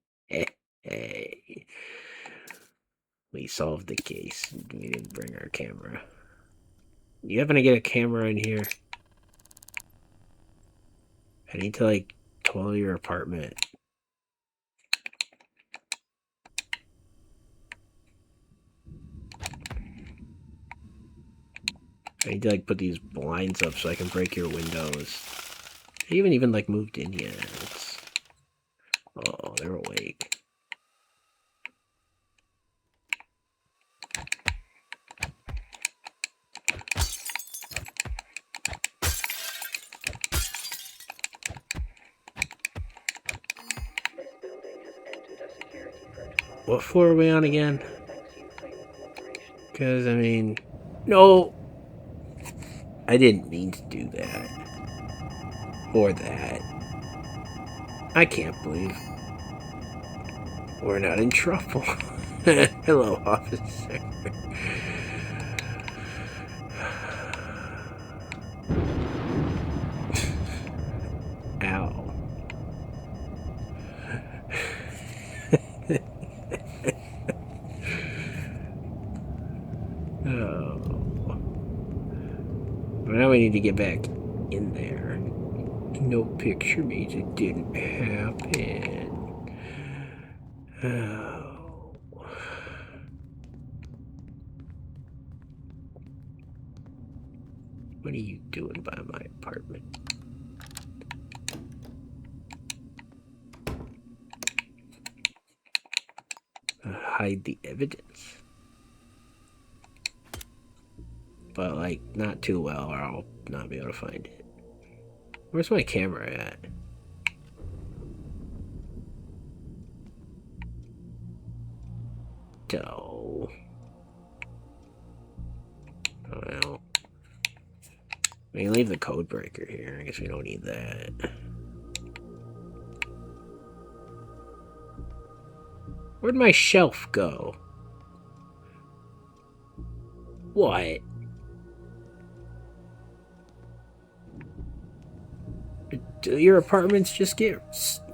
We solved the case. We didn't bring our camera. You happen to get a camera in here? I need to, like, tour your apartment. I need to, like, put these blinds up so I can break your windows. I haven't even, like, moved in yet. Oh, they're awake. This building has entered a security protocol. What floor are we on again? Thanks you for your cooperation. Because, I mean... No! I didn't mean to do that. Or that. I can't believe we're not in trouble. Hello, officer. Ow. Oh. Well, now we need to get back in there. No picture means it didn't happen. Oh. What are you doing by my apartment? Hide the evidence. But, like, not too well, or I'll not be able to find it. Where's my camera at? Oh. Well. We can leave the code breaker here. I guess we don't need that. Where'd my shelf go? What? Do your apartments just get,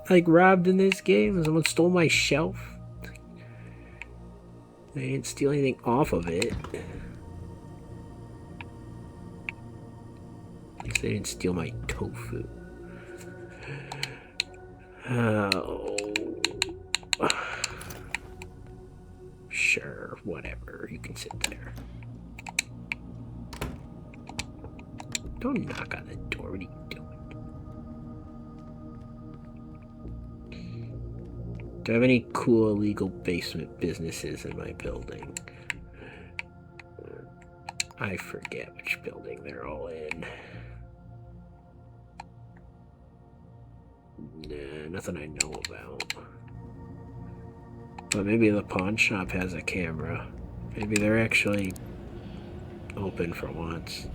like, robbed in this game? Someone stole my shelf? They didn't steal anything off of it. At least they didn't steal my tofu. Oh. Sure, whatever. You can sit there. Don't knock on the door. What are you doing? Do I have any cool illegal basement businesses in my building? I forget which building they're all in. Nah, nothing I know about. But maybe the pawn shop has a camera. Maybe they're actually open for once.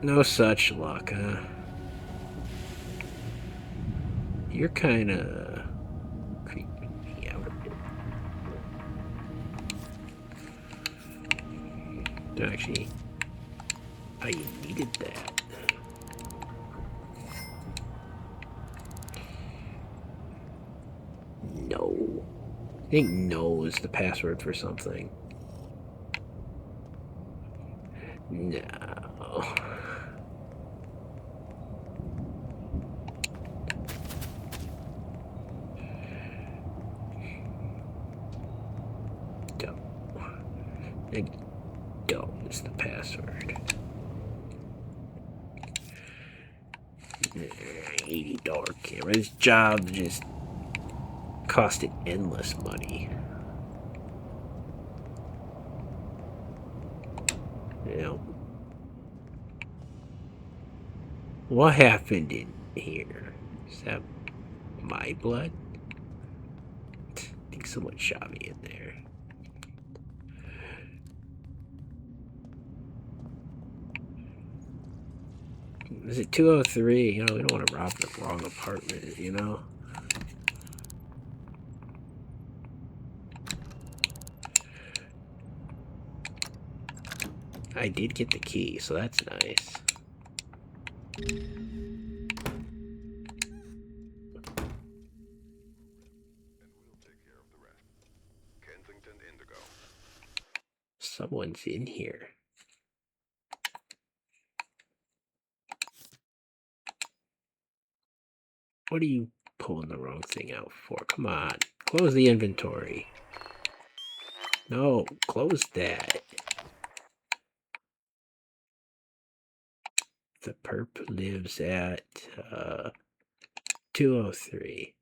No such luck, huh? You're kinda creeping me out a bit. Actually, I needed that. No. I think no is the password for something. No. Don't is the password. $80 camera. This job just costed endless money. You know, what happened in here? Is that my blood? I think someone shot me in there. Is it 203? You know, we don't want to rob the wrong apartment, you know? I did get the key, so that's nice. Someone's in here. What are you pulling the wrong thing out for? Come on. Close the inventory. No, close that. The perp lives at 203.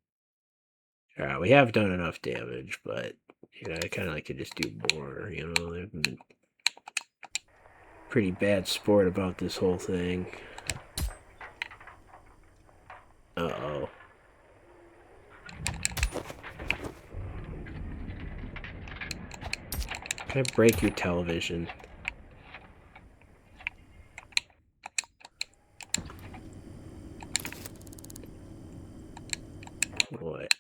Alright, we have done enough damage, but you know, I kinda like to just do more, you know. They've been pretty bad sport about this whole thing. Uh-oh. Can I break your television? What?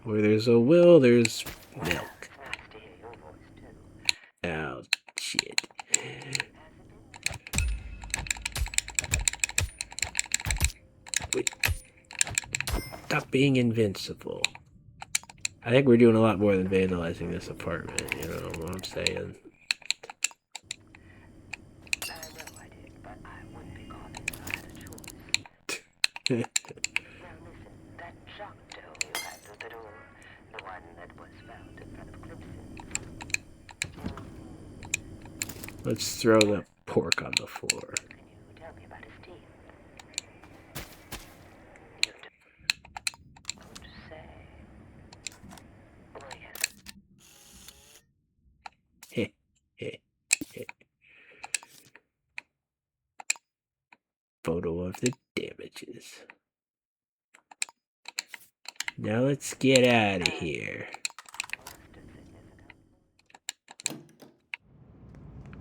Where there's a will, there's milk. Oh, shit. Wait. Stop being invincible. I think we're doing a lot more than vandalizing this apartment, you know what I'm saying? I know I did, but I wouldn't be caught if I had a choice. Now listen, that shock doll you had through the door, the one that was found in front of Clipson. Let's throw the pork on the floor. Can you tell me about his teeth? You don't say. Oh, yes. Heh, heh, heh. Photo of the damages. Now let's get out of here.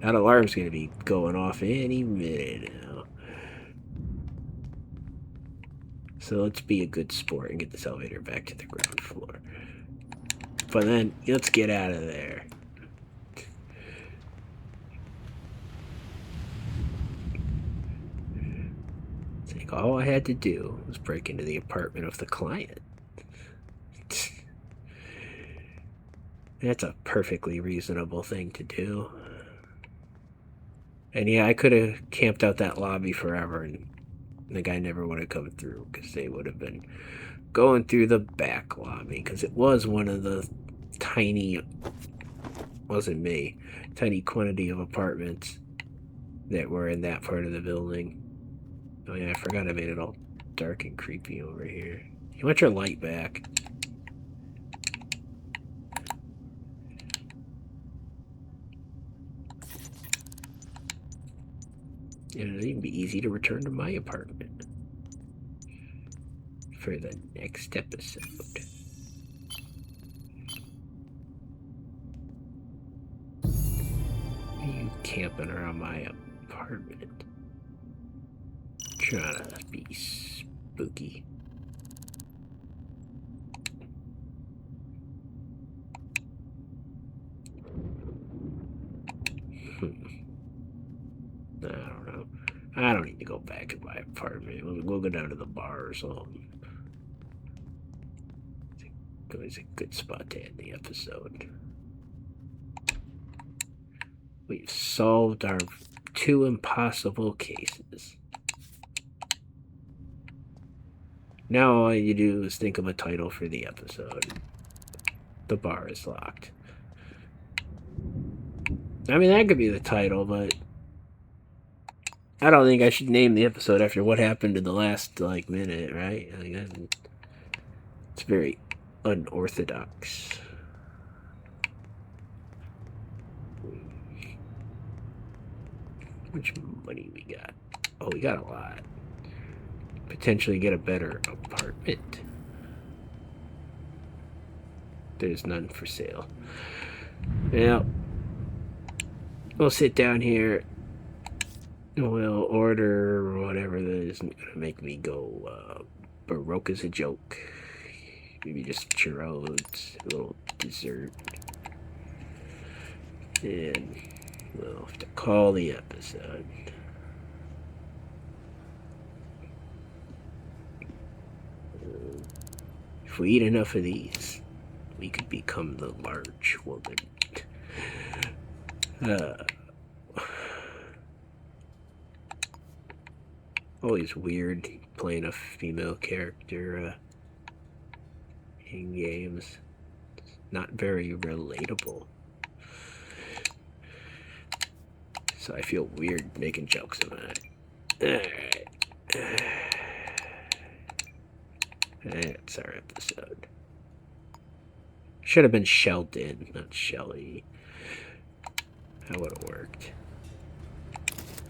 That alarm's gonna be going off any minute now. So let's be a good sport and get this elevator back to the ground floor. But then, let's get out of there. It's like all I had to do was break into the apartment of the client. That's a perfectly reasonable thing to do. And yeah, I could have camped out that lobby forever and the guy never would have come through because they would have been going through the back lobby because it was one of the tiny, wasn't me, tiny quantity of apartments that were in that part of the building. Oh yeah, I forgot I made it all dark and creepy over here. You want your light back? It'll even be easy to return to my apartment for the next episode. Are you camping around my apartment? Trying to be spooky. I don't know. I don't need to go back to my apartment. We'll go down to the bar or something. It's a good spot to end the episode. We've solved our 2 impossible cases. Now all you do is think of a title for the episode. The bar is locked. I mean, that could be the title, but I don't think I should name the episode after what happened in the last, like, minute, right? Like, it's very unorthodox. How much money we got? Oh, we got a lot. Potentially get a better apartment. There's none for sale. Now, we'll sit down here. We'll order whatever that isn't gonna make me go Baroque as a joke. Maybe just churros, a little dessert. And we'll have to call the episode. If we eat enough of these, we could become the large woman. Always weird playing a female character in games. It's not very relatable. So I feel weird making jokes about it. Alright. That's our episode. Should have been Sheldon, not Shelly. That would have worked.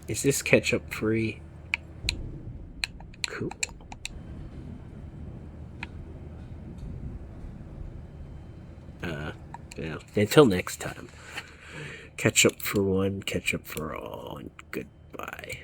Is this ketchup free? Cool. Well, until next time. Ketchup for one, ketchup for all, and goodbye.